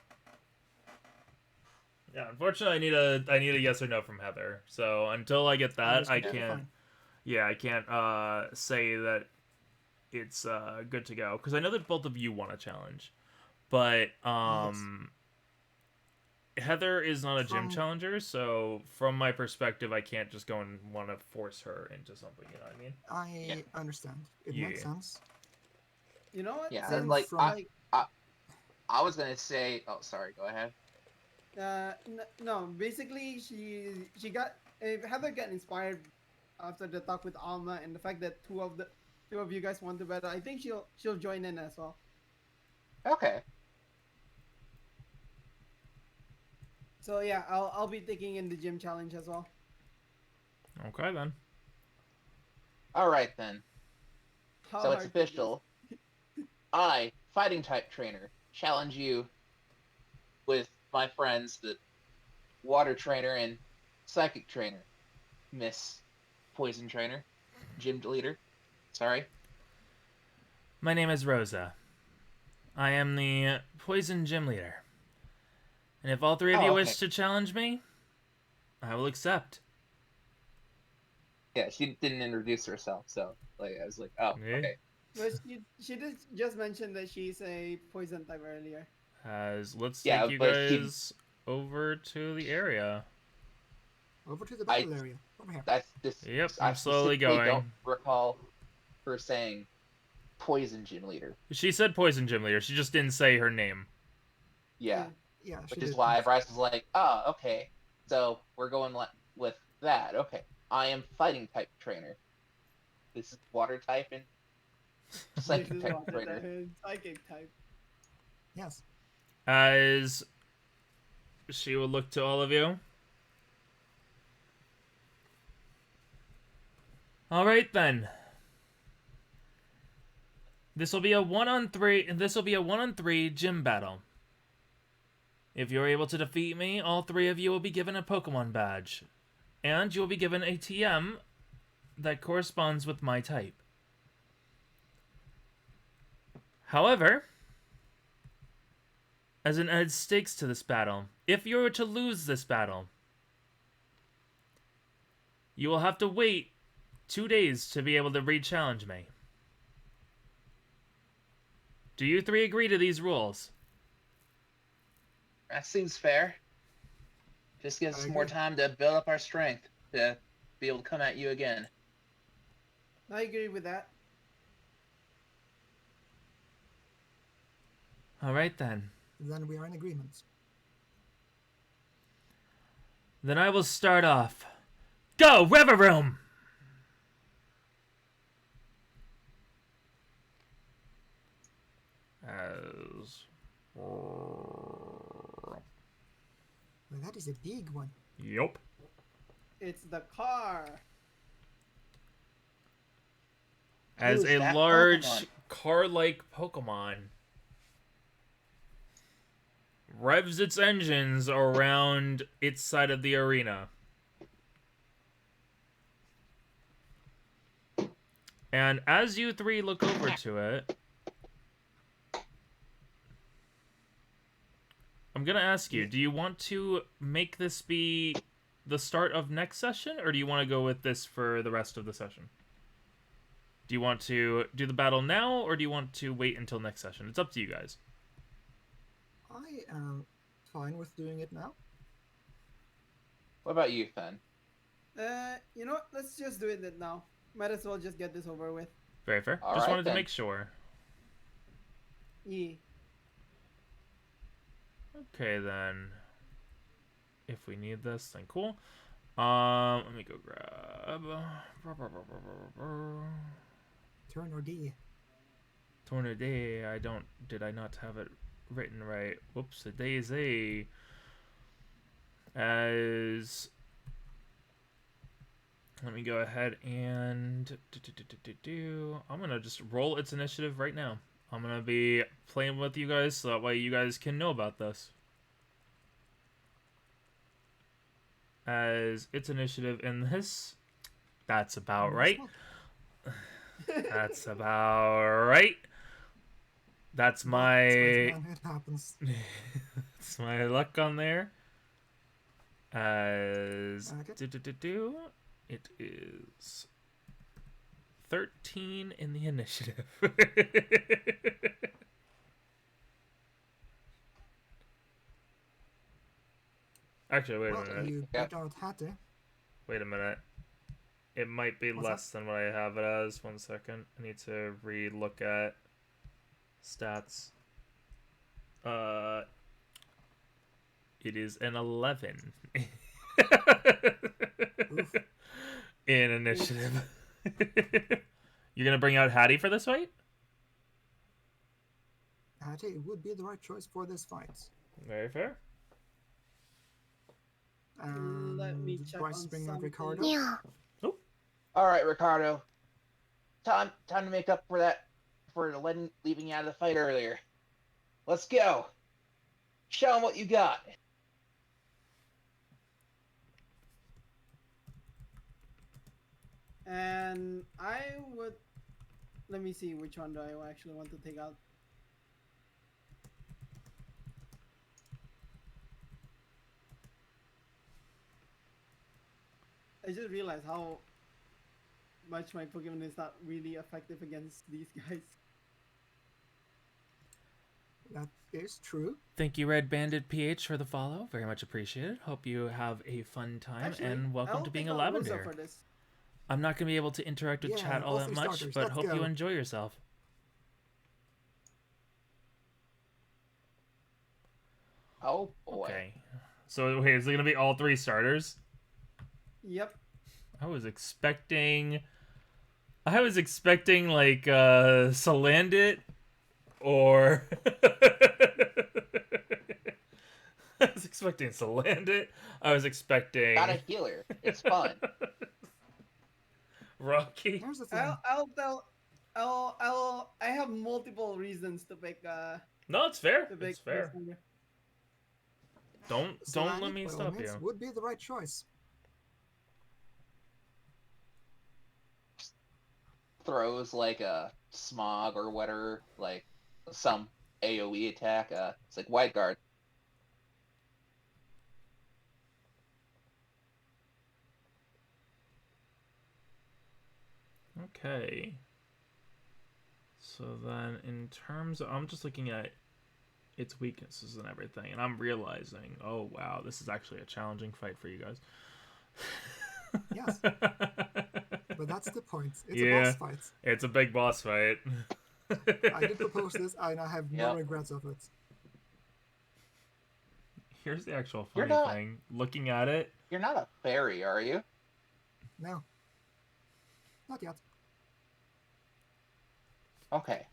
Yeah, unfortunately, I need a yes or no from Heather. So until I get that, I Completely can't. fine. Yeah, I can't say that it's good to go, because I know that both of you want a challenge, but Heather is not a gym challenger, so from my perspective, I can't just go and want to force her into something. You know what I mean? I understand. It Yeah. makes sense. you know what? Yeah, Since, and like from- I was gonna say. Oh, sorry. Go ahead. no, basically she got Heather got inspired after the talk with Alma and the fact that two of you guys want to battle. I think she'll join in as well. Okay. So yeah, I'll be taking in the gym challenge as well. Okay then. All right then. How So it's hard is this? official. I, fighting type trainer, challenge you with my friends, the water trainer and psychic trainer, Miss Poison Trainer, gym leader. Sorry. My name is Rosa. I am the poison gym leader. And if all three of Oh, you okay. wish to challenge me, I will accept. Yeah, she didn't introduce herself, so like I was like, oh, Yeah. okay. But she did just mention that she's a poison type earlier. Let's Yeah, take you but she- guys over to the area. Over to the battle area. Over here. That's this. Yep, I I'm slowly specifically going. don't recall her saying poison gym leader. She said poison gym leader. She just didn't say her name. Yeah, Yeah, she which is did why mention- Bryce was like, oh, okay. So we're going with that. Okay, I am fighting type trainer. This is water type and This psychic is type water trainer. type and psychic type. Yes. As she will look to all of you. All right then. This will be a 1-on-3. This will be a 1-on-3 gym battle. If you're able to defeat me, all three of you will be given a Pokemon badge, and you will be given a TM that corresponds with my type. However, as an added stakes to this battle, if you were to lose this battle, you will have to wait 2 days to be able to re-challenge me. Do you three agree to these rules? That seems fair. Just gives us I more agree. time to build up our strength to be able to come at you again. I agree with that. Alright then. Then we are in agreement. Then I will start off. Go, River Room! As... Well, that is a big one. Yup. It's the car. As Who's a that large Pokemon? car-like Pokemon revs its engines around its side of the arena. And as you three look over to it, I'm going to ask you, do you want to make this be the start of next session, or do you want to go with this for the rest of the session? Do you want to do the battle now, or do you want to wait until next session? It's up to you guys. I am fine with doing it now. What about you, Fen? You know what? Let's just do it now. Might as well just get this over with. Very fair. All Just right, wanted to then. make sure. Yeah. Okay, then. If we need this, then cool. Let me go grab... Turn or D. Tornado Day, did I not have it written right? Whoops, a daisy. As... Let me go ahead and... I'm gonna just roll its initiative right now. I'm gonna be playing with you guys so that way you guys can know about this. As its initiative in this... That's about right. That's about right. That's my... It happens. That's my luck on there. As... Okay. It is... 13 in the initiative. Actually, wait a Well, minute. you Yeah. picked out Hattie. Wait a minute. It might be What's less than what I have it as. 1 second. I need to re-look at stats. It is an 11 Oof. in initiative. You're gonna bring out Hattie for this fight? Hattie would be the right choice for this fight. Very fair. Let me check Bryce on bring out something. Ricardo. Yeah. All right, Ricardo. Time to make up for that, for leaving you out of the fight earlier. Let's go. Show 'em what you got. And I would... Let me see, which one do I actually want to take out? I just realized how much my Pokemon is not really effective against these guys. That is true. Thank you, Red Banded PH, for the follow. Very much appreciated. Hope you have a fun time, Actually, and welcome I'll to being a take out Rosa lavender. for this. I'm not going to be able to interact with Yeah, chat all all that three much, starters, but let's hope you go. enjoy yourself. Oh boy. Okay. So, wait, is it going to be all 3 starters? Yep. I was expecting, like, Salandit, or... I was expecting Salandit. I was expecting... Got a healer. It's fun. Rocky. Here's the thing. I have multiple reasons to pick No, it's fair. to pick It's fair. this one. Don't Solanic, let me by all stop means, you. would be the right choice. Throws like a smog or whatever, like some AoE attack. It's like White Guard. Okay. So then, in terms of, I'm just looking at its weaknesses and everything, and I'm realizing, oh wow, this is actually a challenging fight for you guys. Yes. But that's the point. It's a Yeah. boss fight. It's a big boss fight. I did propose this, and I have no Yep. regrets of it. Here's the actual You're funny not- thing. Looking at it, You're not a fairy, are you? No. Not yet. Okay.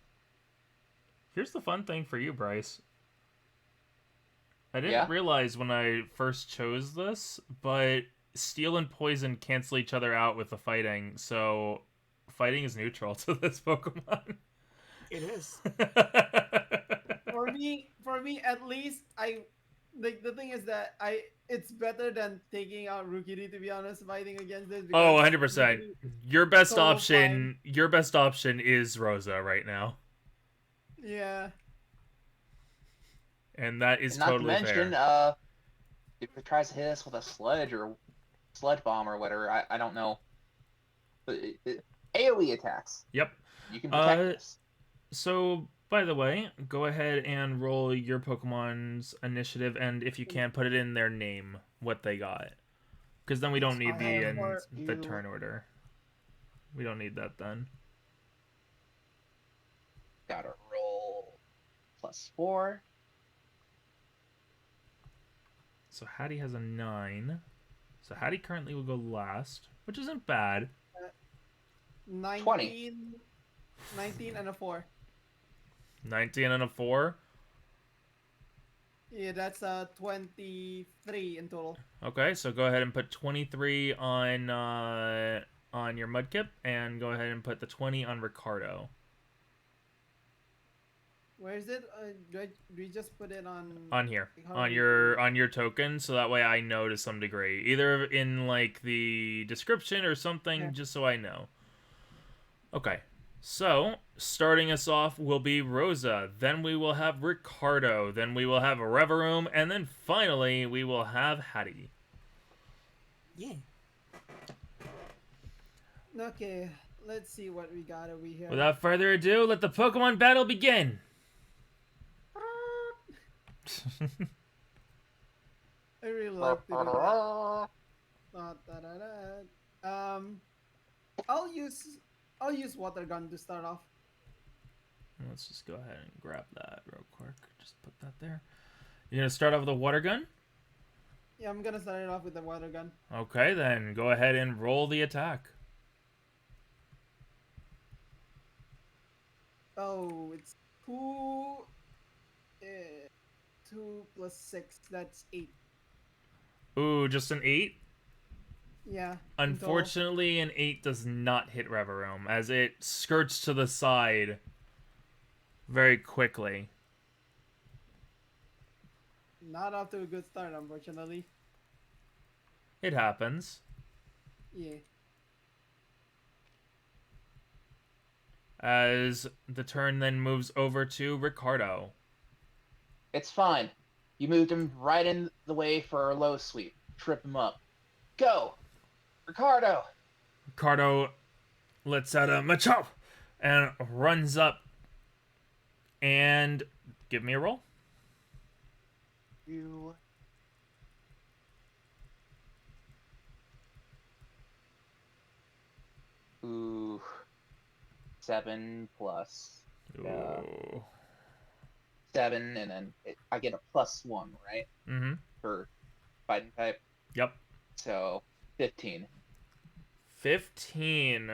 here's the fun thing for you, Bryce. I didn't Yeah? realize when I first chose this, but steel and poison cancel each other out with the fighting, so fighting is neutral to this Pokemon. It is. For me, at least, like the thing is that it's better than taking out Rukiri, to be honest, fighting against this Oh, because 100%. Rukiri is Your best so fine. option, your best option is Rosa right now. Yeah. And that is And not to totally mention, fair. if it tries to hit us with a sludge or sludge bomb or whatever, I don't know. But AoE attacks. Yep. You can protect Uh, us. So, by the way, go ahead and roll your Pokemon's initiative, and if you can, put it in their name, what they got. Because then we don't need I have the turn order. We don't need that then. Gotta roll +4. So Hattie has a 9. So Hattie currently will go last, which isn't bad. 19, 19 and a 4. 19 and a 4. Yeah, that's 23 in total. Okay, so go ahead and put 23 on your Mudkip, and go ahead and put the 20 on Ricardo. Where is it? Do we just put it On here, like, how on do your token, so that way I know to some degree, either in like the description or something, Yeah. just so I know. Okay, so starting us off will be Rosa, then we will have Ricardo, then we will have Reverum, and then finally we will have Hattie. Yeah. Okay, let's see what we got over here. Without further ado, let the Pokemon battle begin. I really love to do that. I'll use water gun to start off. Let's just go ahead and grab that real quick. Just put that there. You're gonna start off with a water gun? Yeah, I'm gonna start it off with the water gun. Okay, then go ahead and roll the attack. Oh, it's 2. 2 plus 6. That's 8. Ooh, just an 8? Yeah. Unfortunately, an 8 does not hit Reverum, as it skirts to the side very quickly. Not off to a good start, unfortunately. It happens. Yeah. As the turn then moves over to Ricardo. It's fine. You moved him right in the way for a low sweep. Trip him up. Go! Ricardo! Ricardo lets out a Machop and runs up. And give me a roll. You... Ooh. 7 plus... Ooh. 7, and then I get a +1, right? Mm-hmm. For fighting type. Yep. So, 15. 15.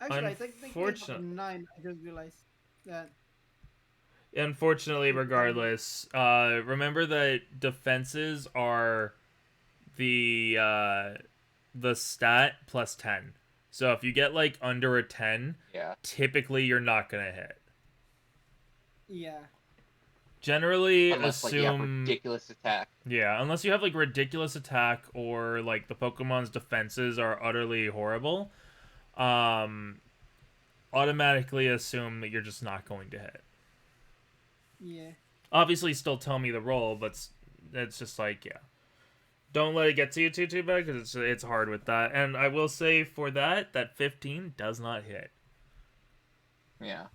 Actually, I think they have a Unfortunate- 9. I just realized that. Unfortunately, regardless, remember that defenses are the stat plus 10. So if you get like under a 10, Yeah. typically you're not gonna hit. Yeah. Generally, Unless, like, you have assume ridiculous attack. yeah, unless you have like ridiculous attack or like the Pokemon's defenses are utterly horrible, automatically assume that you're just not going to hit. Yeah. Obviously, still tell me the roll, but it's just like, yeah. Don't let it get to you too bad, because it's hard with that. And I will say for that 15 does not hit. Yeah.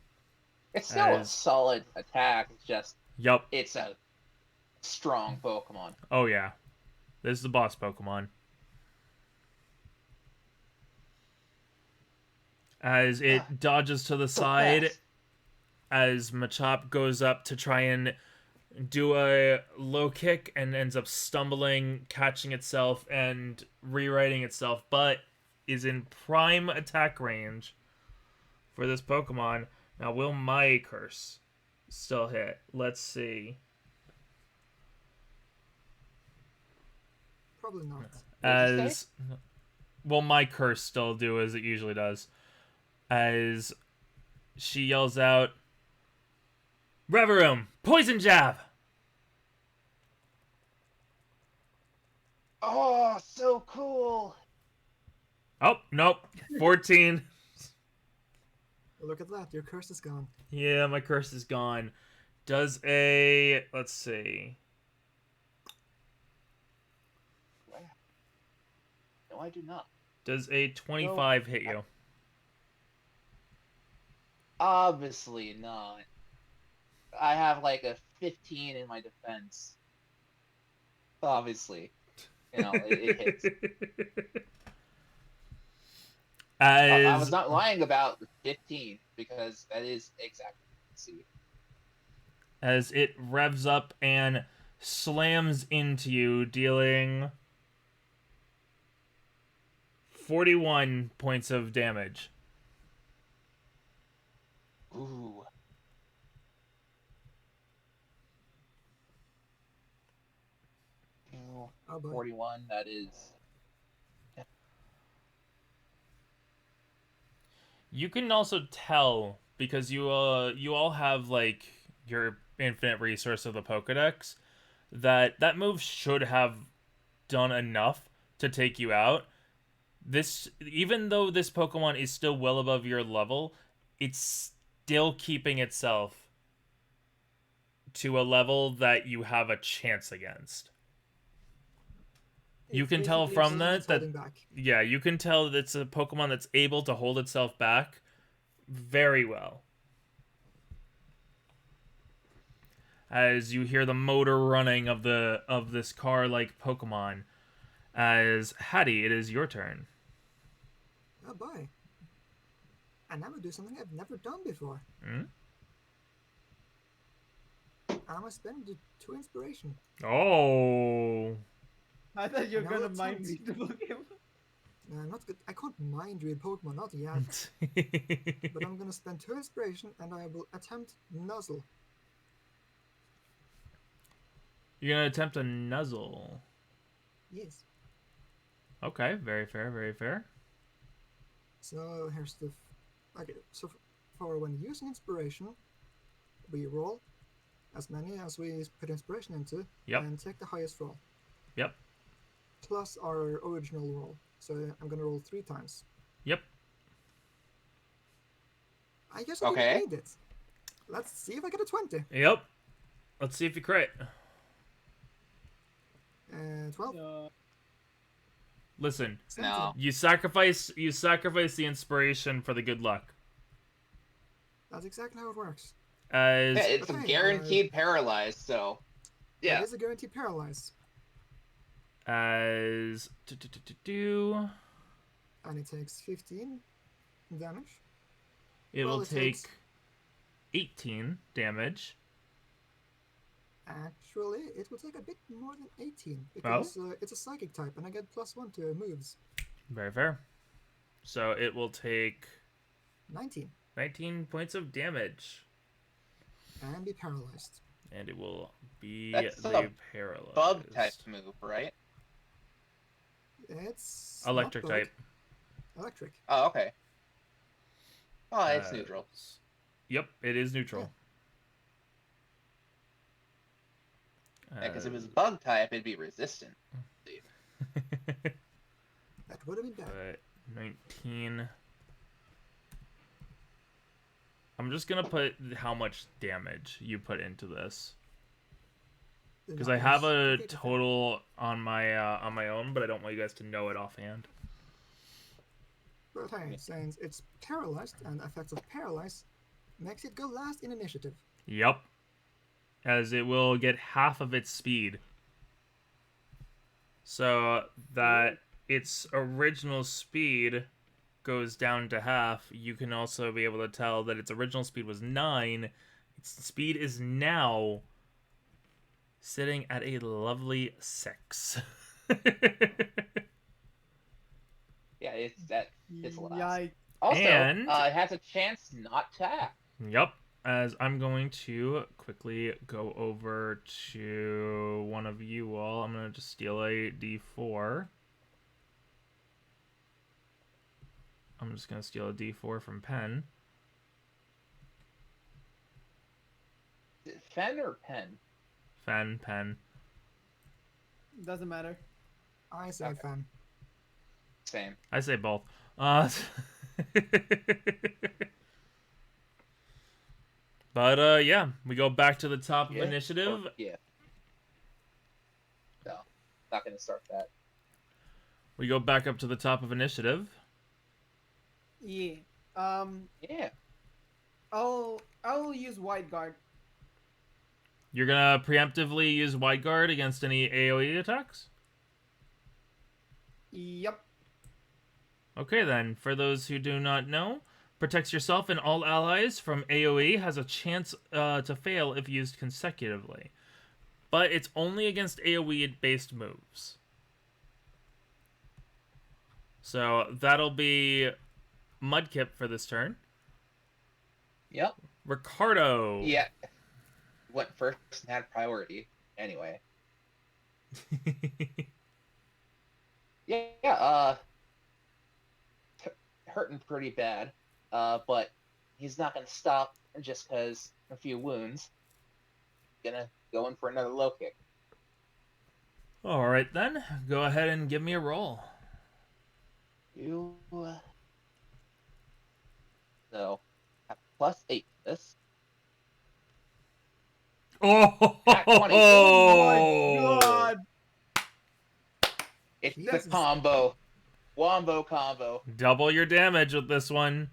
It's still a solid attack. It's just, Yup. it's a strong Pokemon. Oh, yeah. This is the boss Pokemon. As it dodges to the side, fast. as Machop goes up to try and do a low kick and ends up stumbling, catching itself, and rewriting itself, but is in prime attack range for this Pokemon. Now, will my curse still hit? Let's see. Probably not. What'd you As will my curse still do as it usually does? As she yells out, Reverum, poison jab! Oh, so cool. Oh, nope. 14. Look at that, your curse is gone. Yeah, my curse is gone. Let's see. No, I do not. Does a 25 hit you? Obviously not. I have like a 15 in my defense. Obviously, it hits. I was As not lying about the 15 because that is exactly what I see. as it revs up and slams into you, dealing 41 points of damage. Ooh. Oh boy. 41, that is. You can also tell because you all have like your infinite resource of the Pokedex that move should have done enough to take you out. This, even though this Pokemon is still well above your level, it's still keeping itself to a level that you have a chance against. You It's can tell basically from saying that it's that holding back. yeah, you can tell that it's a Pokemon that's able to hold itself back very well. As you hear the motor running of this car-like Pokemon, as Hattie, it is your turn. Oh boy. And now we do something I've never done before. Hmm? I'm gonna spend the 2 inspiration. Oh. I thought you were Now gonna let's mind hunt. read the Pokemon. Not good. I can't mind read Pokemon, not yet. But I'm gonna spend 2 inspiration and I will attempt Nuzzle. You're gonna attempt a nuzzle. Yes. Okay, very fair, very fair. So here's the. Okay, so for when using inspiration, we roll as many as we put inspiration into Yep. and take the highest roll. Yep. Plus our original roll. So I'm gonna roll 3 times. Yep. I guess I Okay. didn't need it. Let's see if I get a 20. Yep. Let's see if you crit. 12. Listen, 17. No. you sacrifice the inspiration for the good luck. That's exactly how it works. As Yeah, it's Okay, guaranteed paralyzed, so. It Yeah. is a guaranteed paralyze. as And it takes 15 damage. it Well, will it take takes- 18 damage. Actually, it will take a bit more than 18 because it's a psychic type and I get +1 to moves. Very fair. So it will take 19 19 points of damage. and be paralyzed. And it will be That's the a paralyzed. Bug type move, right? It's Electric not bug, type. Electric. Oh, okay. Oh, it's neutral. Yep, it is neutral. Yeah, because if it was bug type, it'd be resistant. That would have been bad. 19. I'm just gonna put how much damage you put into this because I have a total on my own, but I don't want you guys to know it offhand. But hey, since it's paralyzed and effects of paralyze makes it go last in initiative. Yep, as it will get half of its speed, so that its original speed goes down to half. You can also be able to tell that its original speed was 9. Its speed is now sitting at a lovely 6. Yeah, it's last. Yikes. Also, And- it has a chance not to act. Yep. As I'm going to quickly go over to one of you all. I'm going to just steal a D4. I'm just going to steal a D4 from Pen. Is it Fen or Pen? Pen. Doesn't matter. I say Okay. Fen. Same. I say both. But yeah, we go back to the top of Yeah. initiative. Yeah. No, not gonna start that. We go back up to the top of initiative. Yeah. Yeah. I'll use wide guard. You're gonna preemptively use wide guard against any AoE attacks? Yep. Okay then, for those who do not know, protects yourself and all allies from AoE, has a chance to fail if used consecutively. But it's only against AoE-based moves. So that'll be Mudkip for this turn. Yep. Ricardo. Yeah. Went first and had priority. Anyway. Yeah. Hurting pretty bad. But he's not gonna stop just because a few wounds. Gonna go in for another low kick. Alright then, go ahead and give me a roll. You. So, have +8 for this. Oh! Nat 20. Oh my god! It's the Jesus. combo. Wombo combo. Double your damage with this one.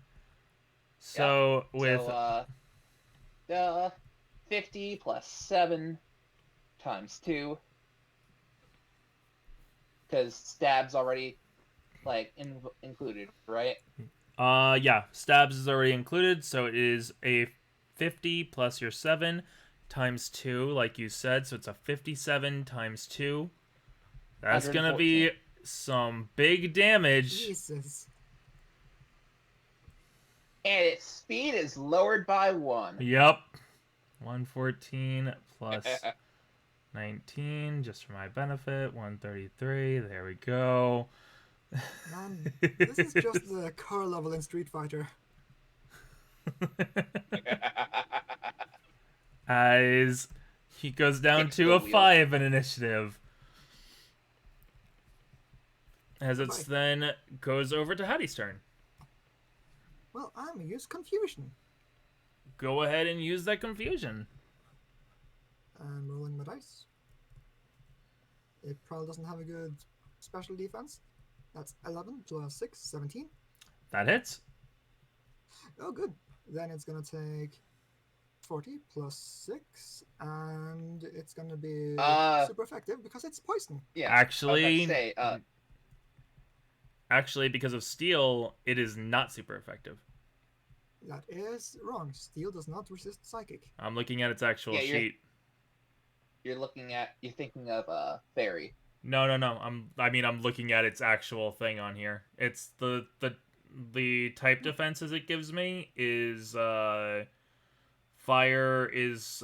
So, with... So, 50 plus 7 times 2. Because stab's already, like, included, right? Yeah, stabs is already included, so it is a 50 plus your 7 times 2, like you said, so it's a 57 times 2. That's gonna be 114. some big damage. Jesus. And its speed is lowered by 1. Yep. 114 plus 19, just for my benefit. 133, there we go. Man, this is just the core level in Street Fighter. As he goes down Kicks to the a wheel. 5 in initiative. As it's Right. then goes over to Hattie's turn. Well, I'm gonna use Confusion. Go ahead and use that confusion. And rolling my dice. It probably doesn't have a good special defense. That's 11 plus 6, 17. That hits. Oh, good. Then it's gonna take 40 plus 6, and it's gonna be super effective because it's poison. Yeah. Actually, I was about to say, Actually, because of steel, it is not super effective. That is wrong. Steel does not resist psychic. I'm looking at its actual Yeah, sheet. you're thinking of fairy. No. I'm looking at its actual thing on here. It's the type defenses it gives me is fire is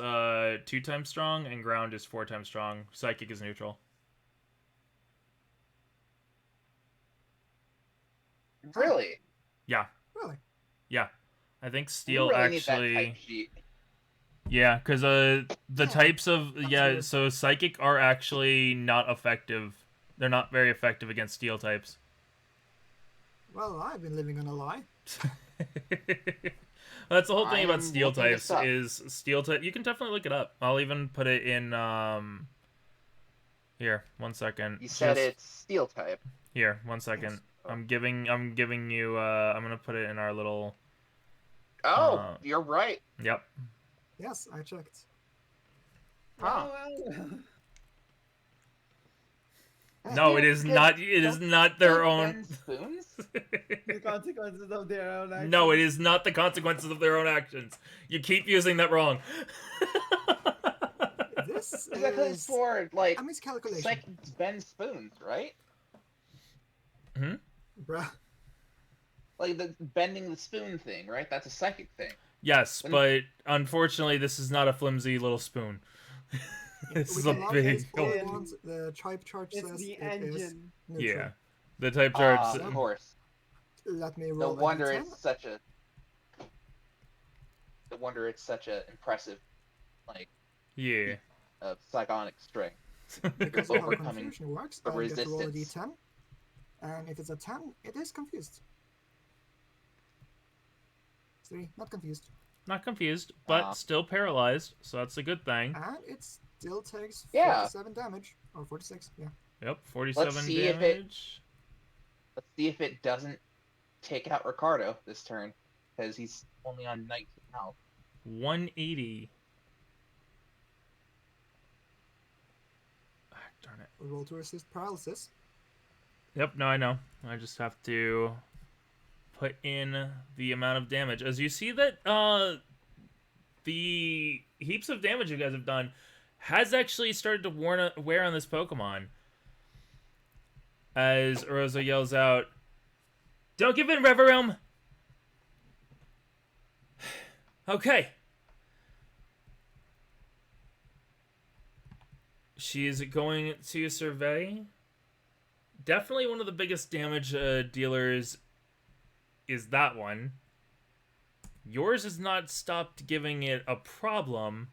2 times strong and ground is 4 times strong. Psychic is neutral. Really? Yeah. Really? Yeah. I think You steel really need that actually type sheet. Yeah, because the Yeah, types of weird. so psychic are actually not effective. They're not very effective against steel types. Well, I've been living on a lie. That's the whole thing about I'm steel looking types this up. is steel type. You can definitely look it up. I'll even put it in. Here, 1 second. You said Just- it's steel type. Here, 1 second. Yes. I'm giving you. I'm gonna put it in our little. Oh, you're right. Yep. Yes, I checked. Huh. Well, No, it Yeah, is because not. It is not their Don't own. bend spoons? the consequences of their own actions. No, it is not the consequences of their own actions. You keep using that wrong. This Exactly is for like a miscalculation. psychics bend spoons, right? Bruh. Like the bending the spoon thing, right? That's a psychic thing. Yes, When- but unfortunately, this is not a flimsy little spoon. This is a In our big. case, all Yeah. it wants, the type chart It's says the it is engine. neutral. Yeah, the type charts. Of course. Let me No roll wonder a d10. it's such a. No wonder it's such a impressive, like, Yeah. psionic strength. Because of how Overcoming confusion works, the I get to roll a resistance. d10. And if it's a 10, it is confused. 3, not confused. Not confused, but Aw. still paralyzed, so that's a good thing. And it still takes Yeah. 47 damage. Or 46, yeah. Yep, 47 see if damage. Let's see if it doesn't take out Ricardo this turn, because he's only on 19 health. 180. Ah, darn it. Roll to resist paralysis. Yep, no, I know. I just have to put in the amount of damage. As you see that the heaps of damage you guys have done has actually started to wear on this Pokemon. As Rosa yells out, "Don't give in, Reverealm!" Okay. She is going to survey. Definitely one of the biggest damage dealers is that one. Yours has not stopped giving it a problem.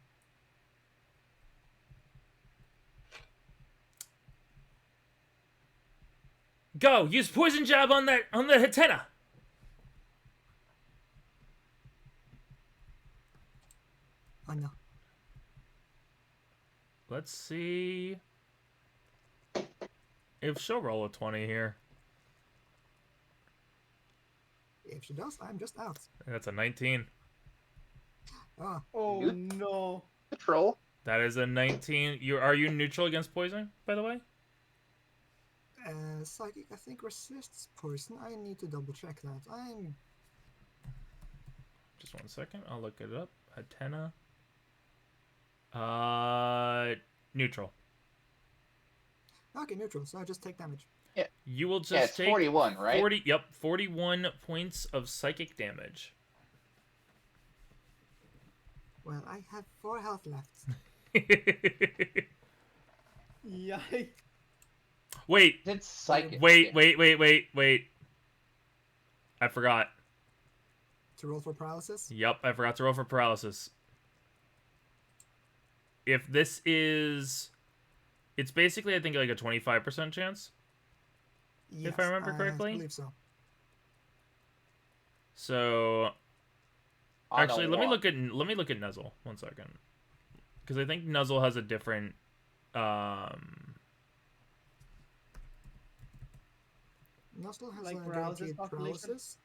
Go! Use Poison Jab on the Hatena! Oh no. Let's see if she'll roll a 20 here. If she does, I'm just out. That's a 19. Ah, Oh You- no. Patrol. That is a 19. Are you neutral against poison, by the way? Psychic, I think, resists poison. I need to double check that. I'm. Just 1 second. I'll look it up. Hatena. Neutral. Okay, neutral, so I just take damage. You will just Yeah, it's take 41, right? 41 points of psychic damage. Well, I have 4 health left. Yikes. Wait, It's psychic. wait. I forgot. To roll for paralysis? Yep, I forgot to roll for paralysis. If this is... It's basically, I think, like a 25% chance. Yes, I remember correctly? I believe so. So... On a Actually, let me one. look at Nuzzle 1 second. Because I think Nuzzle has a different... Nuzzle has Like a paralysis guaranteed calculation? paralysis,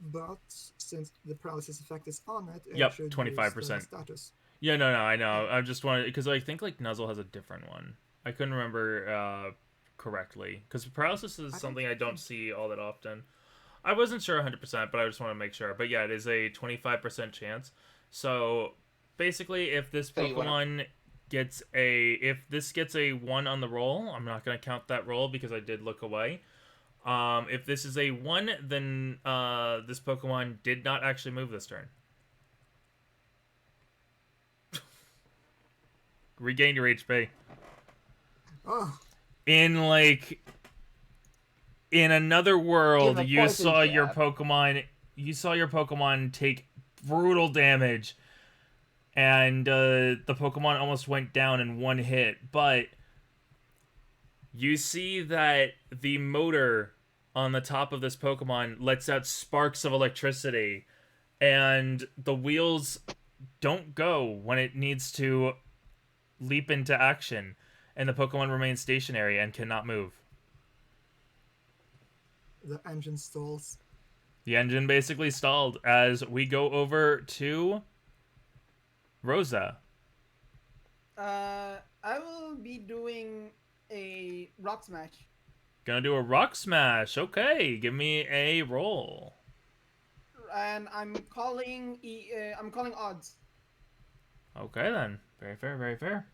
but since the paralysis effect is on it, it Yep, should 25%. use the status. Yeah, no, I know. I just wanted... Because I think, like, Nuzzle has a different one. I couldn't remember correctly. Because paralysis is something I don't see all that often. I wasn't sure 100%, but I just want to make sure. But yeah, it is a 25% chance. So, basically, if this So you wanna- Pokemon gets a... If this gets a 1 on the roll, I'm not going to count that roll because I did look away. If this is a 1, then this Pokemon did not actually move this turn. Regain your HP. Oh, In another world, Give a you poison saw your jab. Pokemon take brutal damage, and the Pokemon almost went down in one hit. But you see that the motor on the top of this Pokemon lets out sparks of electricity, and the wheels don't go when it needs to leap into action, and the Pokemon remains stationary and cannot move. the engine stalls. The engine basically stalled as we go over to Rosa. I will be doing a rock smash. Gonna do a rock smash. Okay, give me a roll. And I'm calling odds. Okay then. Very fair, very fair.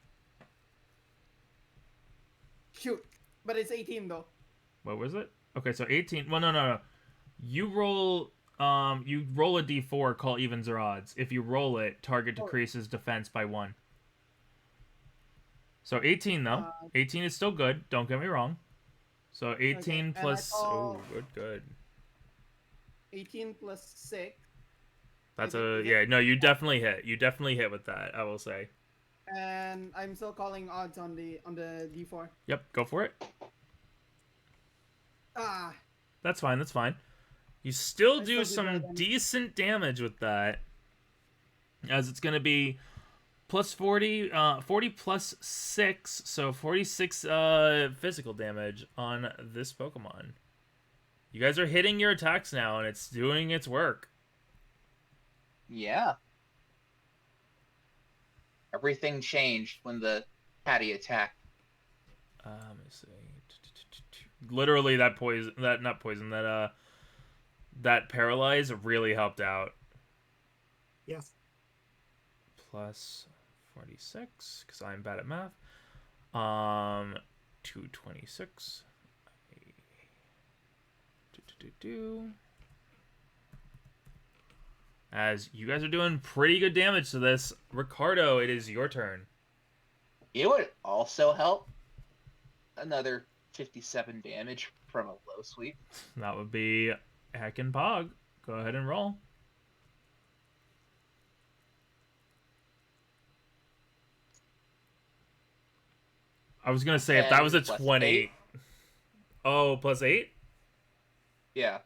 Shoot. But it's 18 though. What was it? Okay, so 18. Well, no. You roll a d4, call evens or odds. If you roll it, target decreases defense by 1. So 18 though. 18 is still good, don't get me wrong. So 18 Okay, and I plus call- good. 18 plus 6. That's Is it- a is it- yeah, no, you definitely hit. You definitely hit with that, I will say. And I'm still calling odds on the D4. Yep, go for it. Ah, That's fine. That's fine. You still I do still do better some than. decent damage with that, as it's gonna be plus 40, 40 plus 6, so 46 physical damage on this Pokemon. You guys are hitting your attacks now, and it's doing its work. Yeah. Everything changed when the Hattie attacked. Let me see. Literally, that poison, that not poison, that paralyze really helped out. Yes. Plus 46, because I'm bad at math. 226. As you guys are doing pretty good damage to this, Ricardo, it is your turn. It would also help. Another 57 damage from a low sweep. That would be Heckin' Pog. Go ahead and roll. I was gonna say if that was a Plus 20. 8. Oh, plus 8? Yeah.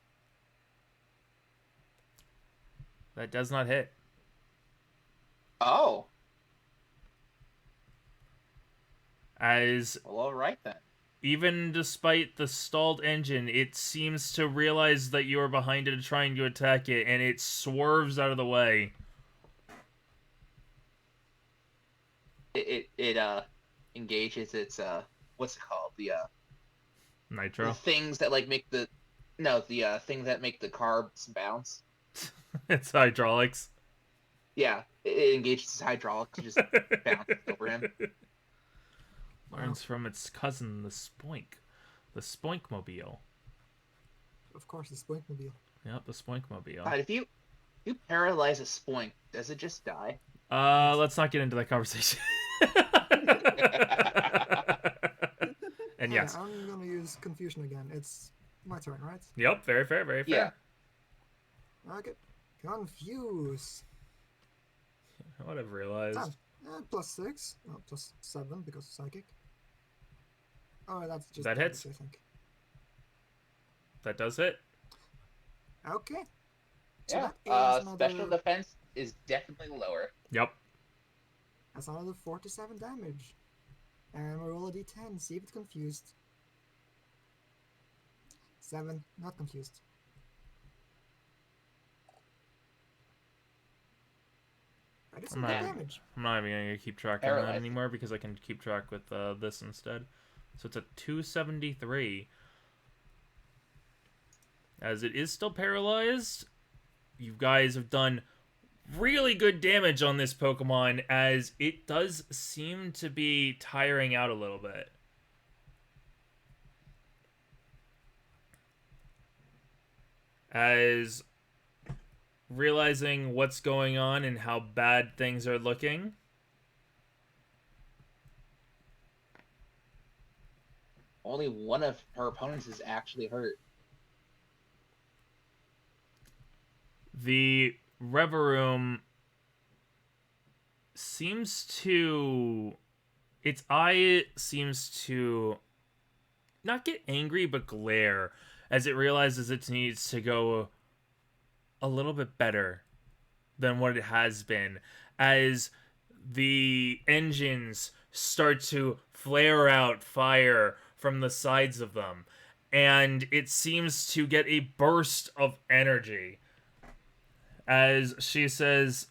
That does not hit. Oh. As Well, all right then. even despite the stalled engine, it seems to realize that you are behind it trying to attack it, and it swerves out of the way. It engages its what's it called? The Nitro. things that like make the things that make the carbs bounce. It's hydraulics. Yeah, it engages its hydraulics to just bounce over him. Learns from its cousin, the Spoink. The Spoinkmobile. Of course, the Spoinkmobile. Yep, the Spoinkmobile. But if you paralyze a spoink, does it just die? Let's not get into that conversation. And yes. Yeah, I'm gonna use confusion again. It's my turn, right? Yep, very fair, very fair. Yeah. Okay. Confuse. What I've realized. Plus 6. Oh, plus 7 because of psychic. Oh, that's just That hits. damage, I think. That does hit. Okay. So Yeah. that is Special defense is definitely lower. Yep. That's another 47 damage. And we roll a d10, see if it's confused. 7, not confused. That is some good damage. I'm not even going to keep track of that Paralyzed. anymore because I can keep track with this instead. So it's a 273. As it is still paralyzed, you guys have done really good damage on this Pokemon, as it does seem to be tiring out a little bit. As realizing what's going on and how bad things are looking, Only one of her opponents is actually hurt. the Reverum seems to... its eye seems to not get angry, but glare as it realizes it needs to go a little bit better than what it has been, as the engines start to flare out fire from the sides of them, and it seems to get a burst of energy as she says,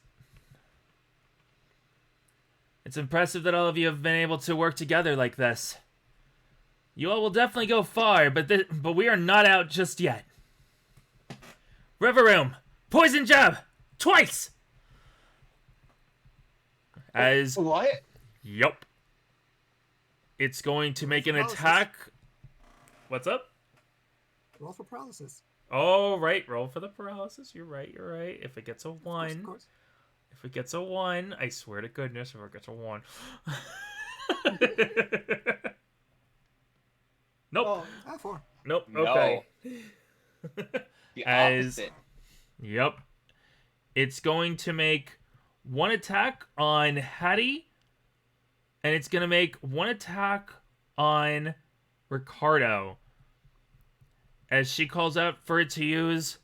"It's impressive that all of you have been able to work together like this. You all will definitely go far, but we are not out just yet. Reverum, poison jab, twice!" As... What? Yep. It's going to make an attack. What's up? Roll for paralysis. Oh, right. Roll for the paralysis. You're right. You're right. If it gets a 1. Of course. If it gets a 1, I swear to goodness, if it gets a 1. Nope. Oh, 4. Nope. No. Okay. The As- opposite. Yep. It's going to make one attack on Hattie and it's gonna make one attack on Ricardo as she calls out for it to use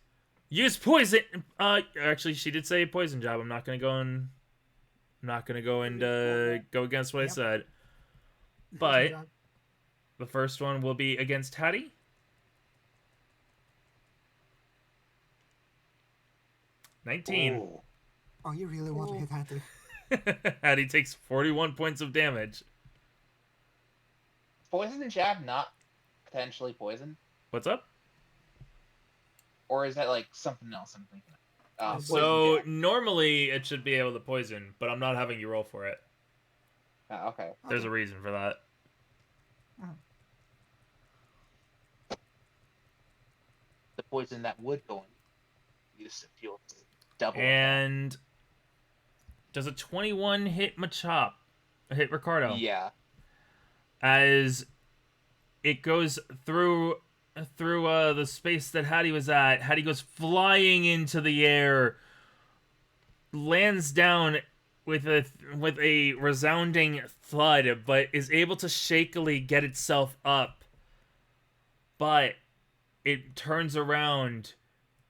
poison. Actually, she did say poison jab. I'm not gonna go and go against what I Yep. said. Good But job. the first one will be against Hattie. 19. Ooh. Oh, you really want to hit Hattie? Hattie takes 41 points of damage. Poison jab not potentially poison? What's up? Or is that like something else I'm thinking of? Poison So jab. normally it should be able to poison, but I'm not having you roll for it. Okay. There's a reason for that. The poison that would go in. Use to fuel double. And does a 21 hit Machop? Hit Ricardo? Yeah. As it goes through the space that Hattie was at, Hattie goes flying into the air, lands down with a resounding thud, but is able to shakily get itself up. But it turns around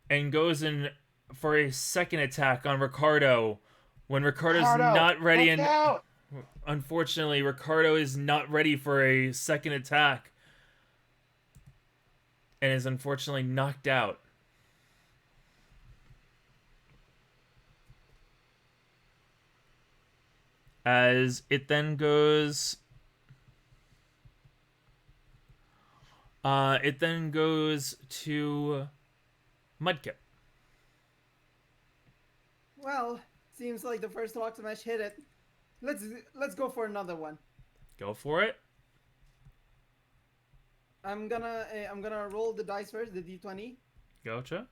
and goes in for a second attack on Ricardo when Ricardo's not ready. And unfortunately, Ricardo is not ready for a second attack and is unfortunately knocked out. As it then goes... it then goes to Mudkip. Well, seems like the first rock smash hit it. Let's go for another one. Go for it. I'm gonna roll the dice first, the d20. Gotcha.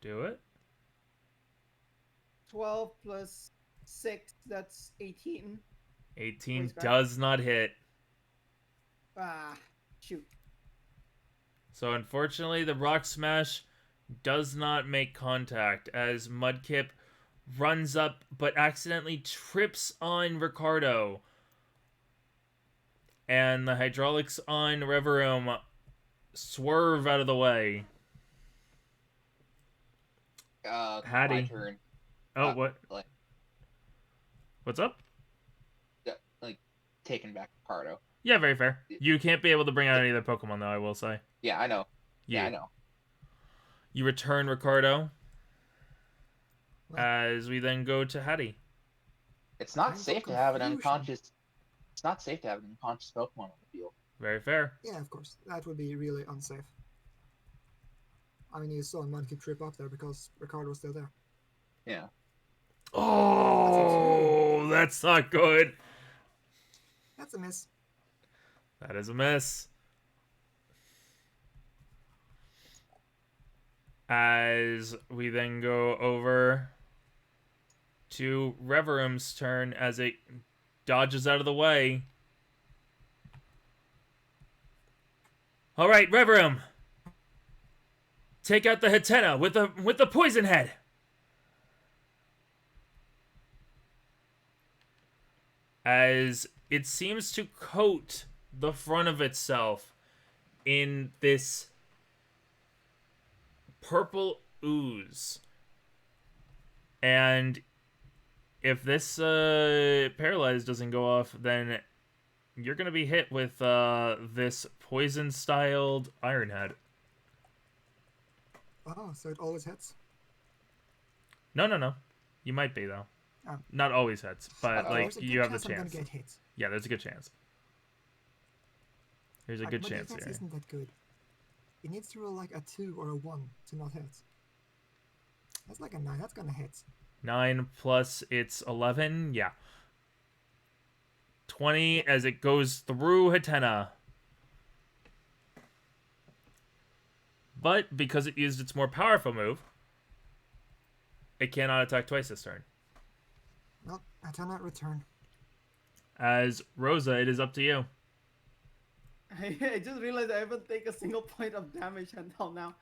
Do it. 12 plus 6, that's 18. 18 Please, does not hit. Ah, shoot. So unfortunately, the rock smash does not make contact as Mudkip runs up but accidentally trips on Ricardo. And the hydraulics on Reverum swerve out of the way. Hattie. My turn. Oh, what? Like, What's up? like taking back Ricardo. Yeah, very fair. You can't be able to bring out any other Pokemon, though, I will say. Yeah, I know. Yeah, I know. You return Ricardo. Well, As we then go to Hattie. It's not Kind of safe to have an confusion. unconscious. It's not safe to have an unconscious Pokemon on the field. Very fair. yeah, of course. That would be really unsafe. I mean, you saw Mudkip trip up there because Ricardo was still there. Yeah. Oh, that's not good. That's a miss. That is a miss. As we then go over to Reverum's turn as it dodges out of the way. All right, Reverum. Take out the Hatena with the poison head. As it seems to coat the front of itself in this purple ooze. And if this paralyze doesn't go off, then you're going to be hit with this poison-styled Iron Head. Oh, so it always hits? No. You might be, though. Oh. Not always hits, but Uh-oh. like There's a you good have the chance I'm chance. gonna get hit. Yeah, there's a good chance. There's a good My chance defense here. isn't that good. It needs to roll like a 2 or a 1 to not hit. That's like a 9. That's gonna hit. 9 plus it's 11. Yeah. 20 as it goes through Hatena. But because it used its more powerful move, it cannot attack twice this turn. Well, I cannot return. As Rosa, it is up to you. I just realized I haven't taken a single point of damage until now.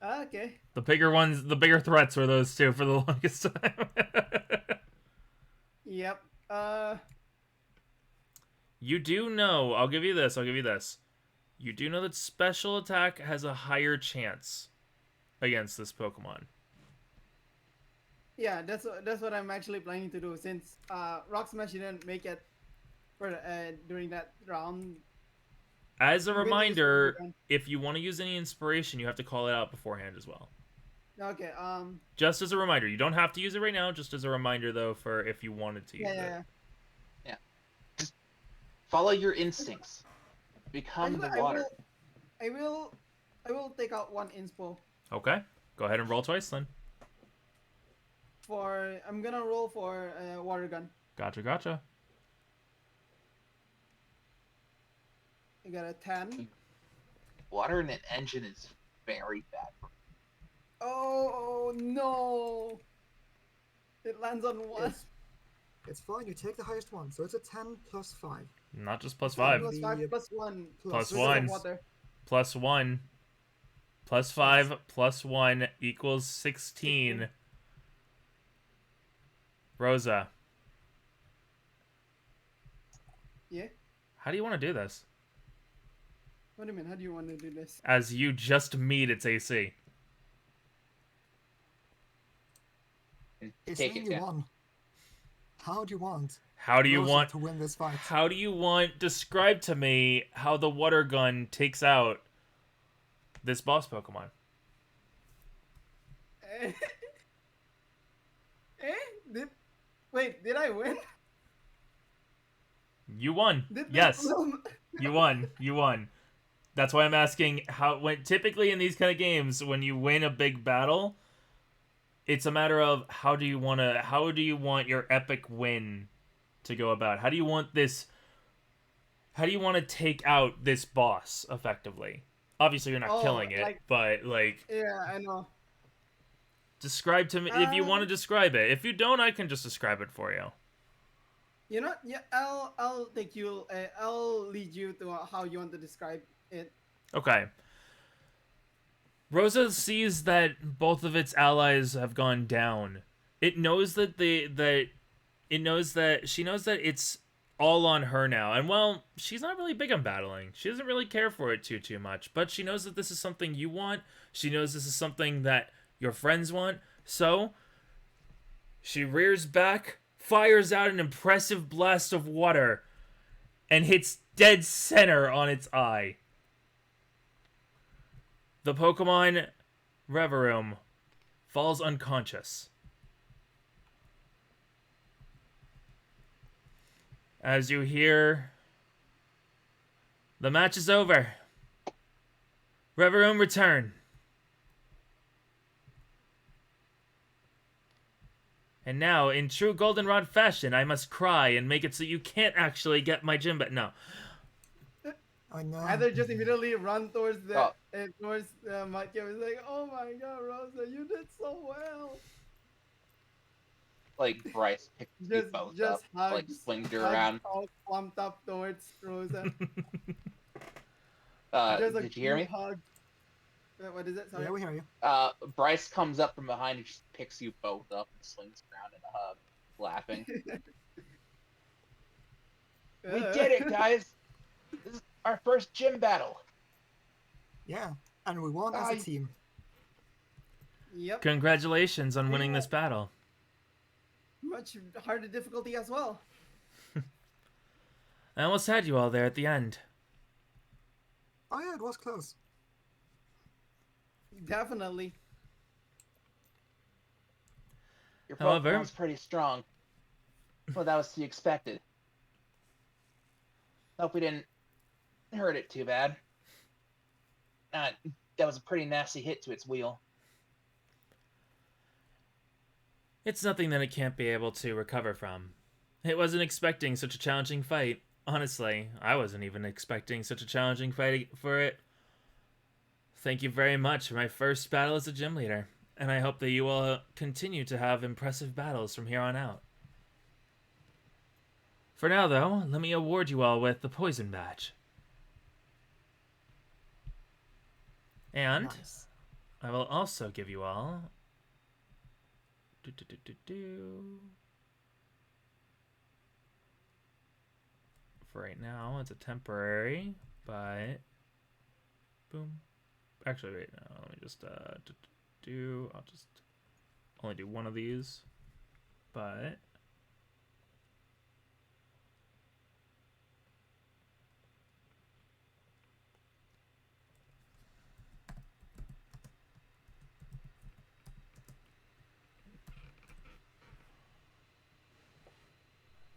Okay. The bigger threats were those two for the longest time. Yep. You do know, I'll give you this, You do know that special attack has a higher chance against this Pokemon. Yeah, that's what I'm actually planning to do since Rock Smash didn't make it for during that round. As a I'm gonna use reminder, Water Gun. if you want to use any inspiration, you have to call it out beforehand as well. Okay. Just as a reminder. You don't have to use it right now, just as a reminder, though, for if you wanted to use it. Yeah. Just follow your instincts. Become Actually, the water. I will take out one inspo Okay. Go ahead and roll twice, then. I'm gonna roll for Water Gun. Gotcha. I got a 10. Water in an engine is very bad. Oh no! It lands on 1. It's fine. You take the highest one, so it's a 10 plus 5. Not just plus 5 5. plus 5 plus 1. Plus because of 1. water. Plus 1. Plus 5 plus 1 equals 16. Rosa. Yeah? How do you want to do this? What do you mean? How do you want to do this? As you just meet its AC. It's Take saying it, you yeah. won. How do you want How do you Rosa want to win this fight? How do you want describe to me how the water gun takes out this boss Pokemon? Did I win? You won. Did they Yes. bloom? You won. That's why I'm asking typically in these kind of games when you win a big battle, it's a matter of how do you want your epic win to go about? How do you want to take out this boss effectively? Obviously you're not killing it, but Yeah, I know. describe to me if you want to describe it. If you don't, I can just describe it for you. You know, yeah, I'll take you. I'll lead you to how you want to describe it. Okay. Rosa sees that both of its allies have gone down. It knows that she knows that it's all on her now. And well, she's not really big on battling. She doesn't really care for it too much, but she knows that this is something you want. She knows this is something that your friends want. So, she rears back, fires out an impressive blast of water, and hits dead center on its eye. The Pokemon Reverum falls unconscious. As you hear, the match is over. Reverum return. And now, in true Goldenrod fashion, I must cry and make it so you can't actually get my gym back. No. I know. Either just immediately run towards Mike. I was like, "Oh my God, Rosa, you did so well." Like Bryce picked you both up, like swings you around. All clumped up towards Rosa. Did you hear me? Hug. What is it? Sorry. Yeah, we hear you. Bryce comes up from behind and just picks you both up and slings around in a hug, laughing. We did it, guys! This is our first gym battle. Yeah, and we won as a team. Yep. Congratulations on winning this battle. Much harder difficulty as well. I almost had you all there at the end. Oh yeah, it was close. Definitely. Your However- Pokemon's pretty strong. Well, that was to be expected. Hope we didn't hurt it too bad. That was a pretty nasty hit to its wheel. It's nothing that it can't be able to recover from. It wasn't expecting such a challenging fight. Honestly, I wasn't even expecting such a challenging fight for it. Thank you very much for my first battle as a gym leader, and I hope that you will continue to have impressive battles from here on out. For now, though, let me award you all with the Poison Badge. And Nice. I will also give you all... for right now. It's a temporary, but boom. Actually, wait. No, let me just do. I'll just only do one of these, but.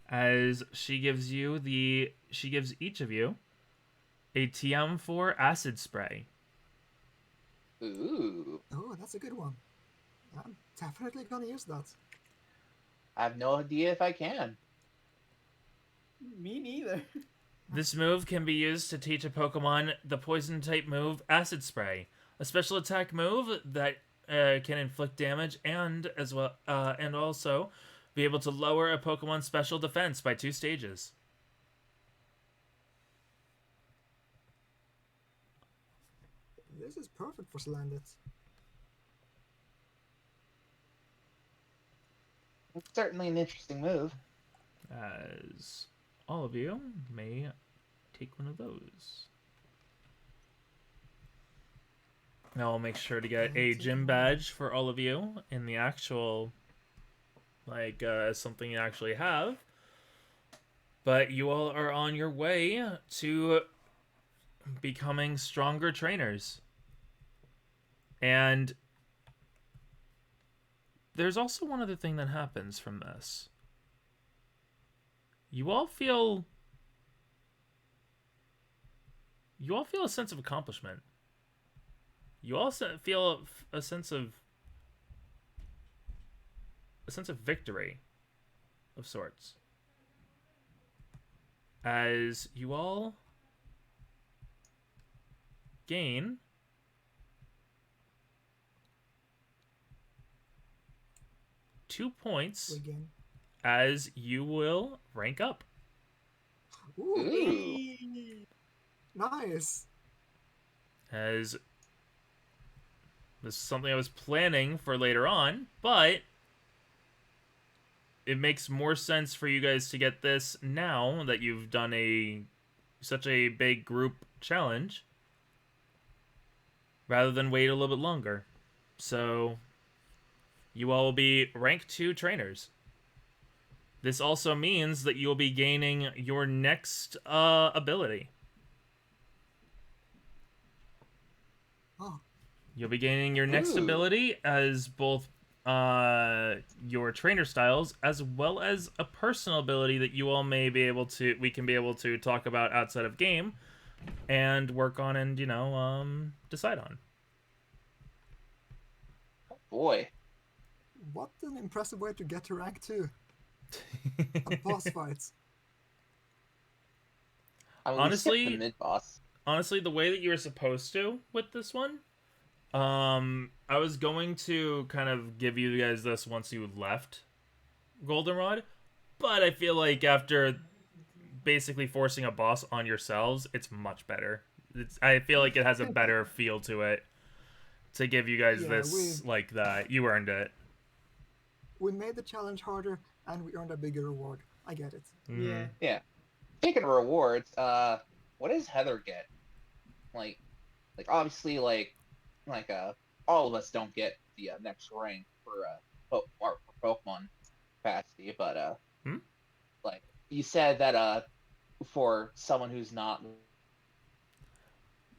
As she gives each of you a TM4 acid spray. Ooh. Oh, that's a good one. I'm definitely gonna use that. I have no idea if I can. Me neither. This move can be used to teach a Pokemon the poison type move Acid Spray, a special attack move that can inflict damage and also be able to lower a Pokemon's special defense by 2 stages. This is perfect for Slandit. It's certainly an interesting move. As all of you may take one of those. Now I'll make sure to get a gym badge for all of you in the actual, something you actually have. But you all are on your way to becoming stronger trainers. And there's also one other thing that happens from this. You all feel a sense of accomplishment. You also feel a sense of victory of sorts. As you all gain two points Again. as you will rank up. Ooh. Nice. As this is something I was planning for later on, but it makes more sense for you guys to get this now that you've done such a big group challenge rather than wait a little bit longer. So you all will be rank 2 trainers. This also means that you'll be gaining your next ability. Oh, You'll be gaining your next ability as both your trainer styles as well as a personal ability that you all we can be able to talk about outside of game and work on and, decide on. Oh boy. what an impressive way to get to rank 2. On boss fights. I mean, Honestly- we skipped the mid-boss. Honestly, the way that you were supposed to with this one, I was going to kind of give you guys this once you left Goldenrod, but I feel like after basically forcing a boss on yourselves, it's much better. I feel like it has a better feel to it to give you guys this like that. You earned it. We made the challenge harder, and we earned a bigger reward. I get it. Mhm. Yeah. Speaking of rewards, what does Heather get? Like obviously, all of us don't get the next rank for Pokemon capacity, but like you said that for someone who's not.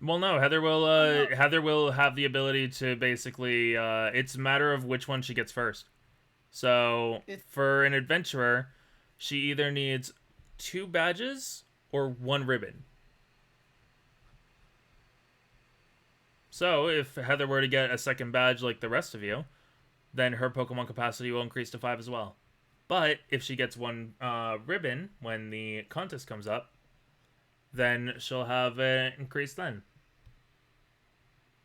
Well, no, Heather will have the ability to basically. It's a matter of which one she gets first. So for an adventurer, she either needs 2 badges or 1 ribbon. So if Heather were to get a second badge like the rest of you, then her Pokemon capacity will increase to 5 as well. But if she gets 1 ribbon when the contest comes up, then she'll have an increase then.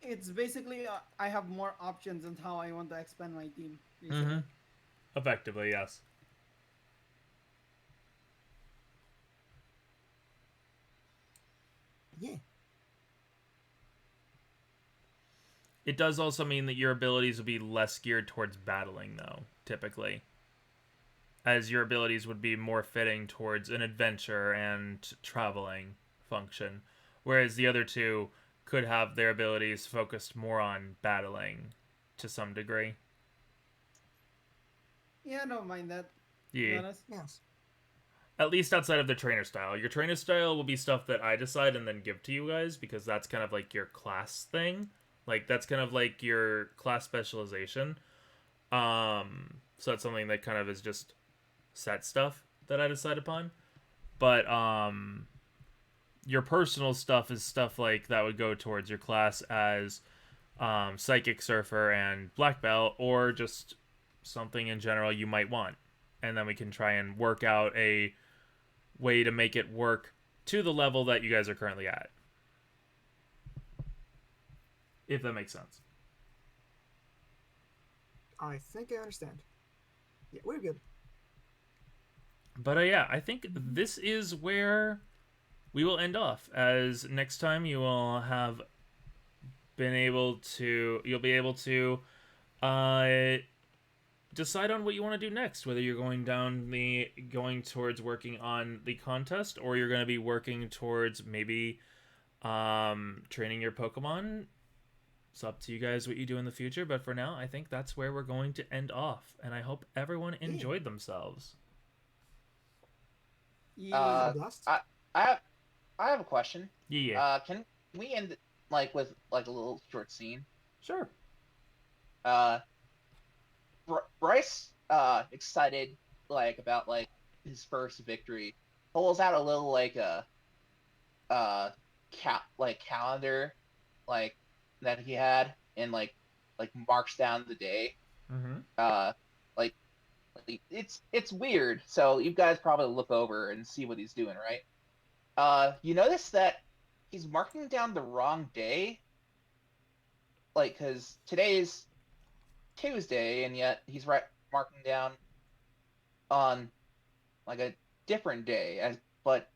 It's basically I have more options on how I want to expand my team. Mm-hmm. Effectively, yes. Yeah. It does also mean that your abilities will be less geared towards battling, though, typically. as your abilities would be more fitting towards an adventure and traveling function, whereas the other two could have their abilities focused more on battling to some degree. Yeah, I don't mind that. To be Yeah. honest. Yes. At least outside of the trainer style. Your trainer style will be stuff that I decide and then give to you guys, because that's kind of like your class thing. Like, that's kind of like your class specialization. So that's something that kind of is just set stuff that I decide upon. But your personal stuff is stuff like that would go towards your class as Psychic Surfer and Black Belt, or just something in general you might want. And then we can try and work out a way to make it work to the level that you guys are currently at. If that makes sense. I think I understand. Yeah, we're good. But yeah, I think this is where we will end off, as next time you will have been able to, you'll be able to decide on what you want to do next, whether you're going towards working on the contest, or you're going to be working towards maybe training your Pokemon. It's up to you guys what you do in the future, but for now I think that's where we're going to end off, and I hope everyone enjoyed themselves. Yeah. Blast. I have a question. Yeah. Can we end like with like a little short scene? Sure. Bryce, excited like about like his first victory, pulls out a little like calendar like that he had, and like marks down the day. Mm-hmm. Like it's weird. So you guys probably look over and see what he's doing, right? You notice that he's marking down the wrong day, like because today's Tuesday, and yet he's marking down on like a different day. But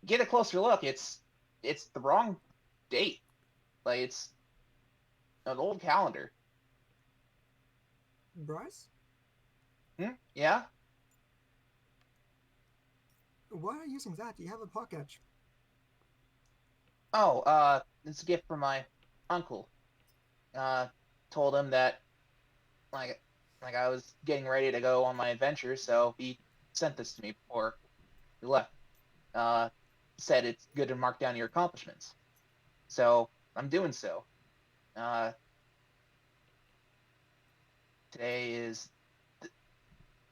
get a closer look, it's the wrong date. Like it's an old calendar. Bryce? Yeah. Why are you using that? You have a pocket. Oh, it's a gift from my uncle. Told him that like I was getting ready to go on my adventure, so he sent this to me before he left. Said it's good to mark down your accomplishments. So I'm doing so. Today is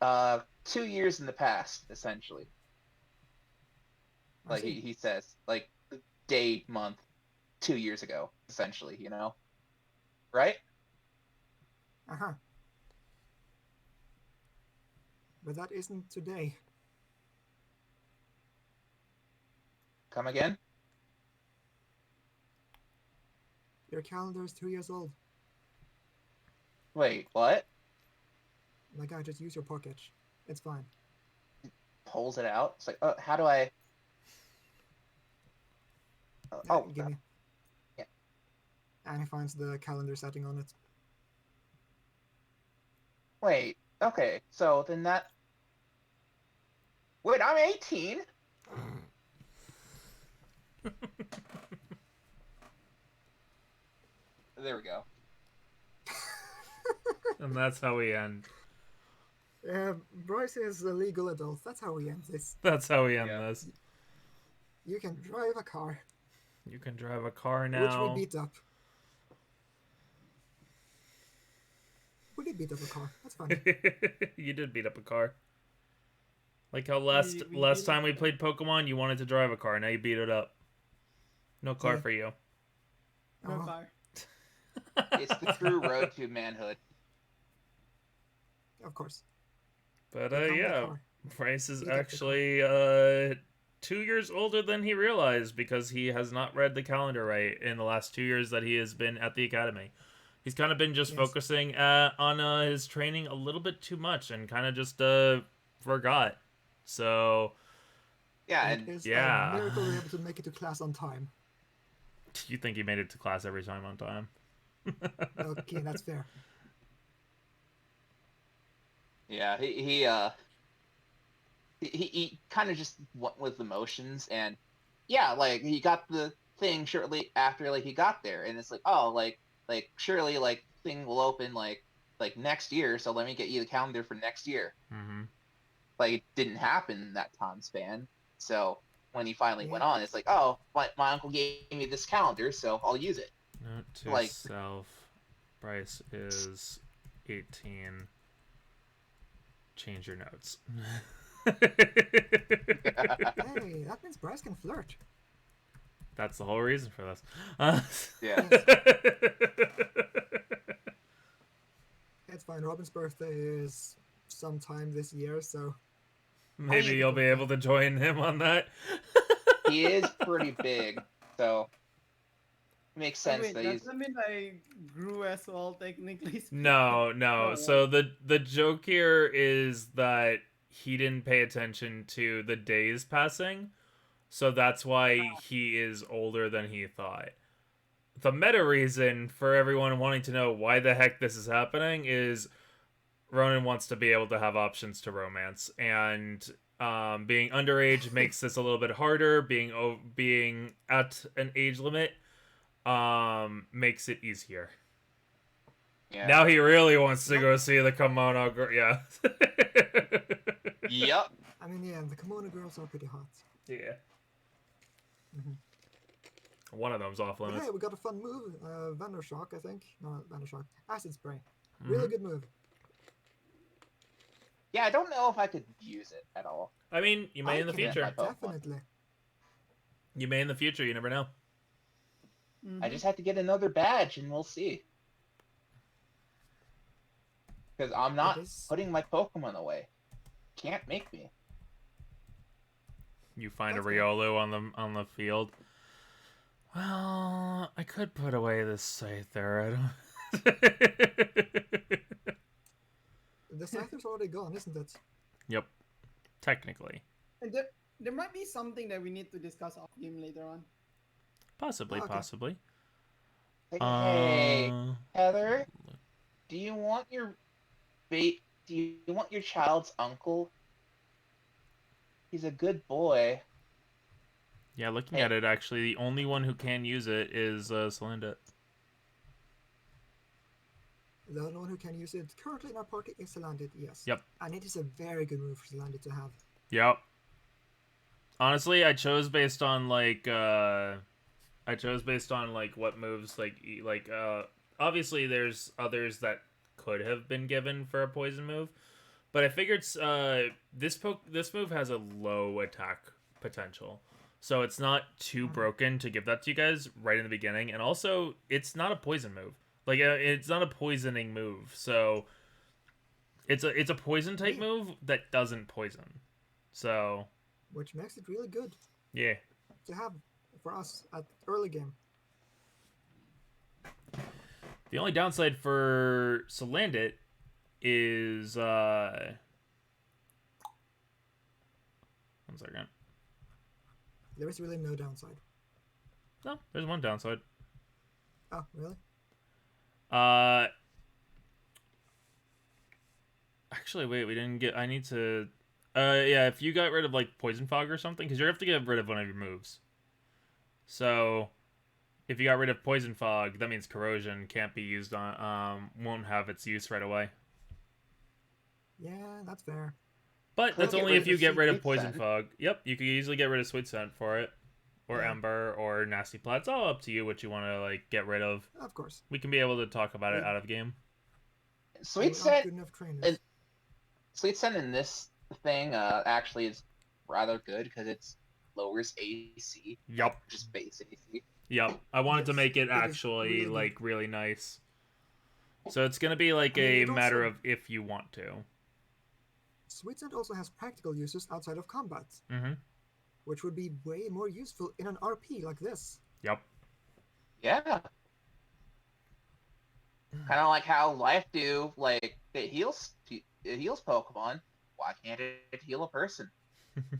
2 years in the past, essentially. I Like see. he says, like the day, month, 2 years ago, essentially, right? Uh-huh. But that isn't today. Come again? Your calendar is 2 years old. Wait, what? Like, I just use your pocket. It's fine. Pulls it out. It's like, how do I? Give me. Yeah. And he finds the calendar setting on it. Wait. Okay. So then that. Wait, I'm 18. There we go. And that's how we end. Bryce is a legal adult. That's how we end this. That's how we end Yeah. this. You can drive a car, You can drive a car now. which we beat up. We did beat up a car. That's fine. You did beat up a car. Like how last We last did time we it. played Pokemon, you wanted to drive a car. Now you beat it up. No car Yeah. for you. No Oh. car. It's the true road to manhood. Of course. But Become the yeah, car. Bryce is Beat up the actually 2 years older than he realized, because he has not read the calendar right in the last 2 years that he has been at the academy. He's kind of been just Yes. focusing on his training a little bit too much, and kind of just forgot. So Yeah, It and is yeah. a miracle we're able to make it to class on time. You think he made it to class every time on time? Okay, that's fair. Yeah, he kind of just went with emotions, and yeah, like he got the thing shortly after like he got there, and it's like, oh, like surely like thing will open like next year, so let me get you the calendar for next year. Mm-hmm. Like it didn't happen in that time span, so when he finally Yeah. went on, it's like, oh, my uncle gave me this calendar, so I'll use it. Note to Like, self: Bryce is 18. Change your notes. Hey, that means Bryce can flirt. That's the whole reason for this. yeah. Yes. It's fine. Robin's birthday is sometime this year, so Maybe you'll be able to join him on that. He is pretty big, so it makes Wait, sense wait, that does he's. that mean I grew as well, technically speaking? No, no. Oh, So the joke here is that he didn't pay attention to the days passing, so that's why he is older than he thought. The meta reason for everyone wanting to know why the heck this is happening is Ronan wants to be able to have options to romance, and being underage makes this a little bit harder. Being at an age limit makes it easier. Yeah. Now he really wants to go see the kimono girl. Yeah. Yep. I mean, yeah, the kimono girls are pretty hot. Yeah. Mhm. One of them's off But limits. hey, we got a fun move. Vendor Shock, I think. No, not Vendor Shock. Acid Spray. Really good move. Yeah, I don't know if I could use it at all. I mean, you may I in the can, future. My Pokemon. definitely. You may in the future. You never know. I just have to get another badge, and we'll see. Because I'm not is- putting my Pokemon away. Can't make me. You find That's a good. Riolu on the field. Well, I could put away this Scyther. I don't. The Scyther's already gone, isn't it? Yep. Technically. And there might be something that we need to discuss off game later on. Possibly, Okay. possibly. Hey, Heather, do you want your bait? Do you want your child's uncle? He's a good boy. Yeah, looking Hey. at it, actually, the only one who can use it is Celinda. The only one who can use it currently in our party is Salandit, yes. Yep. And it is a very good move for Salandit to have. Yep. Honestly, I chose based on like what moves obviously there's others that could have been given for a poison move, but I figured this move has a low attack potential. So it's not too broken to give that to you guys right in the beginning, and also it's not a poison move. Like it's not a poisoning move. So it's a poison type move that doesn't poison. So Which makes it really good yeah. to have for us at early game. The only downside for Salandit is one second. There is really no downside. No, there's one downside. Oh, really? Actually, wait, we didn't get. I need to. Yeah, if you got rid of like Poison Fog or something, because you have to get rid of one of your moves. So, if you got rid of Poison Fog, that means Corrosion can't be used on. Won't have its use right away. Yeah, that's fair. But that's Get only rid if of you the get rid of Sweet Poison Scent. Fog. Yep, you could easily get rid of Sweet Scent for it, or Yeah. Ember, or Nasty Plat. It's all up to you what you want to like get rid of. Of course. We can be able to talk about it Yeah. out of game. Sweet We aren't Scent, good enough trainers. and- Sweet Scent in this thing actually is rather good because it lowers AC, Yup. just base AC. Yep. I wanted to Yes, make it it is actually really good. like really nice. So it's gonna be like I mean, a it matter also- of if you want to. Sweet Scent also has practical uses outside of combat, Mm-hmm. which would be way more useful in an RP like this. Yep. Yeah. Kind of like how Life do, like it heals Pokemon. Why can't it heal a person?